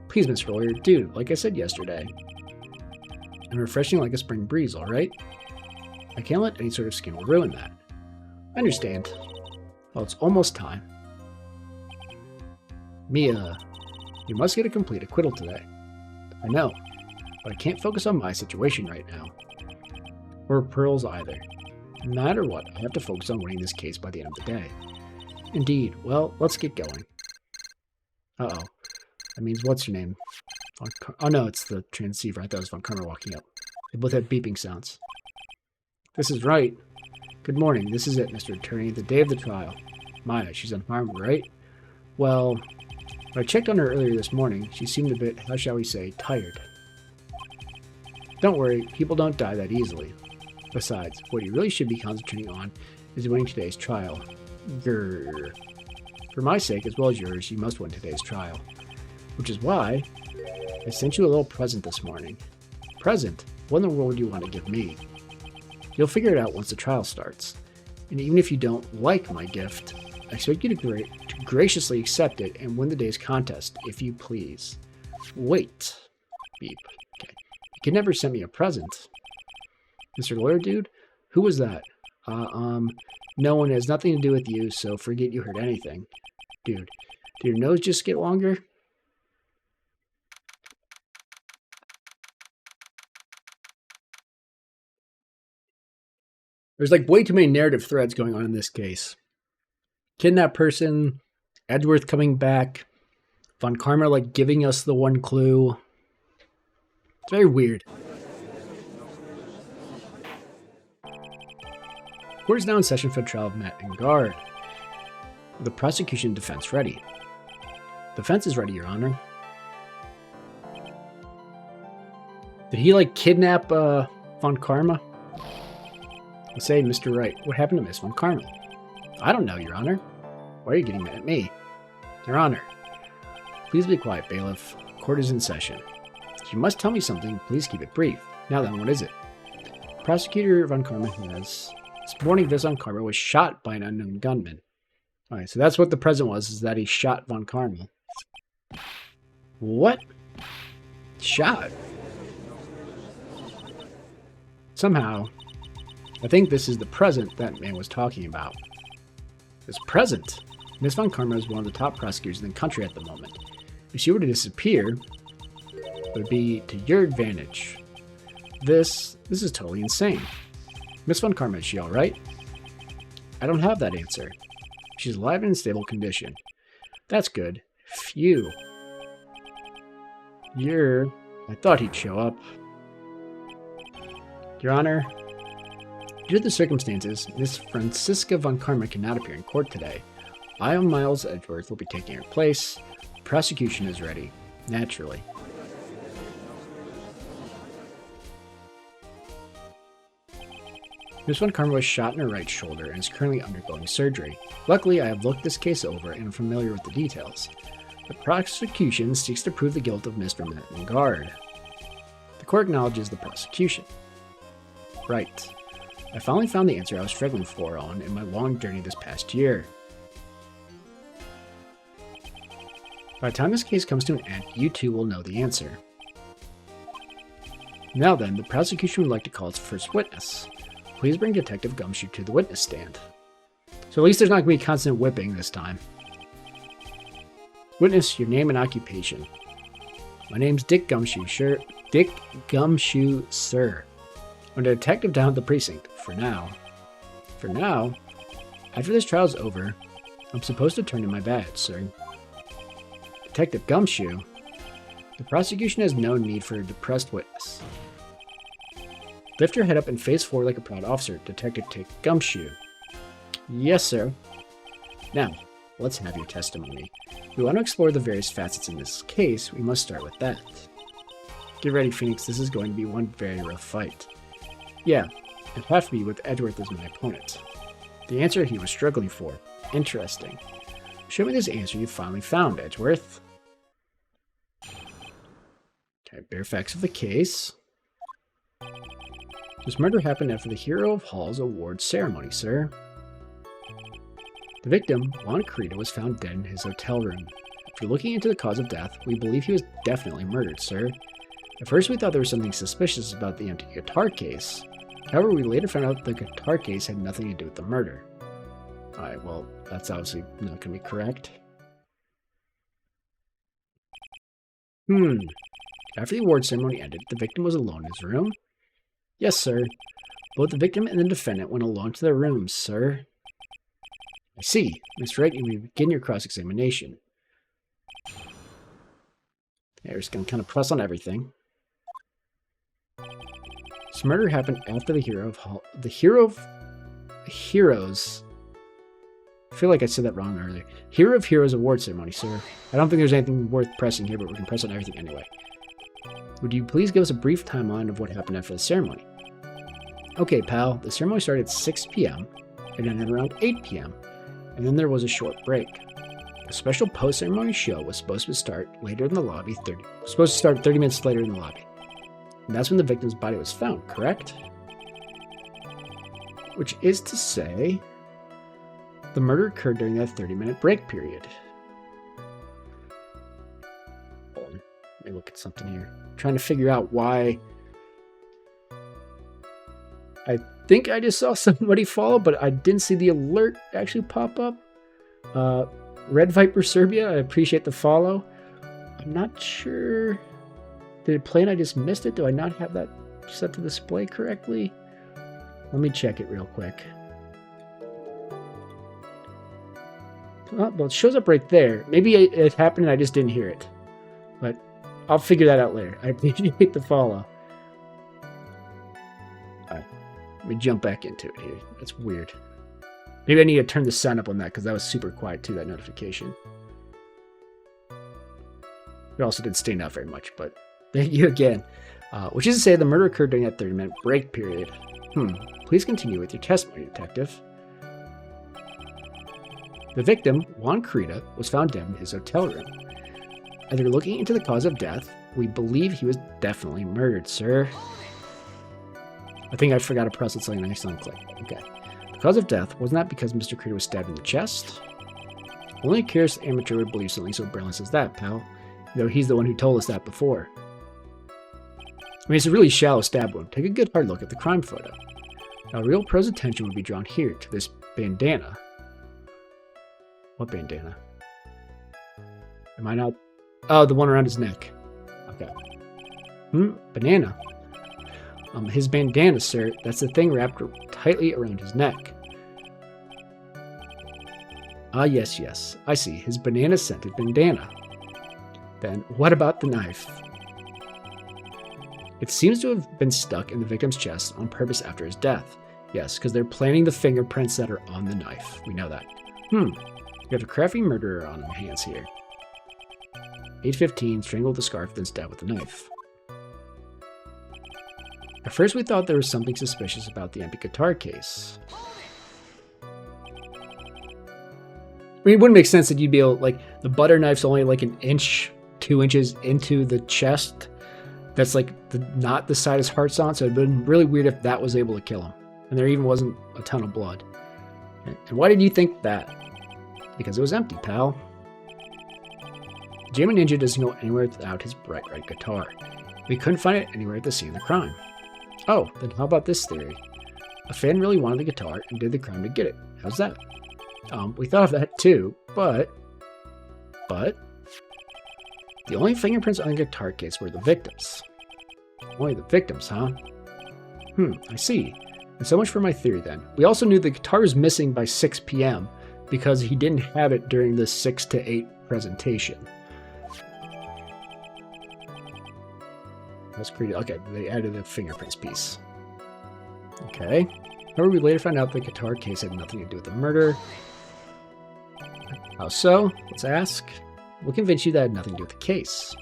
Please, Mr. Lawyer, dude, like I said yesterday. I'm refreshing like a spring breeze, alright? I can't let any sort of scandal ruin that. I understand. Well, it's almost time. Mia, you must get a complete acquittal today. I know, but I can't focus on my situation right now. Or Pearl's either. No matter what, I have to focus on winning this case by the end of the day. Indeed. Well, let's get going. Uh-oh. That means what's your name? Oh no, it's the transceiver. I thought it was Von Karma walking up. They both have beeping sounds. This is right. Good morning. This is it, Mr. Attorney. The day of the trial. Maya, she's unharmed, right? Well, when I checked on her earlier this morning, she seemed a bit, how shall we say, tired. Don't worry, people don't die that easily. Besides, what you really should be concentrating on is winning today's trial. Grrr. For my sake, as well as yours, you must win today's trial. Which is why I sent you a little present this morning. Present? What in the world do you want to give me? You'll figure it out once the trial starts. And even if you don't like my gift, I expect you to graciously accept it and win the day's contest, if you please. Wait. Beep. Okay. You can never send me a present. Mr. Lawyer Dude? Who was that? No one has nothing to do with you, so forget you heard anything. Dude, did your nose just get longer? There's like way too many narrative threads going on in this case. Kidnapped person, Edgeworth coming back, Von Karma like giving us the one clue. It's very weird. Court is now in session for the trial of Matt and Guard. The prosecution and defense ready. Defense is ready, Your Honor. Did he like kidnap Von Karma? I say, Mr. Wright, what happened to Miss Von Karma? I don't know, Your Honor. Why are you getting mad at me? Your Honor. Please be quiet, bailiff. Court is in session. If you must tell me something, please keep it brief. Now then, what is it? Prosecutor Von Karma has... This morning, Miss Von Karma was shot by an unknown gunman. Alright, so that's what the present was, is that he shot Von Karma. What? Shot? Somehow, I think this is the present that man was talking about. This present? Miss Von Karma is one of the top prosecutors in the country at the moment. If she were to disappear, it would be to your advantage. This is totally insane. Miss Von Karma, is she alright? I don't have that answer. She's alive and in stable condition. That's good. Phew. I thought he'd show up. Your Honor, due to the circumstances, Miss Franziska Von Karma cannot appear in court today. I, Miles Edgeworth, will be taking her place. The prosecution is ready. Naturally. Miss Von Karma was shot in her right shoulder and is currently undergoing surgery. Luckily, I have looked this case over and am familiar with the details. The prosecution seeks to prove the guilt of Mr. Guard. The court acknowledges the prosecution. Right. I finally found the answer I was struggling for in my long journey this past year. By the time this case comes to an end, you two will know the answer. Now then, the prosecution would like to call its first witness. Please bring Detective Gumshoe to the witness stand. So at least there's not going to be constant whipping this time. Witness, your name and occupation. My name's Dick Gumshoe, sure. Dick Gumshoe, sir. I'm a detective down at the precinct, for now. For now? After this trial's over, I'm supposed to turn in my badge, sir. Detective Gumshoe? The prosecution has no need for a depressed witness. Lift your head up and face forward like a proud officer, Detective Dick Gumshoe. Yes, sir. Now, let's have your testimony. If we want to explore the various facets in this case, we must start with that. Get ready, Phoenix. This is going to be one very rough fight. Yeah, it have to be with Edgeworth as my opponent. The answer he was struggling for. Interesting. Show me this answer you finally found, Edgeworth. Okay, bare facts of the case. This murder happened after the Hero of Hall's award ceremony, sir. The victim, Juan Carita, was found dead in his hotel room. After looking into the cause of death, we believe he was definitely murdered, sir. At first we thought there was something suspicious about the empty guitar case. However, we later found out the guitar case had nothing to do with the murder. Alright, well, that's obviously not going to be correct. After the award ceremony ended, the victim was alone in his room? Yes, sir. Both the victim and the defendant went alone to their rooms, sir. I see. Miss Wright, you may begin your cross-examination. Yeah, we're just going to kind of press on everything. This murder happened after the Hero of Heroes. I feel like I said that wrong earlier. Hero of Heroes award ceremony, sir. I don't think there's anything worth pressing here, but we can press on everything anyway. Would you please give us a brief timeline of what happened after the ceremony? Okay, pal. The ceremony started at 6 p.m. and ended around 8 p.m. and then there was a short break. A special post-ceremony show was supposed to start later in the lobby. 30 minutes later in the lobby. And that's when the victim's body was found, correct? Which is to say, the murder occurred during that 30-minute break period. Hold on. Let me look at something here. I'm trying to figure out why. I think I just saw somebody follow, but I didn't see the alert actually pop up. Red Viper Serbia, I appreciate the follow. I'm not sure. Did it play and I just missed it? Do I not have that set to display correctly? Let me check it real quick. Oh, well, it shows up right there. Maybe it happened and I just didn't hear it. But I'll figure that out later. I appreciate the follow. Alright. Let me jump back into it here. That's weird. Maybe I need to turn the sound up on that because that was super quiet too, that notification. It also didn't stand out very much, but thank you again. Which is to say, the murder occurred during that 30-minute break period. Please continue with your testimony, Detective. The victim, Juan Carita, was found dead in his hotel room. After looking into the cause of death, we believe he was definitely murdered, sir. I think I forgot to press it something nice on click. Okay. The cause of death was not because Mr. Carita was stabbed in the chest. Only a curious amateur would believe something so brilliant as that, pal. Though he's the one who told us that before. I mean, it's a really shallow stab wound. Take a good hard look at the crime photo. Now, real pro's attention would be drawn here to this bandana. What bandana? Am I not? Oh, the one around his neck. Okay. Banana. His bandana, sir. That's the thing wrapped tightly around his neck. Ah, yes. I see. His banana-scented bandana. Then, what about the knife? It seems to have been stuck in the victim's chest on purpose after his death. Yes, because they're planting the fingerprints that are on the knife. We know that. We have a crafty murderer on our hands here. 8:15, strangled with the scarf, then stabbed with the knife. At first we thought there was something suspicious about the empty guitar case. I mean, it wouldn't make sense that you'd be able, like, the butter knife's only like an inch, 2 inches into the chest. That's like not the side his heart's on, so it'd been really weird if that was able to kill him. And there even wasn't a ton of blood. And why did you think that? Because it was empty, pal. Jammin' Ninja doesn't go anywhere without his bright red guitar. We couldn't find it anywhere at the scene of the crime. Oh, then how about this theory? A fan really wanted the guitar and did the crime to get it. How's that? We thought of that too, but the only fingerprints on the guitar case were the victims. Only the victims, huh? I see. And so much for my theory then. We also knew the guitar was missing by 6 p.m. because he didn't have it during the 6 to 8 presentation. That's pretty. Okay, they added a fingerprints piece. Okay. However, we later found out the guitar case had nothing to do with the murder. How so? Let's ask. will convince you that it had nothing to do with the case.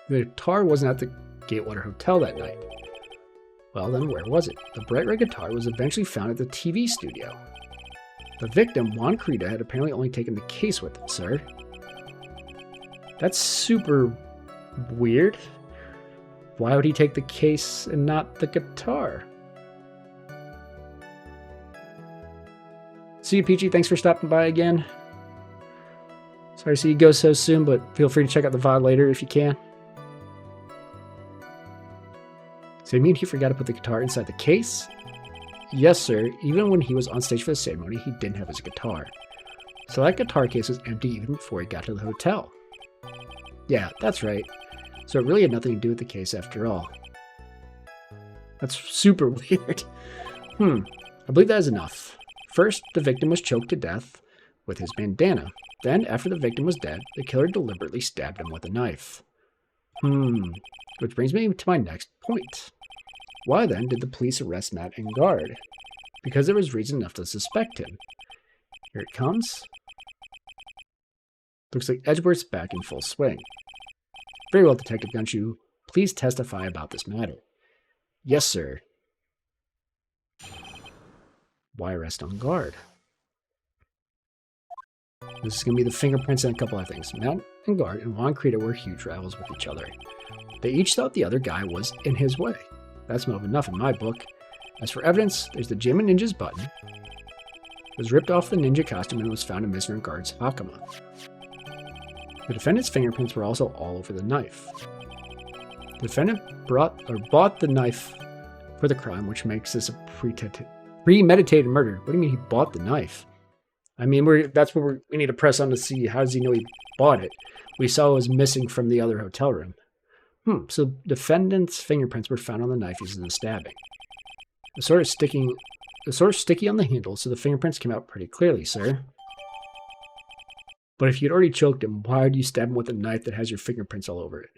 The guitar wasn't at the Gatewater Hotel that night. Well, then where was it? The bright red guitar was eventually found at the TV studio. The victim, Juan Crida, had apparently only taken the case with him, sir. That's super weird. Why would he take the case and not the guitar? See you, Peachy. Thanks for stopping by again. Sorry to see you go so soon, but feel free to check out the VOD later if you can. So you mean he forgot to put the guitar inside the case? Yes, sir. Even when he was on stage for the ceremony, he didn't have his guitar. So that guitar case was empty even before he got to the hotel. Yeah, that's right. So it really had nothing to do with the case after all. That's super weird. I believe that is enough. First, the victim was choked to death with his bandana. Then, after the victim was dead, the killer deliberately stabbed him with a knife. Which brings me to my next point. Why then did the police arrest Matt and guard? Because there was reason enough to suspect him. Here it comes. Looks like Edgeworth's back in full swing. Very well, Detective Gunshoe. Please testify about this matter. Yes, sir. Why arrest on guard? This is going to be the fingerprints and a couple of things. Matt and Guard and Juan Crida were huge rivals with each other. They each thought the other guy was in his way. That's more than enough in my book. As for evidence, there's the Gem and Ninja's button. It was ripped off the ninja costume and was found in Mr. and Guard's Hakama. The defendant's fingerprints were also all over the knife. The defendant bought the knife for the crime, which makes this a premeditated murder. What do you mean he bought the knife? I mean, that's where we need to press on to see how does he know he bought it. We saw it was missing from the other hotel room. So defendant's fingerprints were found on the knife using the stabbing. It was sort of sticky on the handle, so the fingerprints came out pretty clearly, sir. But if you'd already choked him, why would you stab him with a knife that has your fingerprints all over it?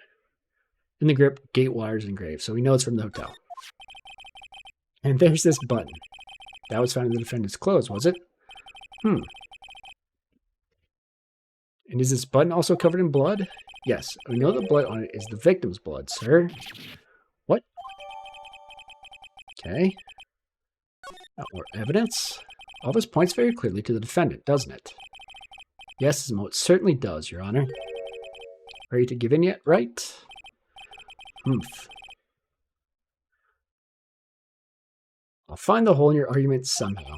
In the grip, gate wires engraved, so we know it's from the hotel. And there's this button. That was found in the defendant's clothes, was it? And is this button also covered in blood? Yes, we know the blood on it is the victim's blood, sir. What? Okay. More evidence? All this points very clearly to the defendant, doesn't it? Yes, it certainly does, Your Honor. Ready to give in yet, right? I'll find the hole in your argument somehow.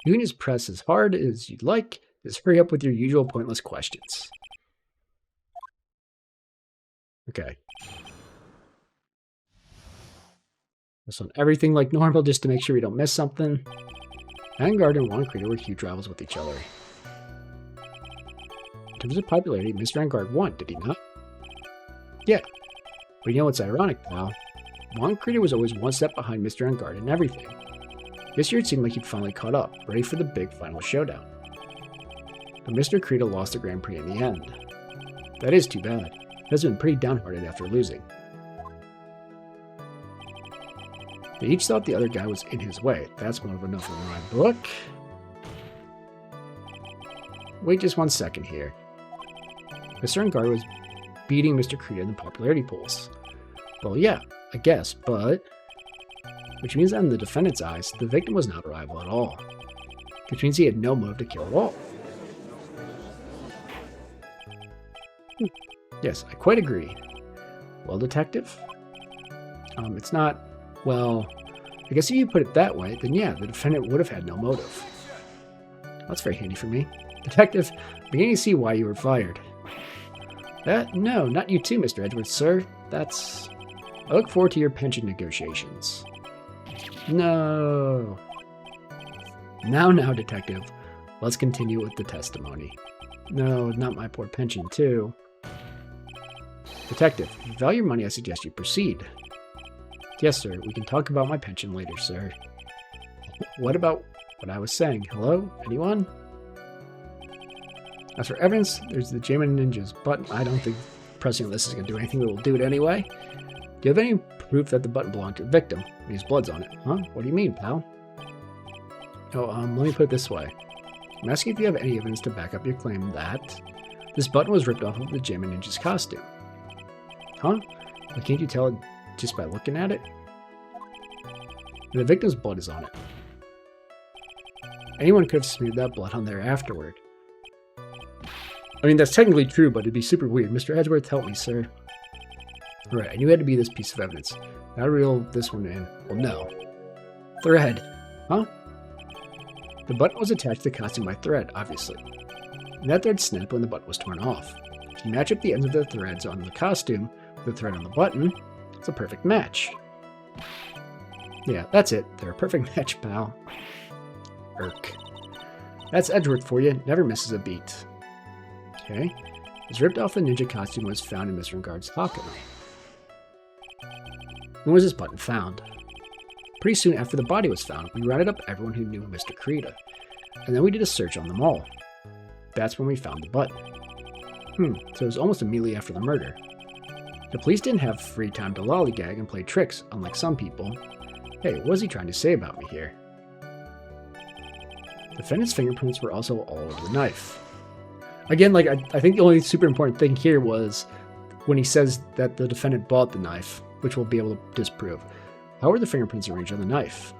You can just press as hard as you'd like. Just hurry up with your usual pointless questions. Okay. This one, everything like normal just to make sure we don't miss something. Vanguard and Juan Crida were huge rivals with each other. In terms of popularity, Mr. Vanguard won, did he not? Yeah. But you know what's ironic, pal? Juan Crida was always one step behind Mr. Vanguard in everything. This year it seemed like he'd finally caught up, ready for the big final showdown. But Mr. Crida lost the Grand Prix in the end. That is too bad. He has been pretty downhearted after losing. They each thought the other guy was in his way. That's more of enough in my book. Wait just 1 second here. Mr. Vanguard was beating Mr. Crida in the popularity polls. Well, yeah, I guess, but... Which means that in the defendant's eyes, the victim was not a rival at all. Which means he had no motive to kill at all. Yes, I quite agree. Well, detective? It's not... Well, I guess if you put it that way, then yeah, the defendant would have had no motive. That's very handy for me. Detective, I'm beginning to see why you were fired. No, not you too, Mr. Edgeworth, sir. That's... I look forward to your pension negotiations. No. Now, detective. Let's continue with the testimony. No, not my poor pension, too. Detective, if you value your money, I suggest you proceed. Yes, sir. We can talk about my pension later, sir. What about what I was saying? Hello? Anyone? As for evidence, there's the Gem and Ninjas, but I don't think pressing on this is going to do anything, but we'll do it anyway. Do you have any proof that the button belonged to the victim? His blood's on it. Huh? What do you mean, pal? Oh, let me put it this way. I'm asking if you have any evidence to back up your claim that this button was ripped off of the Jammin' Ninja's costume. Huh? Well, can't you tell it just by looking at it? And the victim's blood is on it. Anyone could have smeared that blood on there afterward. I mean, that's technically true, but it'd be super weird. Mr. Edgeworth, help me, sir. Right, I knew it had to be this piece of evidence. Now reel this one in. Well, no. Thread. Huh? The button was attached to the costume by thread, obviously. And that thread snapped when the button was torn off. If you match up the ends of the threads on the costume with the thread on the button, it's a perfect match. Yeah, that's it. They're a perfect match, pal. Irk. That's Edgeworth for you. Never misses a beat. Okay. This ripped off the ninja costume was found in Mr. Engard's pocket. When was this button found? Pretty soon after the body was found, we rounded up everyone who knew Mr. Kurita, and then we did a search on them all. That's when we found the button. So it was almost immediately after the murder. The police didn't have free time to lollygag and play tricks, unlike some people. Hey, what was he trying to say about me here? The defendant's fingerprints were also all over the knife. Again, like, I think the only super important thing here was when he says that the defendant bought the knife, which we'll be able to disprove. How are the fingerprints arranged on the knife?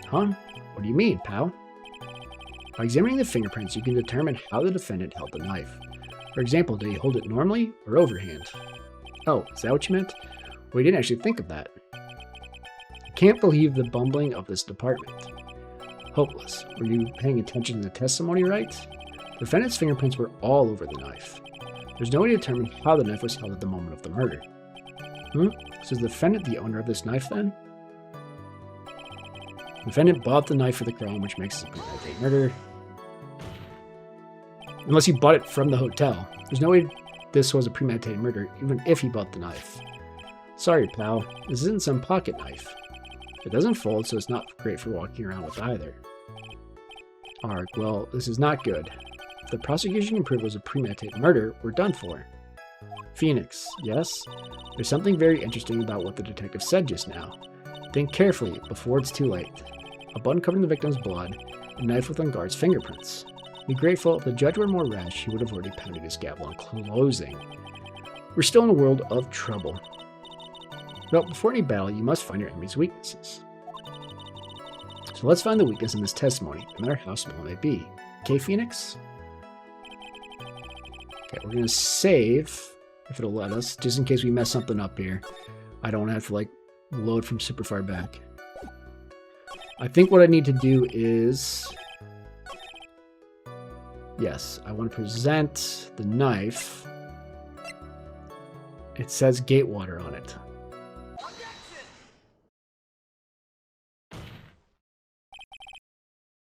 Huh? What do you mean, pal? By examining the fingerprints, you can determine how the defendant held the knife. For example, did he hold it normally or overhand? Oh, is that what you meant? Well, you didn't actually think of that. I can't believe the bumbling of this department. Hopeless. Were you paying attention to the testimony right? The defendant's fingerprints were all over the knife. There's no way to determine how the knife was held at the moment of the murder. So is the defendant the owner of this knife then? The defendant bought the knife for the crime, which makes it a premeditated murder. Unless he bought it from the hotel. There's no way this was a premeditated murder, even if he bought the knife. Sorry, pal. This isn't some pocket knife. It doesn't fold, so it's not great for walking around with either. Arg, well, this is not good. If the prosecution can prove it was a premeditated murder, we're done for. Phoenix, yes? There's something very interesting about what the detective said just now. Think carefully before it's too late. A button covering the victim's blood, a knife with Engard's fingerprints. Be grateful if the judge were more rash, he would have already pounded his gavel on closing. We're still in a world of trouble. Well, before any battle, you must find your enemy's weaknesses. So let's find the weakness in this testimony, no matter how small it may be. Okay, Phoenix? Okay, we're going to save, if it'll let us, just in case we mess something up here. I don't have to, like, load from super far back. I think what I need to do is... Yes, I want to present the knife. It says Gatewater on it.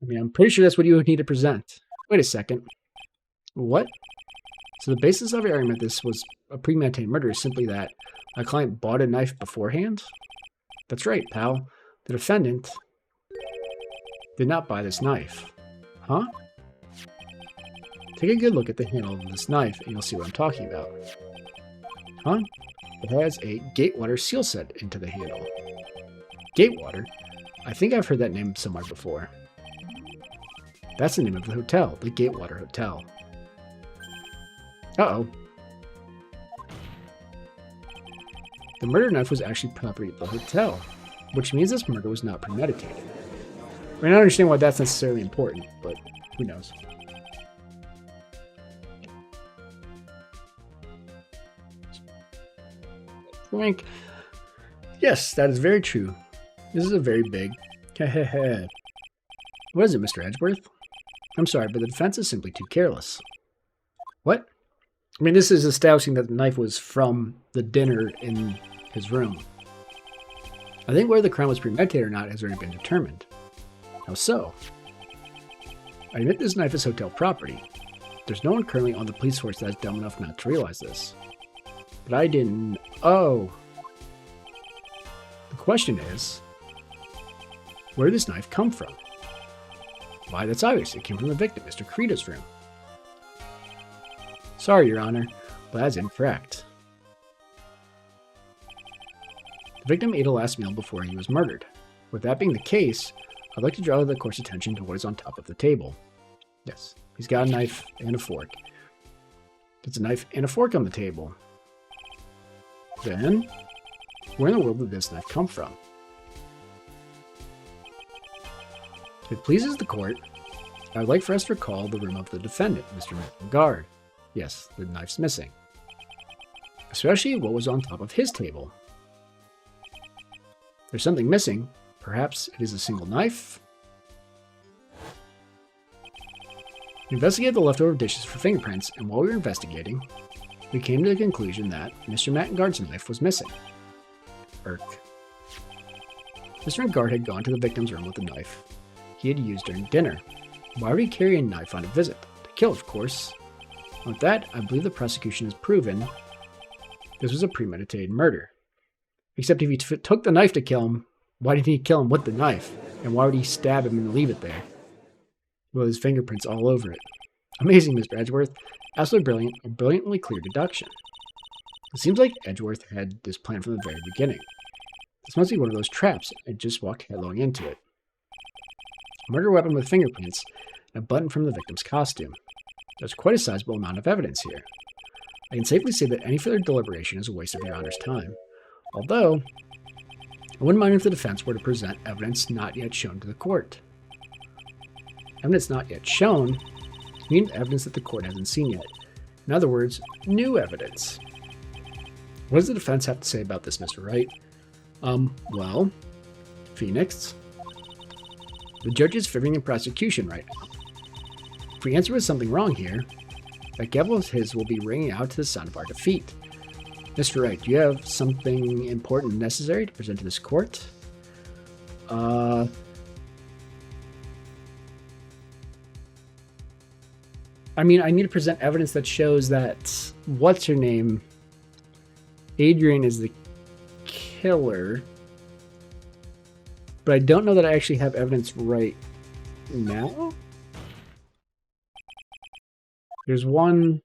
I mean, I'm pretty sure that's what you would need to present. Wait a second. What? So the basis of your argument this was a premeditated murder is simply that my client bought a knife beforehand? That's right, pal. The defendant did not buy this knife. Huh? Take a good look at the handle of this knife and you'll see what I'm talking about. Huh? It has a Gatewater seal set into the handle. Gatewater? I think I've heard that name somewhere before. That's the name of the hotel, the Gatewater Hotel. Uh-oh. The murder knife was actually property of the hotel, which means this murder was not premeditated. I mean, I don't understand why that's necessarily important, but who knows. Frank. Yes, that is very true. This is a very big... What is it, Mr. Edgeworth? I'm sorry, but the defense is simply too careless. What? I mean, this is establishing that the knife was from the dinner in his room. I think whether the crime was premeditated or not has already been determined. How so? I admit this knife is hotel property. There's no one currently on the police force that is dumb enough not to realize this. But I didn't... Oh. The question is, where did this knife come from? Why, that's obvious. It came from the victim, Mr. Kurita's room. Sorry, Your Honor, but that's incorrect. The victim ate a last meal before he was murdered. With that being the case, I'd like to draw the court's attention to what is on top of the table. Yes, he's got a knife and a fork. There's a knife and a fork on the table. Then, where in the world did this knife come from? If it pleases the court, I would like for us to recall the room of the defendant, Mr. Guard. Yes, the knife's missing. Especially what was on top of his table. There's something missing. Perhaps it is a single knife? We investigated the leftover dishes for fingerprints, and while we were investigating, we came to the conclusion that Mr. Mattengard's knife was missing. Irk. Mr. Mattengard had gone to the victim's room with the knife he had used during dinner. Why would he carry a knife on a visit? To kill, of course. With that, I believe the prosecution has proven this was a premeditated murder. Except if he took the knife to kill him, why didn't he kill him with the knife? And why would he stab him and leave it there? With his fingerprints all over it. Amazing, Mr. Edgeworth. Absolutely brilliant, a brilliantly clear deduction. It seems like Edgeworth had this plan from the very beginning. This must be one of those traps, and just walked headlong into it. A murder weapon with fingerprints, and a button from the victim's costume. There's quite a sizable amount of evidence here. I can safely say that any further deliberation is a waste of your Honor's time. Although, I wouldn't mind if the defense were to present evidence not yet shown to the court. Evidence not yet shown means evidence that the court hasn't seen yet. In other words, new evidence. What does the defense have to say about this, Mr. Wright? Well, Phoenix, the judge is favoring the prosecution right now. If we answer with something wrong here, that gavel of his will be ringing out to the sound of our defeat. Mr. Wright, do you have something important and necessary to present to this court? I mean, I need to present evidence that shows that, what's her name? Adrian is the killer. But I don't know that I actually have evidence right now. There's one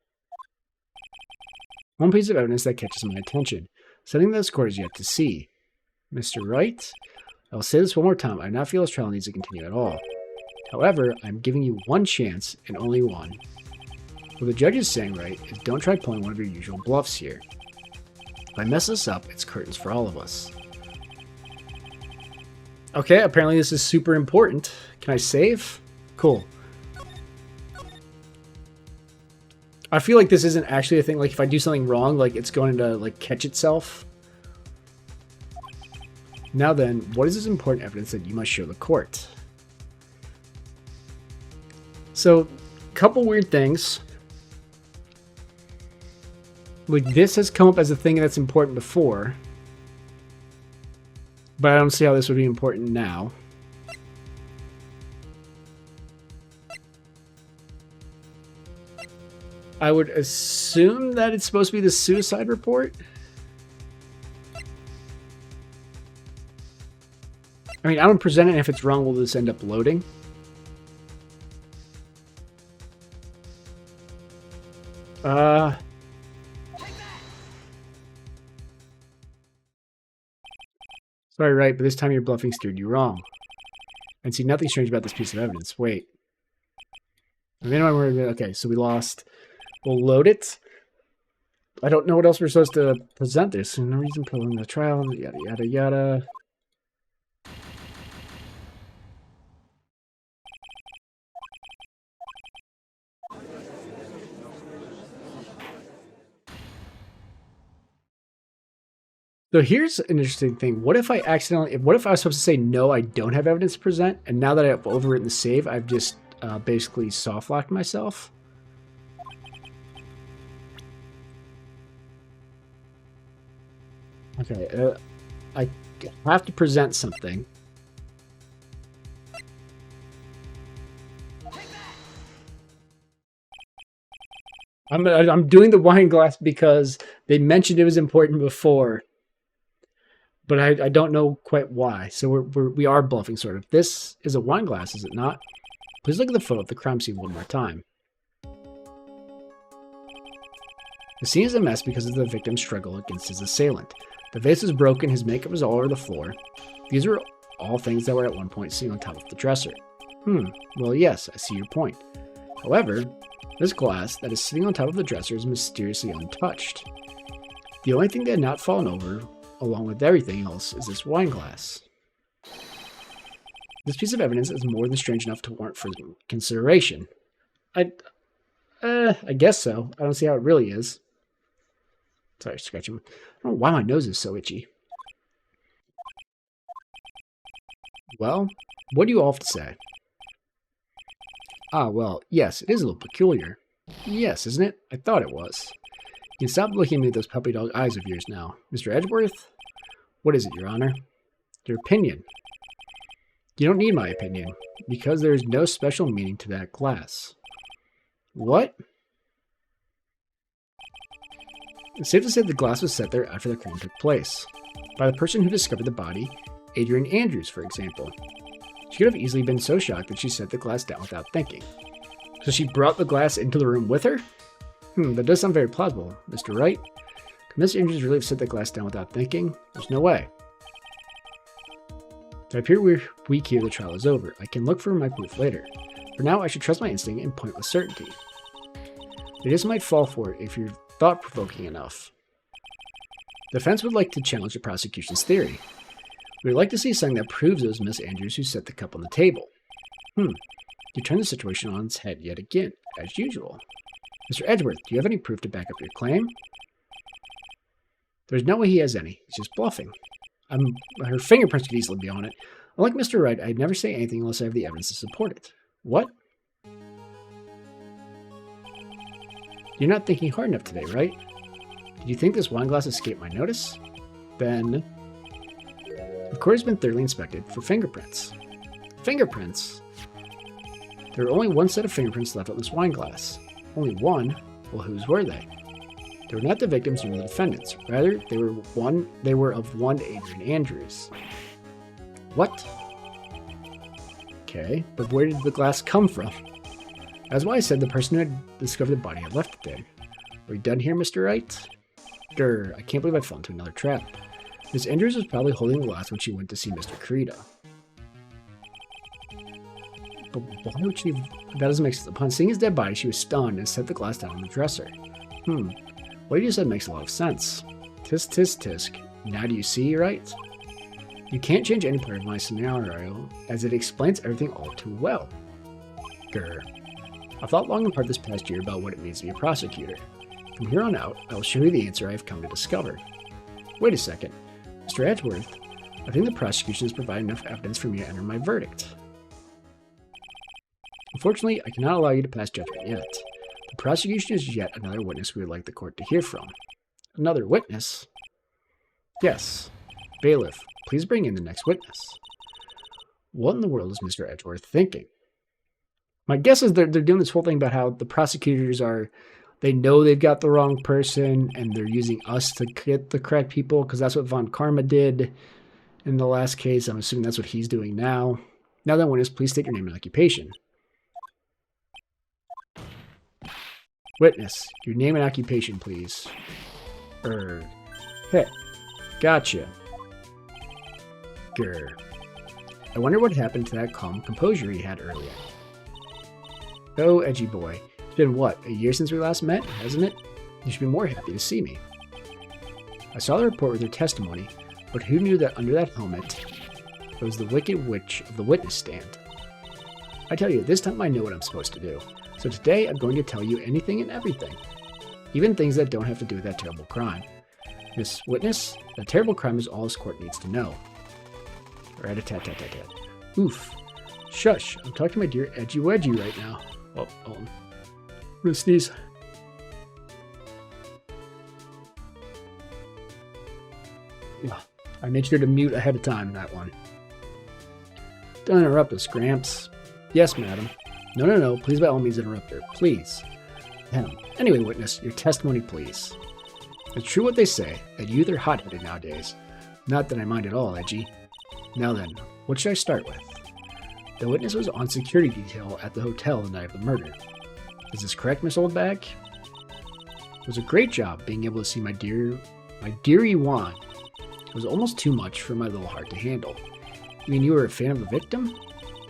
piece of evidence that catches my attention. Something that this court is yet to see. Mr. Wright, I will say this one more time. I do not feel this trial needs to continue at all. However, I'm giving you one chance and only one. What the judge is saying, right, is don't try pulling one of your usual bluffs here. If I mess this up, it's curtains for all of us. Okay, apparently this is super important. Can I save? Cool. I feel like this isn't actually a thing. Like, if I do something wrong, like, it's going to, like, catch itself. Now then, what is this important evidence that you must show the court? So, couple weird things. Like, this has come up as a thing that's important before. But I don't see how this would be important now. I would assume that it's supposed to be the suicide report. I mean, I don't present it, and if it's wrong, will this end up loading? Sorry, right, but this time your bluffing steered you wrong. And see, nothing strange about this piece of evidence. Wait. Okay, so we lost. We'll load it. I don't know what else we're supposed to present this. No reason prolong the trial, yada, yada, yada. So here's an interesting thing. What if I accidentally, what if I was supposed to say, no, I don't have evidence to present, and now that I've overwritten the save, I've just basically soft-locked myself? Okay, I have to present something. I'm doing the wine glass because they mentioned it was important before. But I don't know quite why. So we are bluffing, sort of. This is a wine glass, is it not? Please look at the photo of the crime scene one more time. The scene is a mess because of the victim's struggle against his assailant. The vase is broken, his makeup is all over the floor. These are all things that were at one point seen on top of the dresser. Well, yes, I see your point. However, this glass that is sitting on top of the dresser is mysteriously untouched. The only thing that had not fallen over, along with everything else, is this wine glass. This piece of evidence is more than strange enough to warrant further consideration. I guess so. I don't see how it really is. Sorry, scratching. I don't know why my nose is so itchy. Well, what do you all have to say? Ah, well, yes, it is a little peculiar. Yes, isn't it? I thought it was. You can stop looking at me with those puppy dog eyes of yours now. Mr. Edgeworth? What is it, Your Honor? Your opinion. You don't need my opinion, because there is no special meaning to that glass. What? It's safe to say the glass was set there after the crime took place. By the person who discovered the body, Adrian Andrews, for example. She could have easily been so shocked that she set the glass down without thinking. So she brought the glass into the room with her? That does sound very plausible, Mr. Wright. Could Miss Andrews really have set the glass down without thinking? There's no way. So I appear we're weak here, the trial is over. I can look for my proof later. For now, I should trust my instinct and point with certainty. The just might fall for it if you're thought-provoking enough. The defense would like to challenge the prosecution's theory. We would like to see something that proves it was Miss Andrews who set the cup on the table. You turn the situation on its head yet again, as usual. Mr. Edgeworth, do you have any proof to back up your claim? There's no way he has any. He's just bluffing. Her fingerprints could easily be on it. Unlike Mr. Wright, I'd never say anything unless I have the evidence to support it. What? You're not thinking hard enough today, right? Did you think this wine glass escaped my notice? Then... The court has been thoroughly inspected for fingerprints. Fingerprints? There were only one set of fingerprints left on this wine glass. Only one? Well, whose were they? They were not the victims nor the defendants. Rather, they were of one Adrian Andrews. What? Okay, but where did the glass come from? That's why I said the person who had discovered the body had left it there. Are we done here, Mr. Wright? Grr, I can't believe I fell into another trap. Miss Andrews was probably holding the glass when she went to see Mr. Carita. But why would she... That doesn't make sense. Upon seeing his dead body, she was stunned and set the glass down on the dresser. What you just said makes a lot of sense. Tisk, tisk, tisk. Now do you see, right? You can't change any part of my scenario, as it explains everything all too well. Grr. I've thought long and hard this past year about what it means to be a prosecutor. From here on out, I will show you the answer I have come to discover. Wait a second. Mr. Edgeworth, I think the prosecution has provided enough evidence for me to enter my verdict. Unfortunately, I cannot allow you to pass judgment yet. The prosecution is yet another witness we would like the court to hear from. Another witness? Yes. Bailiff, please bring in the next witness. What in the world is Mr. Edgeworth thinking? My guess is they're doing this whole thing about how the prosecutors they know they've got the wrong person and they're using us to get the correct people because that's what Von Karma did in the last case. I'm assuming that's what he's doing now. Now then, witness, please state your name and occupation. Witness, your name and occupation, please. Hey, gotcha. Grr. I wonder what happened to that calm composure he had earlier. Oh, edgy boy. It's been, what, a year since we last met, hasn't it? You should be more happy to see me. I saw the report with your testimony, but who knew that under that helmet there was the wicked witch of the witness stand? I tell you, this time I know what I'm supposed to do. So today I'm going to tell you anything and everything. Even things that don't have to do with that terrible crime. Miss Witness, that terrible crime is all this court needs to know. Rat-a-tat-tat-tat-tat. Oof. Shush, I'm talking to my dear Edgy Wedgie right now. Oh, I'm gonna sneeze. Yeah, I made sure to mute ahead of time, that one. Don't interrupt us, Gramps. Yes, madam. No, please by all means interrupt her, please. Anyway, witness, your testimony, please. It's true what they say, that youth are hot-headed nowadays. Not that I mind at all, Edgy. Now then, what should I start with? The witness was on security detail at the hotel the night of the murder. Is this correct, Miss Oldbag? It was a great job being able to see my dearie Juan. It was almost too much for my little heart to handle. You mean you were a fan of the victim?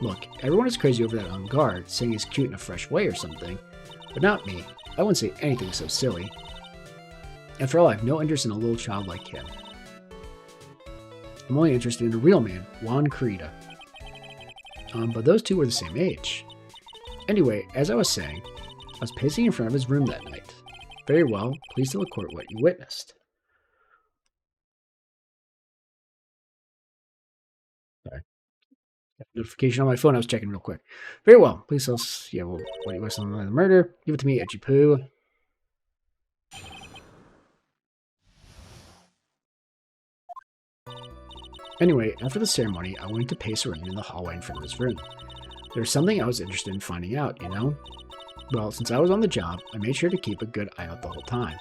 Look, everyone is crazy over that on guard, saying he's cute in a fresh way or something. But not me. I wouldn't say anything so silly. After all, I have no interest in a little child like him. I'm only interested in a real man, Juan Corrida. But those two were the same age. Anyway, as I was saying, I was pacing in front of his room that night. Very well, please tell the court what you witnessed. Sorry. Notification on my phone, I was checking real quick. Very well, please tell us, what you witnessed on the murder. Give it to me, Edgy Poo. Anyway, after the ceremony, I went to pace around in the hallway in front of his room. There was something I was interested in finding out, you know? Well, since I was on the job, I made sure to keep a good eye out the whole time.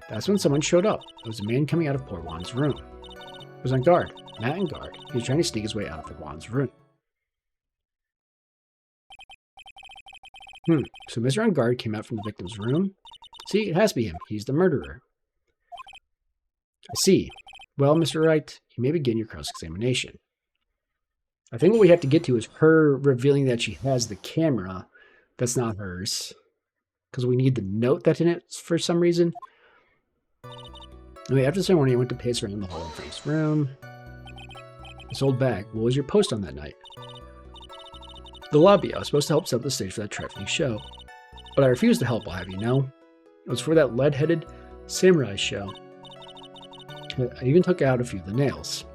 That's when someone showed up. It was a man coming out of poor Juan's room. He was on guard, Matt on guard. He was trying to sneak his way out of Juan's room. So Mr. On guard came out from the victim's room? See, it has to be him. He's the murderer. I see. Well, Mr. Wright, you may begin your cross-examination. I think what we have to get to is her revealing that she has the camera that's not hers. Because we need the note that's in it for some reason. Anyway, after the ceremony, I went to pace around the hall in front of his room. This old bag. What was your post on that night? The lobby. I was supposed to help set up the stage for that trifling show. But I refused to help, I'll have you know. It was for that lead-headed samurai show. I even took out a few of the nails.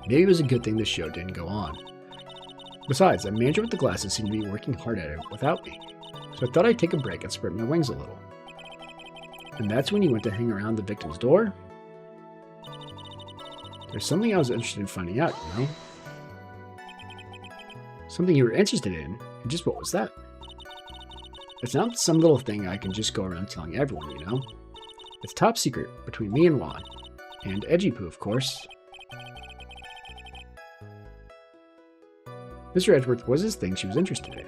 Maybe it was a good thing the show didn't go on. Besides, that manager with the glasses seemed to be working hard at it without me. So I thought I'd take a break and spread my wings a little. And that's when you went to hang around the victim's door? There's something I was interested in finding out, you know? Something you were interested in? And just what was that? It's not some little thing I can just go around telling everyone, you know? It's top secret between me and Juan. And Edgy Poo, of course. Mr. Edgeworth, what was this thing she was interested in?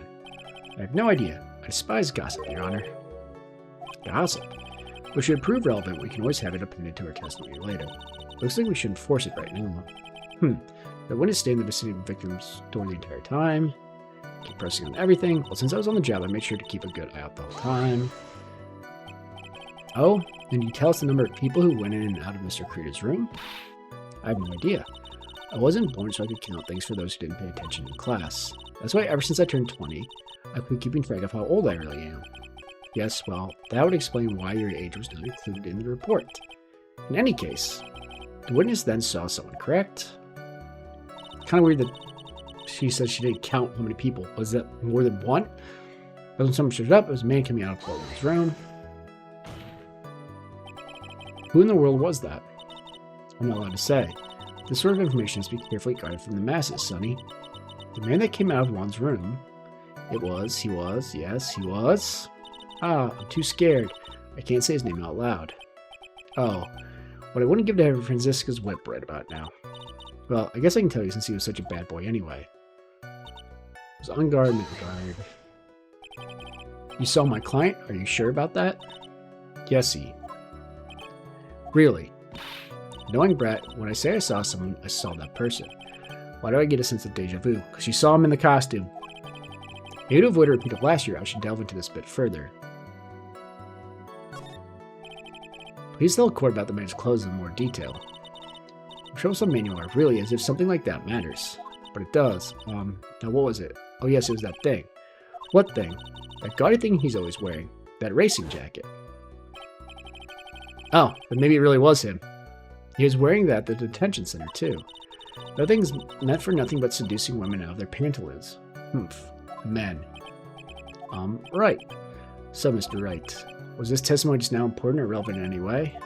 I have no idea. I despise gossip, Your Honor. Gossip? Which should prove relevant, we can always have it appended to our testimony later. Looks like we shouldn't force it right now. The witness stayed in the vicinity of the victim's door the entire time. Keep pressing on everything. Well, since I was on the job, I made sure to keep a good eye out the whole time. Oh, and you tell us the number of people who went in and out of Mr. Creeder's room? I have no idea. I wasn't born so I could count things for those who didn't pay attention in class. That's why ever since I turned 20, I've been keeping track of how old I really am. Yes, well, that would explain why your age was not included in the report. In any case, the witness then saw someone, correct? Kind of weird that she said she didn't count how many people. Was that more than one? But when someone showed up, it was a man coming out of Portland's room. Who in the world was that? I'm not allowed to say. This sort of information has to be carefully guarded from the masses, Sonny. The man that came out of Juan's room. He was. Ah, I'm too scared. I can't say his name out loud. Oh, what I wouldn't give to have Franziska's whip right about now. Well, I guess I can tell you since he was such a bad boy anyway. He was on guard, mid guard. You saw my client? Are you sure about that? Yesy. Really? Knowing Brett, when I say I saw someone, I saw that person. Why do I get a sense of deja vu? Because you saw him in the costume. Maybe to avoid a repeat of last year, I should delve into this a bit further. Please tell the court about the man's clothes in more detail. Show some manual art, really, as if something like that matters. But it does. Now what was it? Oh yes, it was that thing. What thing? That gaudy thing he's always wearing. That racing jacket. Oh, but maybe it really was him. He was wearing that at the detention center, too. That thing's meant for nothing but seducing women out of their pantaloons. Men. Right. So, Mr. Wright, was this testimony just now important or relevant in any way?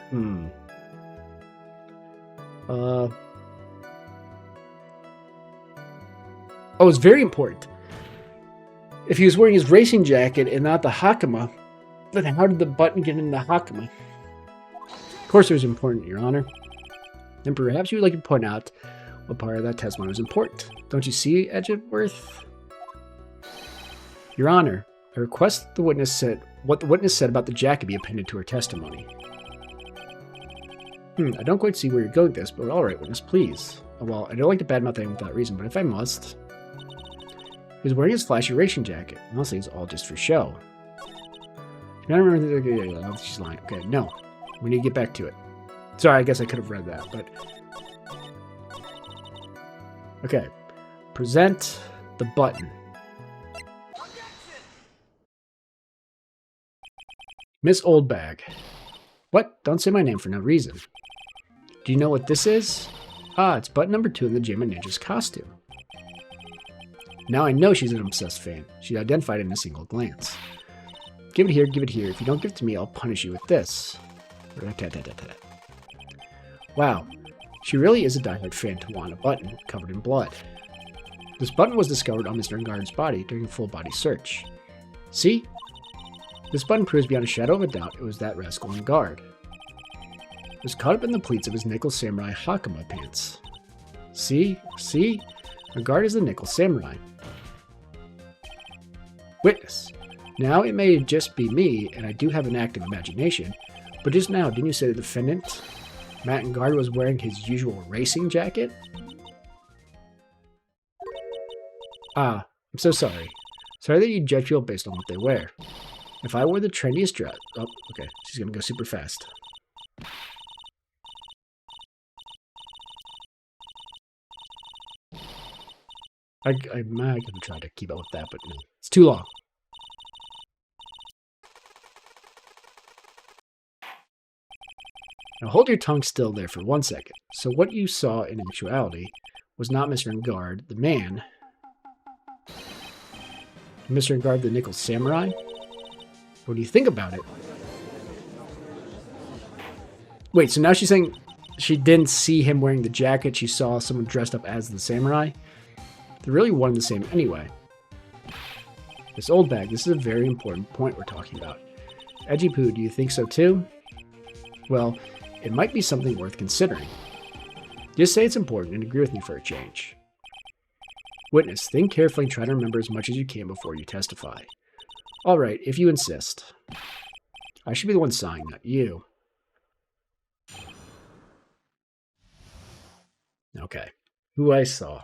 Oh, it's very important. If he was wearing his racing jacket and not the hakama, then how did the button get in the hakama? Of course it was important, Your Honor. And perhaps you would like to point out what part of that testimony was important. Don't you see, Edgeworth? Your Honor, I request what the witness said about the jacket be appended to her testimony. I don't quite see where you're going with this, but alright, witness, please. Well, I don't like to badmouth anyone without reason, but if I must... He was wearing his flashy racing jacket. Honestly, it's all just for show. I don't remember. I don't think she's lying. Okay, no. We need to get back to it. Sorry, I guess I could have read that, but... Okay. Present the button. Miss Oldbag. What? Don't say my name for no reason. Do you know what this is? Ah, it's button number 2 in the Jammin' Ninja's costume. Now I know she's an obsessed fan. She identified it in a single glance. Give it here, give it here. If you don't give it to me, I'll punish you with this. Wow, she really is a diehard fan to want a button covered in blood. This button was discovered on Mr. Engard's body during a full-body search. See? This button proves beyond a shadow of a doubt it was that rascal Engard. It was caught up in the pleats of his Nickel Samurai Hakama pants. See? See? Engard is the Nickel Samurai. Witness. Now, it may just be me, and I do have an active imagination, but just now, didn't you say the defendant, Matt Engard, was wearing his usual racing jacket? Ah, I'm so sorry. Sorry that you judge people based on what they wear. If I wore the trendiest dress... Oh, okay. She's gonna go super fast. I might have tried to keep up with that, but no. It's too long. Now hold your tongue still there for 1 second. So what you saw in actuality was not Mr. Engard, the man. Mr. Engard, the Nickel Samurai? What do you think about it? Wait, so now she's saying she didn't see him wearing the jacket. She saw someone dressed up as the samurai. They're really one and the same anyway. This old bag, this is a very important point we're talking about. Edgy Poo, do you think so too? Well, it might be something worth considering. Just say it's important and agree with me for a change. Witness, think carefully and try to remember as much as you can before you testify. All right, if you insist. I should be the one sighing, not you. Okay. Who I saw.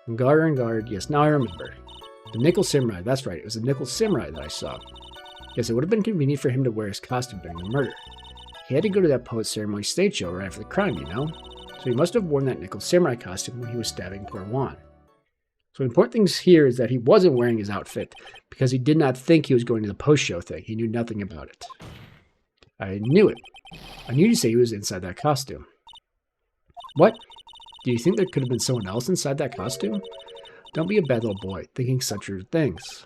Engard, yes, now I remember. The Nickel Samurai, that's right, it was the Nickel Samurai that I saw. Yes, it would have been convenient for him to wear his costume during the murder. He had to go to that poet ceremony stage show right after the crime, you know? So he must have worn that Nickel Samurai costume when he was stabbing poor Juan. So the important thing here is that he wasn't wearing his outfit because he did not think he was going to the post-show thing. He knew nothing about it. I knew it. I knew you'd say he was inside that costume. What? Do you think there could have been someone else inside that costume? Don't be a bad little boy, thinking such things.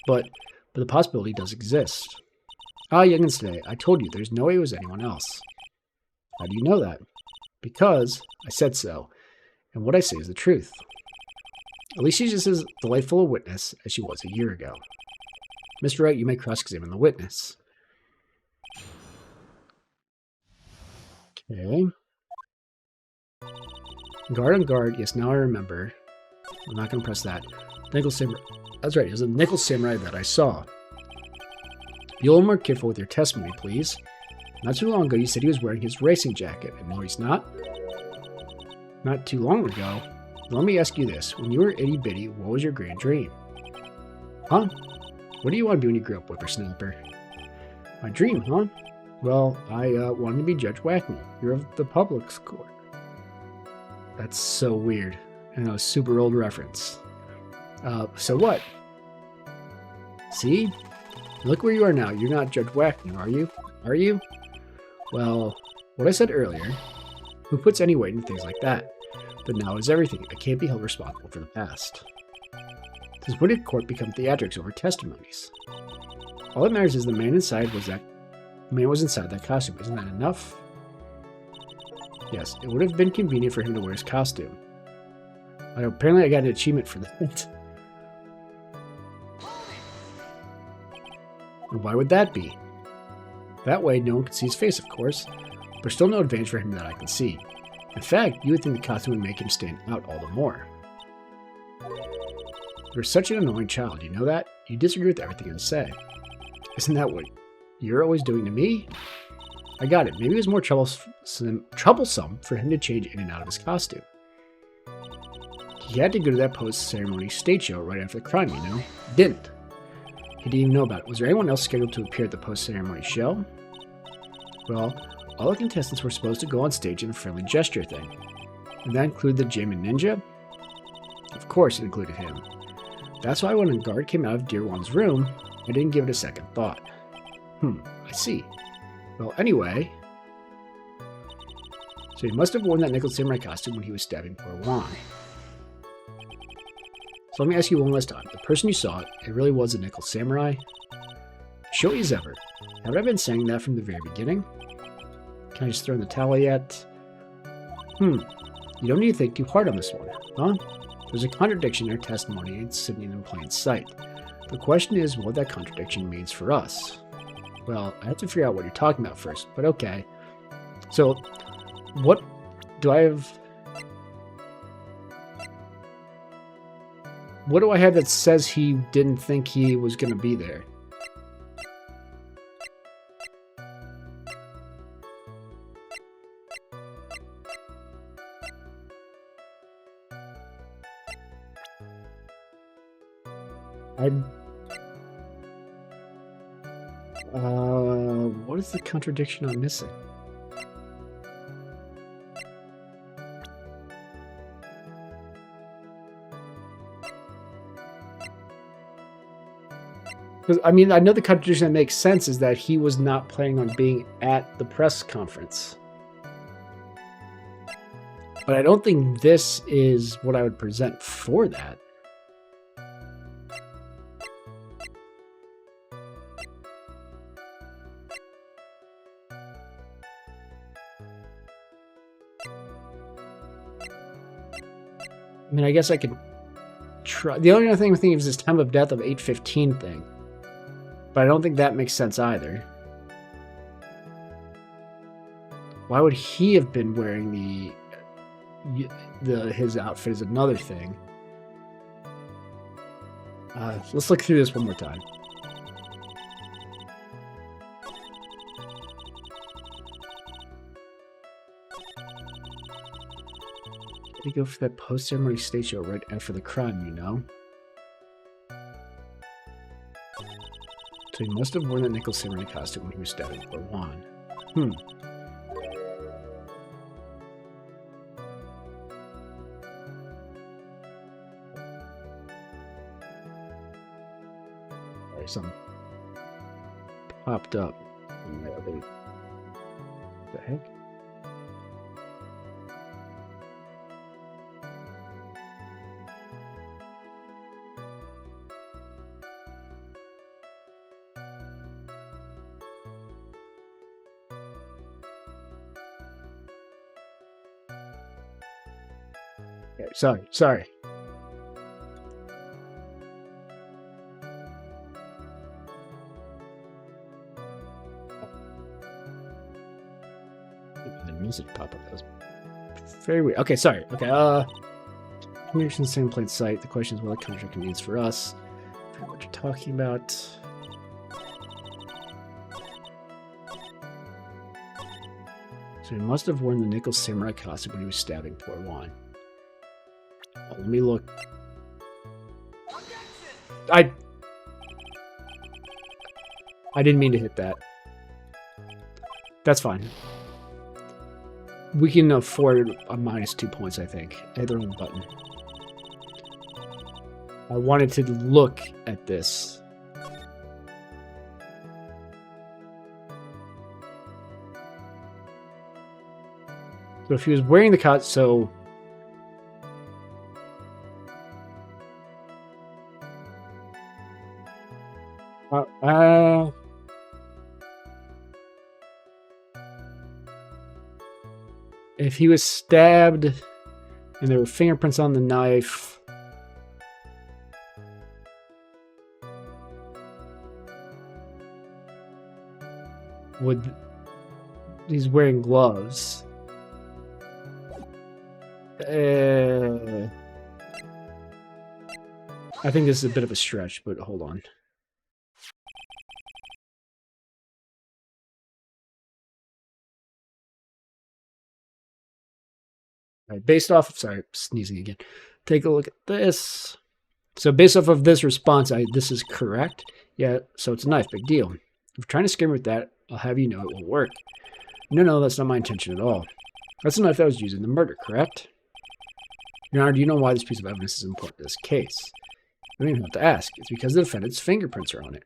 But the possibility does exist. Ah, youngins today, I told you, there's no way it was anyone else. How do you know that? Because I said so, and what I say is the truth. At least she's just as delightful a witness as she was a year ago. Mr. Wright, you may cross-examine the witness. Okay. Guard on guard. Yes, now I remember. I'm not going to press that. Nickel Samurai. That's right. It was a Nickel Samurai that I saw. Be a little more careful with your testimony, please. Not too long ago, you said he was wearing his racing jacket, and no, he's not. Not too long ago. Let me ask you this. When you were itty-bitty, what was your grand dream? Huh? What do you want to be when you grow up, whippersnapper? My dream, huh? Well, I wanted to be Judge Whackney. You're of the public's court. That's so weird. And a super old reference. So what? See? Look where you are now. You're not Judge Whackney, are you? Are you? Well, what I said earlier. Who puts any weight in things like that? But now is everything. I can't be held responsible for the past. Since when did court become theatrics over testimonies? All that matters is the man inside was that... The man was inside that costume. Isn't that enough? Yes, it would have been convenient for him to wear his costume. Apparently I got an achievement for that. And why would that be? That way no one can see his face, of course. There's still no advantage for him that I can see. In fact, you would think the costume would make him stand out all the more. You're such an annoying child, you know that? You disagree with everything I say. Isn't that what you're always doing to me? I got it. Maybe it was more troublesome for him to change in and out of his costume. He had to go to that post-ceremony stage show right after the crime, you know? Didn't. He didn't even know about it. Was there anyone else scheduled to appear at the post-ceremony show? Well, all the contestants were supposed to go on stage in a friendly gesture thing. Did that include the Jamin Ninja? Of course it included him. That's why when a guard came out of Dear One's room, I didn't give it a second thought. I see. Well, anyway... So he must have worn that Nickel Samurai costume when he was stabbing poor Juan. So let me ask you one last time. The person you saw, it really was a Nickel Samurai? Showy as ever. Haven't I been saying that from the very beginning? Can I just throw in the towel yet? You don't need to think too hard on this one, huh? There's a contradiction in her testimony and it's sitting in plain sight. The question is what that contradiction means for us. Well, I have to figure out what you're talking about first, but okay. So, what do I have... What do I have that says he didn't think he was going to be there? What is the contradiction I'm missing? Because, I mean, I know the contradiction that makes sense is that he was not planning on being at the press conference. But I don't think this is what I would present for that. I mean, I guess I could try. The only other thing I'm thinking of is this time of death of 8:15 thing. But I don't think that makes sense either. Why would he have been wearing his outfit is another thing. Let's look through this one more time. They go for that post-ceremony stage show right after the crime, you know? So he must have worn that Nickel Samurai costume when he was stabbing poor Juan. Sorry, something popped up. What the heck? Okay, sorry. The music pop up. That was very weird. Okay, sorry. Okay, communication is in plain sight. The question is what the contract means for us. I forgot what you're talking about. So he must have worn the Nickel Samurai costume when he was stabbing poor Juan. Let me look. I didn't mean to hit that. That's fine. We can afford a -2 points, I think. Either on the button. I wanted to look at this. So if he was wearing the costume, so... if he was stabbed and there were fingerprints on the knife, he's wearing gloves. I think this is a bit of a stretch, but hold on. Right, based off of, sorry, sneezing again. Take a look at this. So based off of this response, this is correct. Yeah, so it's a knife. Big deal. If you're trying to scare me with that, I'll have you know it won't work. No, that's not my intention at all. That's the knife that was used in the murder, correct? Your Honor, do you know why this piece of evidence is important to this case? You don't even have to ask. It's because the defendant's fingerprints are on it.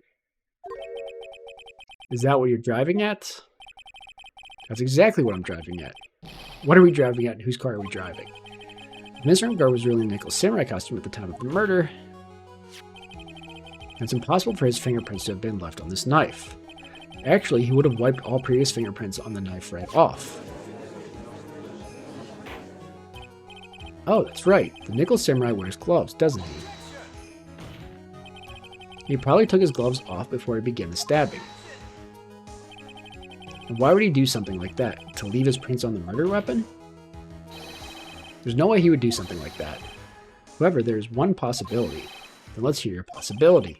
Is that what you're driving at? That's exactly what I'm driving at. What are we driving at and whose car are we driving? If Mr. Engar was really in Nichols' samurai costume at the time of the murder, it's impossible for his fingerprints to have been left on this knife. Actually, he would have wiped all previous fingerprints on the knife right off. Oh, that's right. The Nichols samurai wears gloves, doesn't he? He probably took his gloves off before he began the stabbing. And why would he do something like that? To leave his prints on the murder weapon? There's no way he would do something like that. However, there's one possibility. Then let's hear your possibility.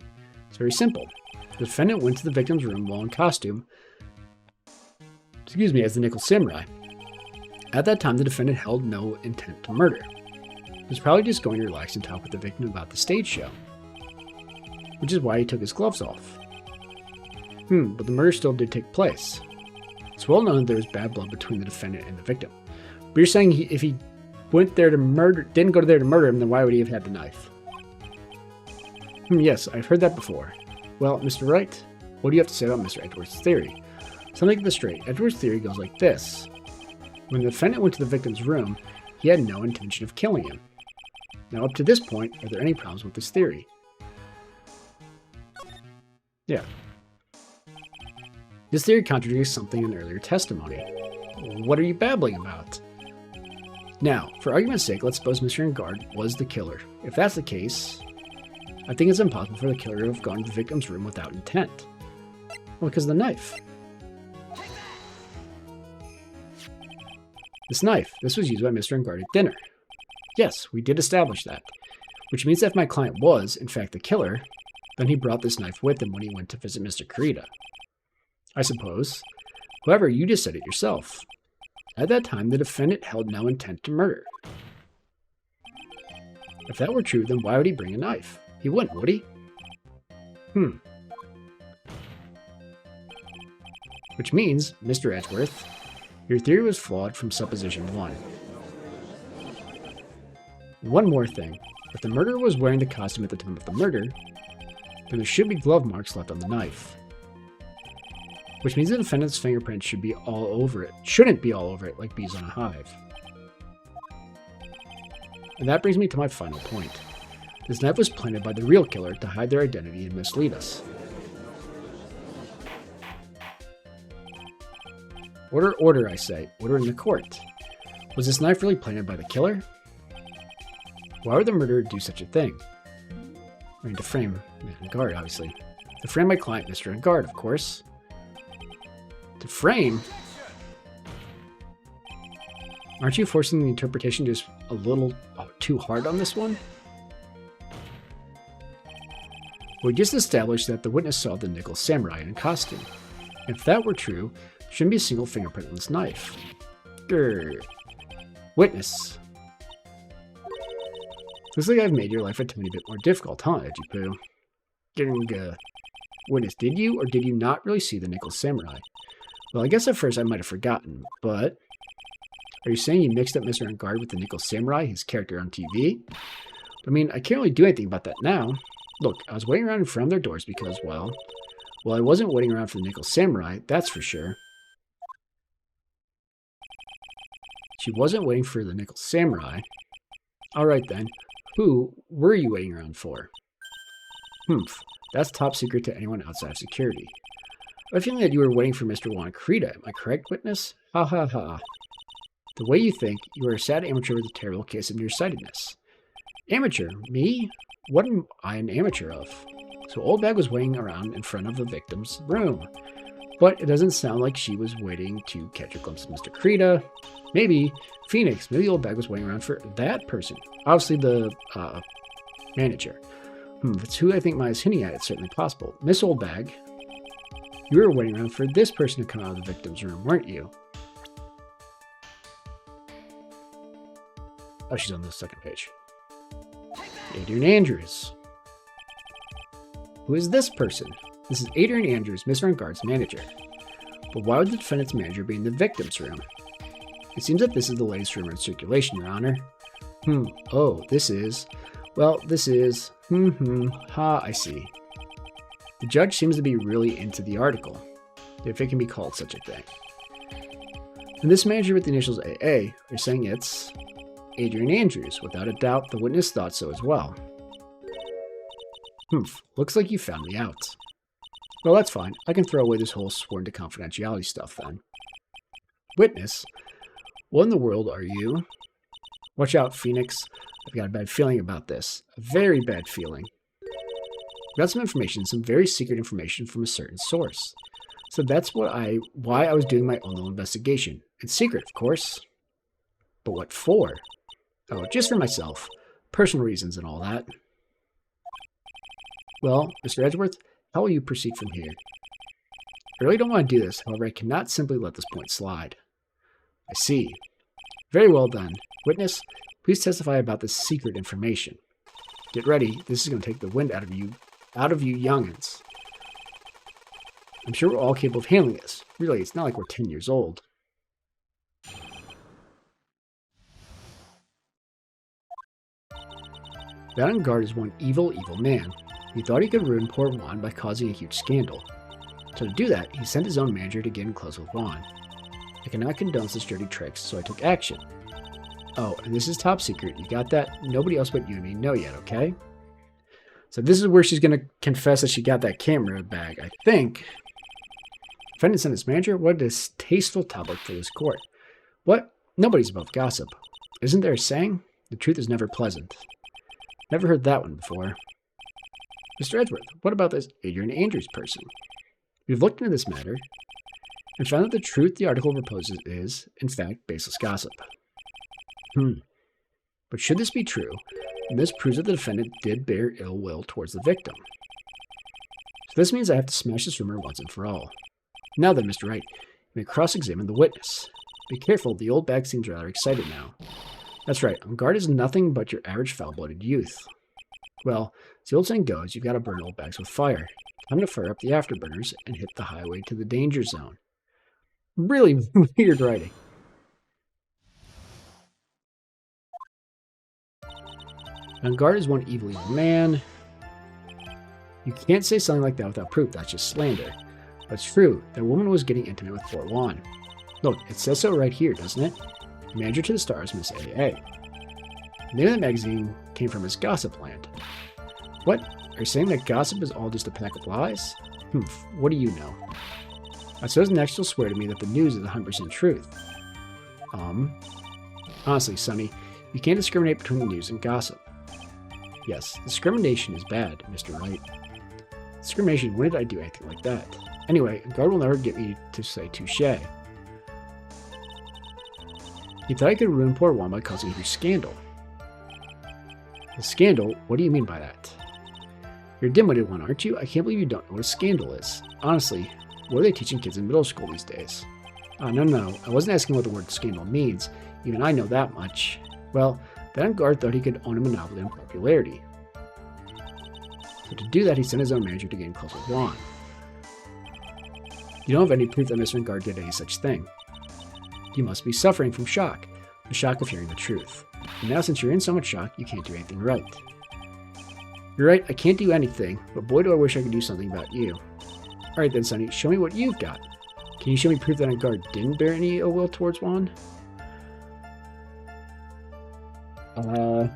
It's very simple. The defendant went to the victim's room while in costume, as the Nichols samurai. At that time, the defendant held no intent to murder. He was probably just going to relax and talk with the victim about the stage show, which is why he took his gloves off. But the murder still did take place. It's well known that there was bad blood between the defendant and the victim. But you're saying if he went there to murder, didn't go there to murder him, then why would he have had the knife? Yes, I've heard that before. Well, Mr. Wright, what do you have to say about Mr. Edwards' theory? So let me get this straight. Edwards' theory goes like this. When the defendant went to the victim's room, he had no intention of killing him. Now, up to this point, are there any problems with this theory? Yeah. This theory contradicts something in earlier testimony. What are you babbling about? Now, for argument's sake, let's suppose Mr. Engard was the killer. If that's the case, I think it's impossible for the killer to have gone to the victim's room without intent. Well, because of the knife. This was used by Mr. Engard at dinner. Yes, we did establish that. Which means that if my client was, in fact, the killer, then he brought this knife with him when he went to visit Mr. Kurita. I suppose. However, you just said it yourself. At that time, the defendant held no intent to murder. If that were true, then why would he bring a knife? He wouldn't, would he? Which means, Mr. Edgeworth, your theory was flawed from supposition 1. One more thing. If the murderer was wearing the costume at the time of the murder, then there should be glove marks left on the knife. Which means the defendant's fingerprint should be all over it. Shouldn't be all over it like bees on a hive. And that brings me to my final point. This knife was planted by the real killer to hide their identity and mislead us. Order, order, I say. Order in the court. Was this knife really planted by the killer? Why would the murderer do such a thing? I mean, to frame Engard, obviously. To frame my client, Mr. Engard, of course. To frame? Aren't you forcing the interpretation just a little too hard on this one? We just established that the witness saw the Nichols samurai in costume. If that were true, there shouldn't be a single fingerprint on this knife. Grr. Witness. Looks like I've made your life a tiny bit more difficult, huh, Edgy Poo? Witness, did you or did you not really see the Nichols samurai? Well, I guess at first I might have forgotten, but... Are you saying you mixed up Mr. Engard with the Nichols samurai, his character on TV? I mean, I can't really do anything about that now. Look, I was waiting around in front of their doors because, well, I wasn't waiting around for the Nichols samurai, that's for sure. She wasn't waiting for the Nichols samurai. Alright then, who were you waiting around for? That's top secret to anyone outside of security. I have a feeling that you were waiting for Mr. Juan Kurita, am I correct, witness? Ha ha ha. The way you think, you are a sad amateur with a terrible case of nearsightedness. Amateur? Me? What am I an amateur of? So Old Bag was waiting around in front of the victim's room. But it doesn't sound like she was waiting to catch a glimpse of Mr. Kurita. Maybe Phoenix. Maybe Old Bag was waiting around for that person. Obviously the manager. That's who I think Maya's hinting at. It's certainly possible. Miss Old Bag, you were waiting around for this person to come out of the victim's room, weren't you? Oh, she's on the second page. Adrian Andrews. Who is this person? This is Adrian Andrews, Mr. Uncard's manager. But why would the defendant's manager be in the victim's room? It seems that this is the latest rumor in circulation, Your Honor. Oh, this is... Well, this is... I see. The judge seems to be really into the article, if it can be called such a thing. And this manager with the initials AA are saying it's Adrian Andrews. Without a doubt, the witness thought so as well. Looks like you found me out. Well, that's fine. I can throw away this whole sworn to confidentiality stuff then. Witness? What in the world are you? Watch out, Phoenix. I've got a bad feeling about this. A very bad feeling. I've got some information, some very secret information from a certain source. So that's why I was doing my own little investigation. It's secret, of course. But what for? Oh, just for myself. Personal reasons and all that. Well, Mr. Edgeworth, how will you proceed from here? I really don't want to do this, however, I cannot simply let this point slide. I see. Very well then. Witness, please testify about this secret information. Get ready. This is going to take the wind out of you youngins. I'm sure we're all capable of handling this. Really, it's not like we're 10 years old. That on guard is one evil, evil man. He thought he could ruin poor Juan by causing a huge scandal. So to do that, he sent his own manager to get in close with Juan. I cannot condone such dirty tricks, so I took action. Oh, and this is top secret. You got that? Nobody else but you and me know yet, okay? So this is where she's going to confess that she got that camera bag, I think. Defendant sent his manager? What a distasteful topic for this court. What? Nobody's above gossip. Isn't there a saying? The truth is never pleasant. Never heard that one before. Mr. Edgeworth, what about this Adrian Andrews person? We've looked into this matter and found that the truth the article proposes is, in fact, baseless gossip. But should this be true, then this proves that the defendant did bear ill will towards the victim. So this means I have to smash this rumor once and for all. Now then, Mr. Wright, you may cross-examine the witness. Be careful, the old bag seems rather excited now. That's right, on guard is nothing but your average foul-blooded youth. Well, as the old saying goes, you've got to burn old bags with fire. Time to fire up the afterburners and hit the highway to the danger zone. Really weird writing. On guard is one evil, evil man. You can't say something like that without proof. That's just slander. But it's true. That woman was getting intimate with poor Juan. Look, it says so right here, doesn't it? Manager to the stars, Miss AA. The name of the magazine came from his gossip land. What? Are you saying that gossip is all just a pack of lies? What do you know? I suppose next you'll swear to me that the news is 100% truth. Honestly, Sonny, you can't discriminate between the news and gossip. Yes, discrimination is bad, Mr. Wright. Discrimination? When did I do anything like that? Anyway, a guard will never get me to say touche. He thought I could ruin poor Juan by causing a huge scandal. A scandal? What do you mean by that? You're a dim-witted one, aren't you? I can't believe you don't know what a scandal is. Honestly, what are they teaching kids in middle school these days? No. I wasn't asking what the word scandal means. Even I know that much. Well, that guard thought he could own a monopoly on popularity. So to do that, he sent his own manager to get in close with Juan. You don't have any proof that Mr. Guard did any such thing. You must be suffering from shock. The shock of hearing the truth. And now since you're in so much shock, you can't do anything right. You're right, I can't do anything, but boy do I wish I could do something about you. Alright then, Sonny, show me what you've got. Can you show me proof that a guard didn't bear any ill will towards Juan? I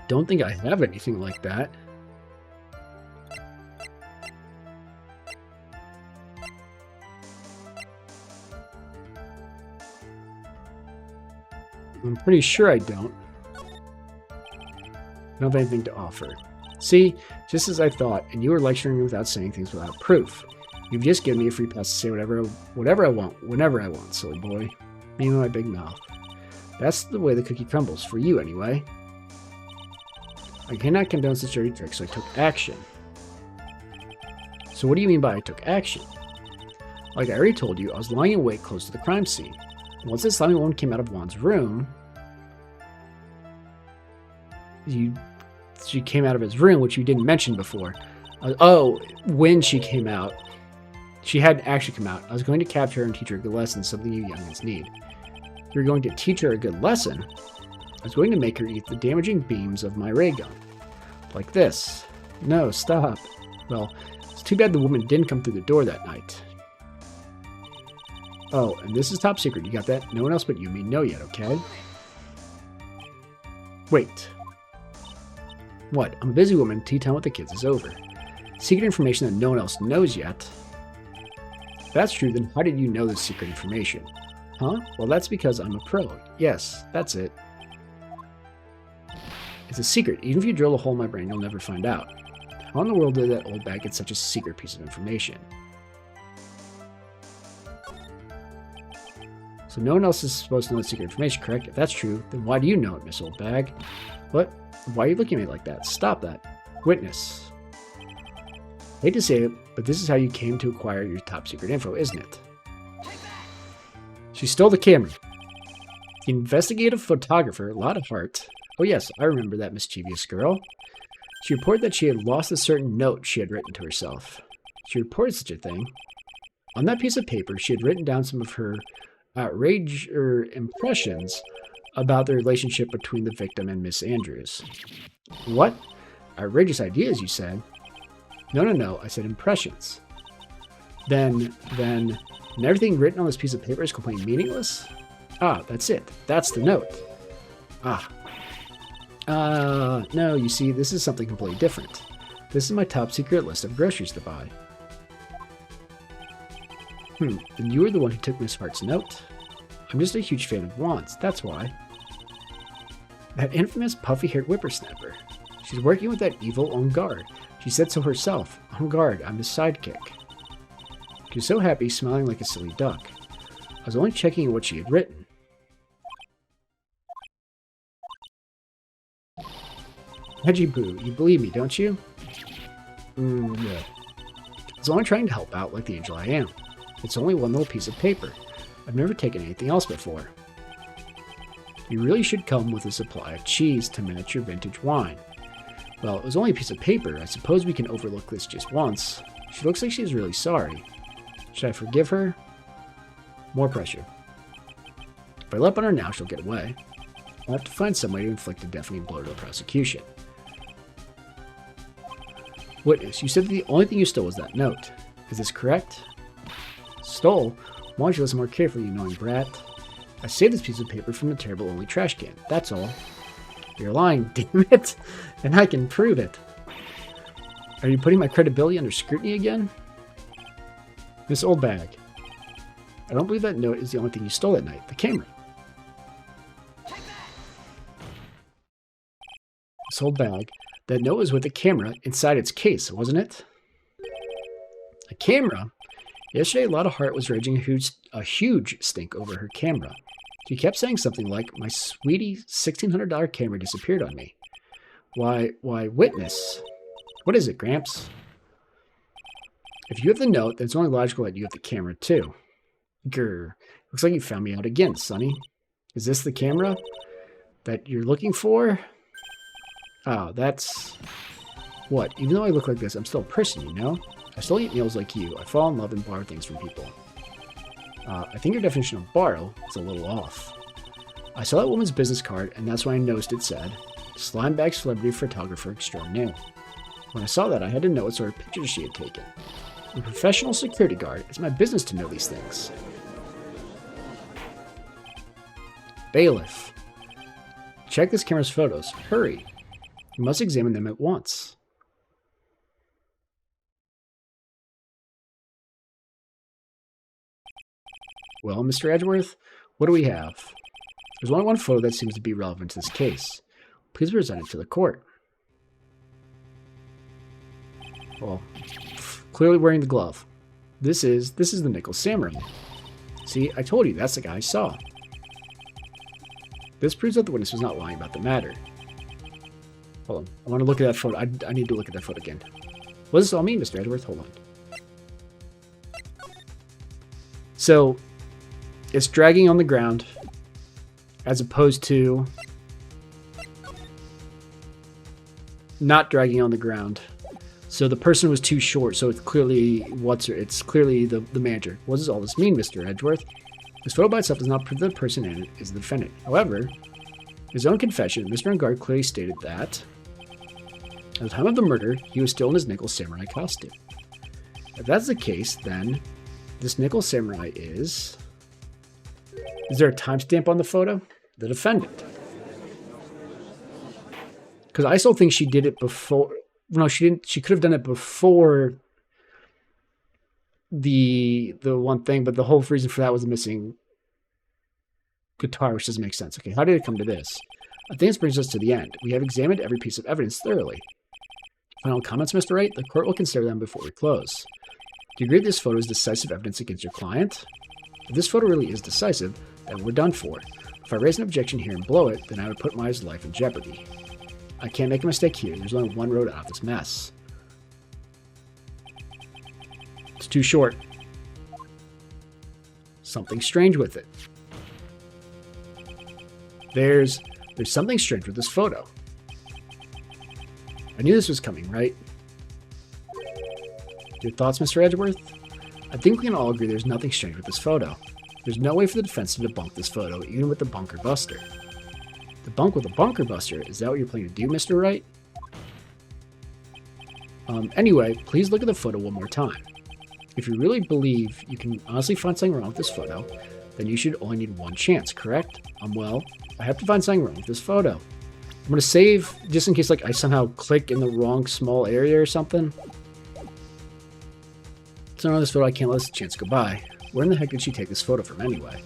don't think I have anything like that. I'm pretty sure I don't. I don't have anything to offer. See, just as I thought, and you were lecturing me without saying things without proof. You've just given me a free pass to say whatever I want, whenever I want, silly boy. Me and my big mouth. That's the way the cookie crumbles, for you anyway. I cannot condone such dirty tricks, so I took action. So what do you mean by I took action? Like I already told you, I was lying in wait close to the crime scene. Once this slimy woman came out of Juan's room... She came out of his room, which you didn't mention before. Oh, when she came out. She hadn't actually come out. I was going to capture her and teach her a good lesson, something you youngins need. You're going to teach her a good lesson? I was going to make her eat the damaging beams of my ray gun. Like this. No, stop. Well, it's too bad the woman didn't come through the door that night. Oh, and this is top secret. You got that? No one else but you may know yet, okay? Wait. What? I'm a busy woman. Tea time with the kids is over. Secret information that no one else knows yet. If that's true, then how did you know this secret information? Huh? Well, that's because I'm a pro. Yes, that's it. It's a secret. Even if you drill a hole in my brain, you'll never find out. How in the world did that old bag get such a secret piece of information? So no one else is supposed to know the secret information, correct? If that's true, then why do you know it, Miss Old Bag? What? Why are you looking at me like that? Stop that. Witness. I hate to say it, but this is how you came to acquire your top secret info, isn't it? She stole the camera. The investigative photographer, a lot of heart. Oh yes, I remember that mischievous girl. She reported that she had lost a certain note she had written to herself. She reported such a thing. On that piece of paper, she had written down some of her outrage or impressions about the relationship between the victim and Miss Andrews. What? Outrageous ideas, you said? No, I said impressions. Then everything written on this piece of paper is completely meaningless? Ah, that's it. That's the note. No, you see, this is something completely different. This is my top secret list of groceries to buy. Then you were the one who took Miss Hart's note? I'm just a huge fan of wands, that's why. That infamous puffy-haired whippersnapper. She's working with that evil on guard. She said so herself. On guard, I'm his sidekick. She was so happy, smiling like a silly duck. I was only checking what she had written. Hedgie Boo, you believe me, don't you? Yeah. I was only trying to help out like the angel I am. It's only one little piece of paper. I've never taken anything else before. You really should come with a supply of cheese to match your vintage wine. Well, it was only a piece of paper. I suppose we can overlook this just once. She looks like she's really sorry. Should I forgive her? More pressure. If I let up on her now, she'll get away. I'll have to find some way to inflict a deafening blow to a prosecution. Witness, you said that the only thing you stole was that note. Is this correct? Stole? Why don't you listen more carefully, you annoying brat? I saved this piece of paper from a terrible only trash can. That's all. You're lying, damn it. And I can prove it. Are you putting my credibility under scrutiny again? Miss Old Bag. I don't believe that note is the only thing you stole that night. The camera. Miss Old Bag. That note was with the camera inside its case, wasn't it? A camera? Yesterday, Lotta Hart was raging a huge stink over her camera. She kept saying something like, my sweetie $1,600 camera disappeared on me. Why, witness. What is it, Gramps? If you have the note, then it's only logical that you have the camera, too. Grr. Looks like you found me out again, Sonny. Is this the camera that you're looking for? Oh, that's... What? Even though I look like this, I'm still a person, you know? I still eat meals like you. I fall in love and borrow things from people. I think your definition of borrow is a little off. I saw that woman's business card, and that's when I noticed it said, Slimebag Celebrity Photographer Extraordinaire. When I saw that, I had to know what sort of pictures she had taken. I'm a professional security guard. It's my business to know these things. Bailiff. Check this camera's photos. Hurry. You must examine them at once. Well, Mr. Edgeworth, what do we have? There's only one photo that seems to be relevant to this case. Please present it to the court. Well, clearly wearing the glove. This is the Nickel Samurai. See, I told you, that's the guy I saw. This proves that the witness was not lying about the matter. Hold on, I want to look at that photo. I need to look at that photo again. What does this all mean, Mr. Edgeworth? Hold on. So, it's dragging on the ground, as opposed to not dragging on the ground. So the person was too short, so it's clearly it's clearly the manager. What does all this mean, Mr. Edgeworth? This photo by itself does not prove that the person in it is the defendant. However, his own confession, Mr. Engard clearly stated that at the time of the murder, he was still in his nickel samurai costume. If that's the case, then this nickel samurai is... Is there a timestamp on the photo? The defendant. Because I still think she did it before... No, she didn't. She could have done it before the one thing, but the whole reason for that was the missing guitar, which doesn't make sense. Okay, how did it come to this? I think this brings us to the end. We have examined every piece of evidence thoroughly. Final comments, Mr. Wright? The court will consider them before we close. Do you agree that this photo is decisive evidence against your client? If this photo really is decisive, then we're done for. If I raise an objection here and blow it, then I would put my life in jeopardy. I can't make a mistake here. There's only one road out of this mess. It's too short. Something strange with it. There's something strange with this photo. I knew this was coming, right? Your thoughts, Mr. Edgeworth? I think we can all agree there's nothing strange with this photo. There's no way for the defense to debunk this photo, even with the bunker buster. Debunk with a bunker buster? Is that what you're planning to do, Mr. Wright? Anyway, please look at the photo one more time. If you really believe you can honestly find something wrong with this photo, then you should only need one chance, correct? Well, I have to find something wrong with this photo. I'm going to save just in case I somehow click in the wrong small area or something. So on this photo, I can't let this chance go by. Where in the heck did she take this photo from anyway?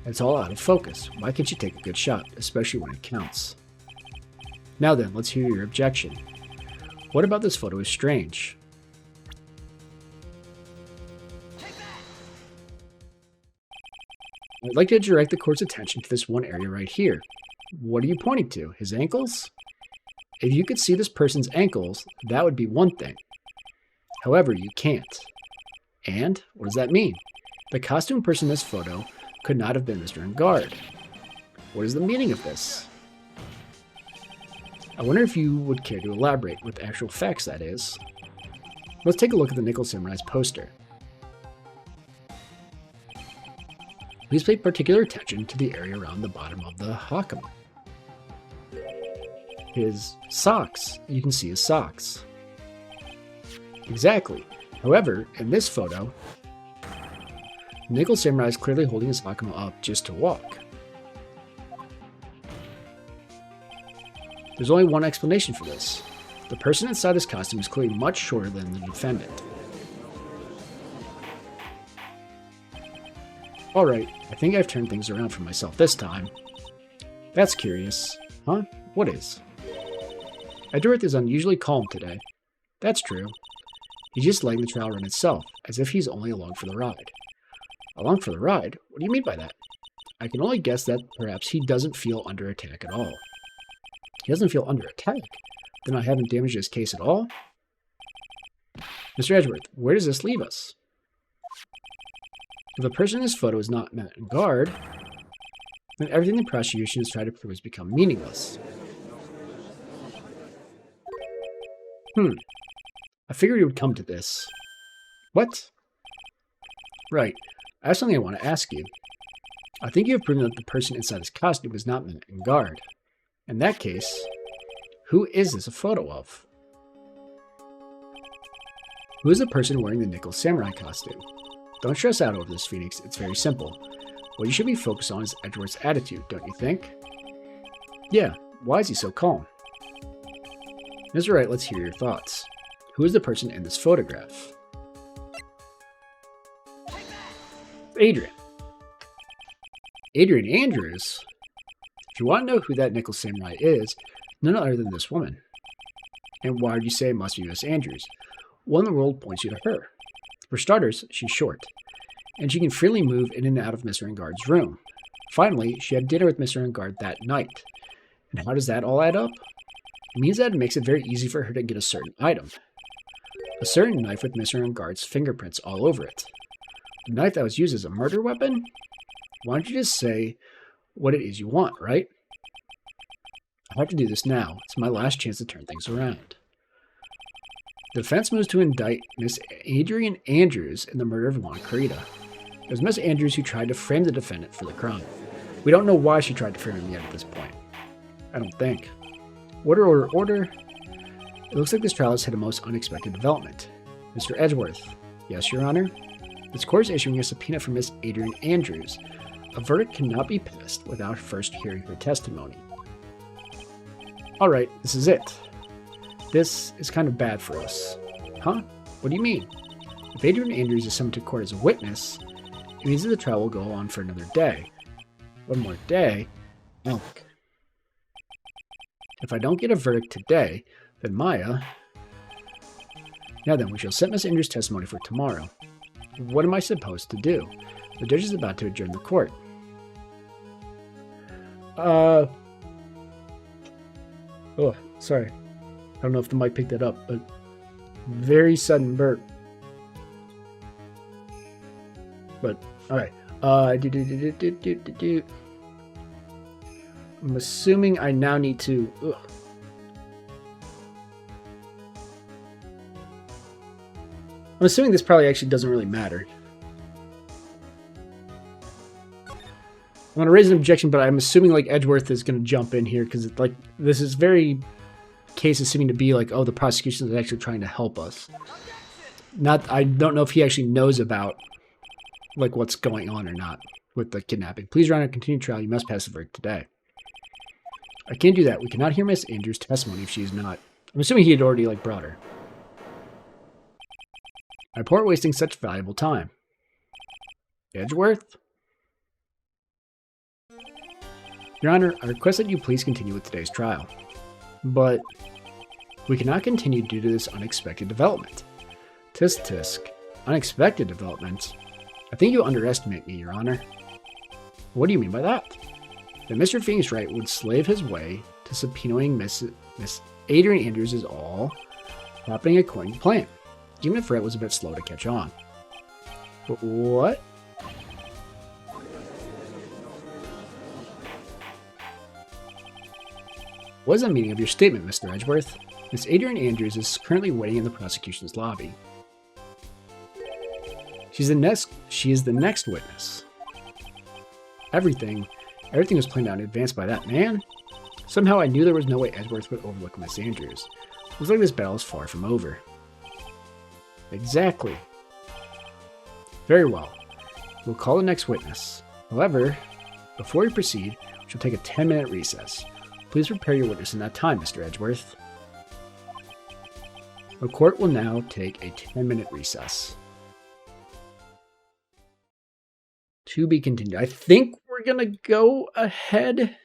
It's all out of focus. Why can't you take a good shot, especially when it counts? Now then, let's hear your objection. What about this photo is strange? I'd like to direct the court's attention to this one area right here. What are you pointing to? His ankles? If you could see this person's ankles, that would be one thing. However, you can't. And what does that mean? The costume person in this photo could not have been Mr. Engard. What is the meaning of this? I wonder if you would care to elaborate with actual facts, that is. Let's take a look at the Nickel Samurai's poster. Please pay particular attention to the area around the bottom of the hakama. His socks. You can see his socks. Exactly. However, in this photo, Nickel Samurai is clearly holding his hakama up just to walk. There's only one explanation for this. The person inside his costume is clearly much shorter than the defendant. Alright, I think I've turned things around for myself this time. That's curious. Huh? What is? Edgeworth is unusually calm today. That's true. He's just letting the trial run itself, as if he's only along for the ride. Along for the ride? What do you mean by that? I can only guess that perhaps he doesn't feel under attack at all. He doesn't feel under attack? Then I haven't damaged his case at all? Mr. Edgeworth, where does this leave us? If the person in this photo is not met in guard, then everything the prosecution has tried to prove has become meaningless. I figured it would come to this. What? Right. I have something I want to ask you. I think you have proven that the person inside this costume is not met in guard. In that case, who is this a photo of? Who is the person wearing the Nickel Samurai costume? Don't stress out over this, Phoenix. It's very simple. What you should be focused on is Edgeworth's attitude, don't you think? Yeah, why is he so calm? Mr. Wright, let's hear your thoughts. Who is the person in this photograph? Adrian. Adrian Andrews? If you want to know who that Nickel Samurai is, none other than this woman. And why would you say it must be Miss Andrews? What in the world points you to her? For starters, she's short, and she can freely move in and out of Mr. Engard's room. Finally, she had dinner with Mr. Engard that night. And how does that all add up? It means that it makes it very easy for her to get a certain item. A certain knife with Mr. Engard's fingerprints all over it. The knife that was used as a murder weapon? Why don't you just say what it is you want, right? I have to do this now. It's my last chance to turn things around. The defense moves to indict Miss Adrian Andrews in the murder of Juan Carita. It was Miss Andrews who tried to frame the defendant for the crime. We don't know why she tried to frame him yet at this point. I don't think. Order, order, order. It looks like this trial has had a most unexpected development. Mr. Edgeworth. Yes, Your Honor? This court is issuing a subpoena for Miss Adrian Andrews. A verdict cannot be passed without first hearing her testimony. Alright, this is it. This is kind of bad for us. Huh? What do you mean? If Adrian Andrews is summoned to court as a witness, it means that the trial will go on for another day. One more day? Elk. If I don't get a verdict today, then Maya... Now then, we shall set Miss Andrews' testimony for tomorrow. What am I supposed to do? The judge is about to adjourn the court. Oh, sorry. I don't know if the mic picked that up, but very sudden burp. But, alright. I'm assuming I now need to... I'm assuming this probably actually doesn't really matter. I'm going to raise an objection, but I'm assuming like Edgeworth is going to jump in here because like this is very case is seeming to be like, oh, the prosecution is actually trying to help us. I don't know if he actually knows about like what's going on or not with the kidnapping. Please, Your Honor, continue trial. You must pass the verdict today. I can't do that. We cannot hear Miss Andrews' testimony if she is not. I'm assuming he had already like brought her. I report wasting such valuable time. Edgeworth? Your Honor, I request that you please continue with today's trial. But we cannot continue due to this unexpected development. Tisk tisk. Unexpected development? I think you underestimate me, Your Honor. What do you mean by that? That Mr. Phoenixwright would slave his way to subpoenaing Miss Adrian Andrews is all happening according to plan. Even if Rhett was a bit slow to catch on. But what? What is the meaning of your statement, Mr. Edgeworth? Miss Adrian Andrews is currently waiting in the prosecution's lobby. She is the next witness. Everything was planned out in advance by that man. Somehow I knew there was no way Edgeworth would overlook Miss Andrews. It looks like this battle is far from over. Exactly. Very well. We'll call the next witness. However, before we proceed, we shall take a 10-minute recess. Please prepare your witness in that time, Mr. Edgeworth. The court will now take a 10-minute recess. To be continued. I think we're going to go ahead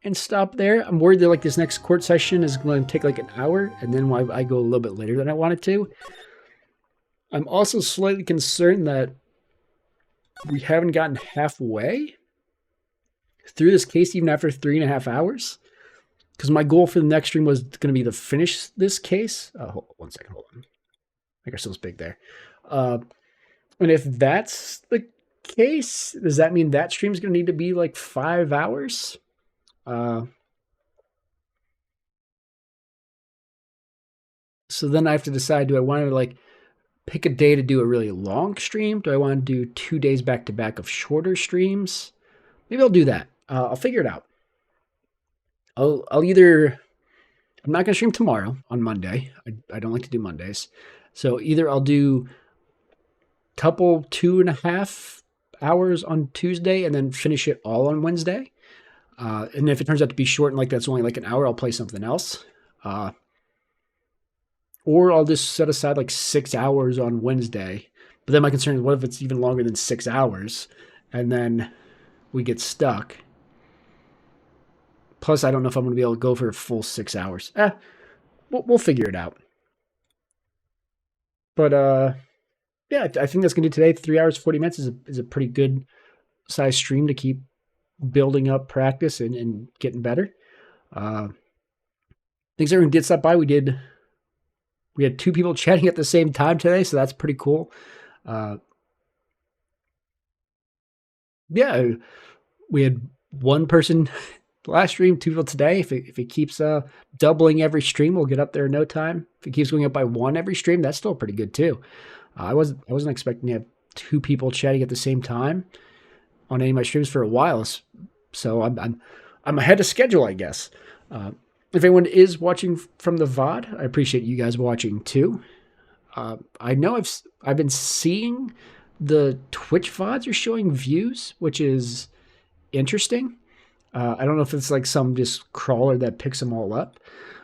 and stop there. I'm worried that like this next court session is going to take like an hour, and then I go a little bit later than I wanted to. I'm also slightly concerned that we haven't gotten halfway through this case even after 3.5 hours. Because my goal for the next stream was going to be to finish this case. Hold on 1 second, hold on. I think our still big there. And if that's the case, does that mean that stream's going to need to be like 5 hours? So then I have to decide, do I want to like pick a day to do a really long stream? Do I want to do 2 days back to back of shorter streams? Maybe I'll do that. I'll figure it out. I'm not going to stream tomorrow on Monday. I don't like to do Mondays. So either I'll do couple 2.5 hours on Tuesday and then finish it all on Wednesday. And if it turns out to be short and like that's only like an hour, I'll play something else. Or I'll just set aside like 6 hours on Wednesday. But then my concern is, what if it's even longer than 6 hours? And then we get stuck. Plus, I don't know if I'm going to be able to go for a full 6 hours. We'll figure it out. But, yeah, I think that's going to do today. 3 hours, 40 minutes is a pretty good size stream to keep building up practice and getting better. Thanks everyone did stop by. We had 2 people chatting at the same time today, so that's pretty cool. Yeah, we had one person the last stream, 2 people today. If it keeps doubling every stream, we'll get up there in no time. If it keeps going up by 1 every stream, that's still pretty good too. I wasn't expecting to have 2 people chatting at the same time on any of my streams for a while. So I'm ahead of schedule, I guess. If anyone is watching from the VOD, I appreciate you guys watching too. I know I've been seeing the Twitch VODs are showing views, which is interesting. I don't know if it's like some just crawler that picks them all up.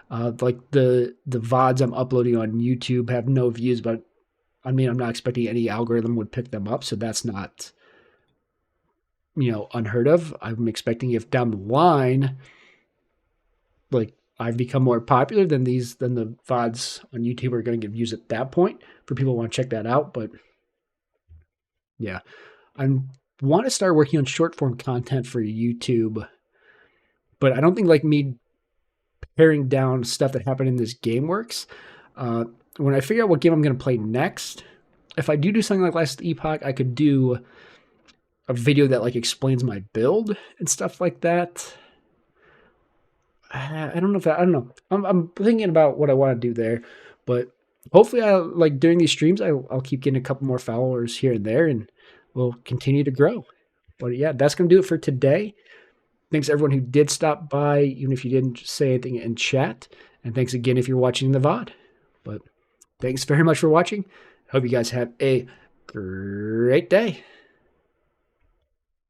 Like the VODs I'm uploading on YouTube have no views, but I mean, I'm not expecting any algorithm would pick them up, so that's not, unheard of. I'm expecting if down the line, like I've become more popular than the VODs on YouTube are going to get views at that point for people who want to check that out. But yeah, I want to start working on short form content for YouTube, but I don't think like me paring down stuff that happened in this game works. When I figure out what game I'm going to play next, if I do something like Last Epoch, I could do a video that like explains my build and stuff like that. I don't know. I'm thinking about what I want to do there, but hopefully I like during these streams, I'll keep getting a couple more followers here and there and we'll continue to grow. But yeah, that's going to do it for today. Thanks everyone who did stop by, even if you didn't say anything in chat. And thanks again if you're watching the VOD. But thanks very much for watching. Hope you guys have a great day.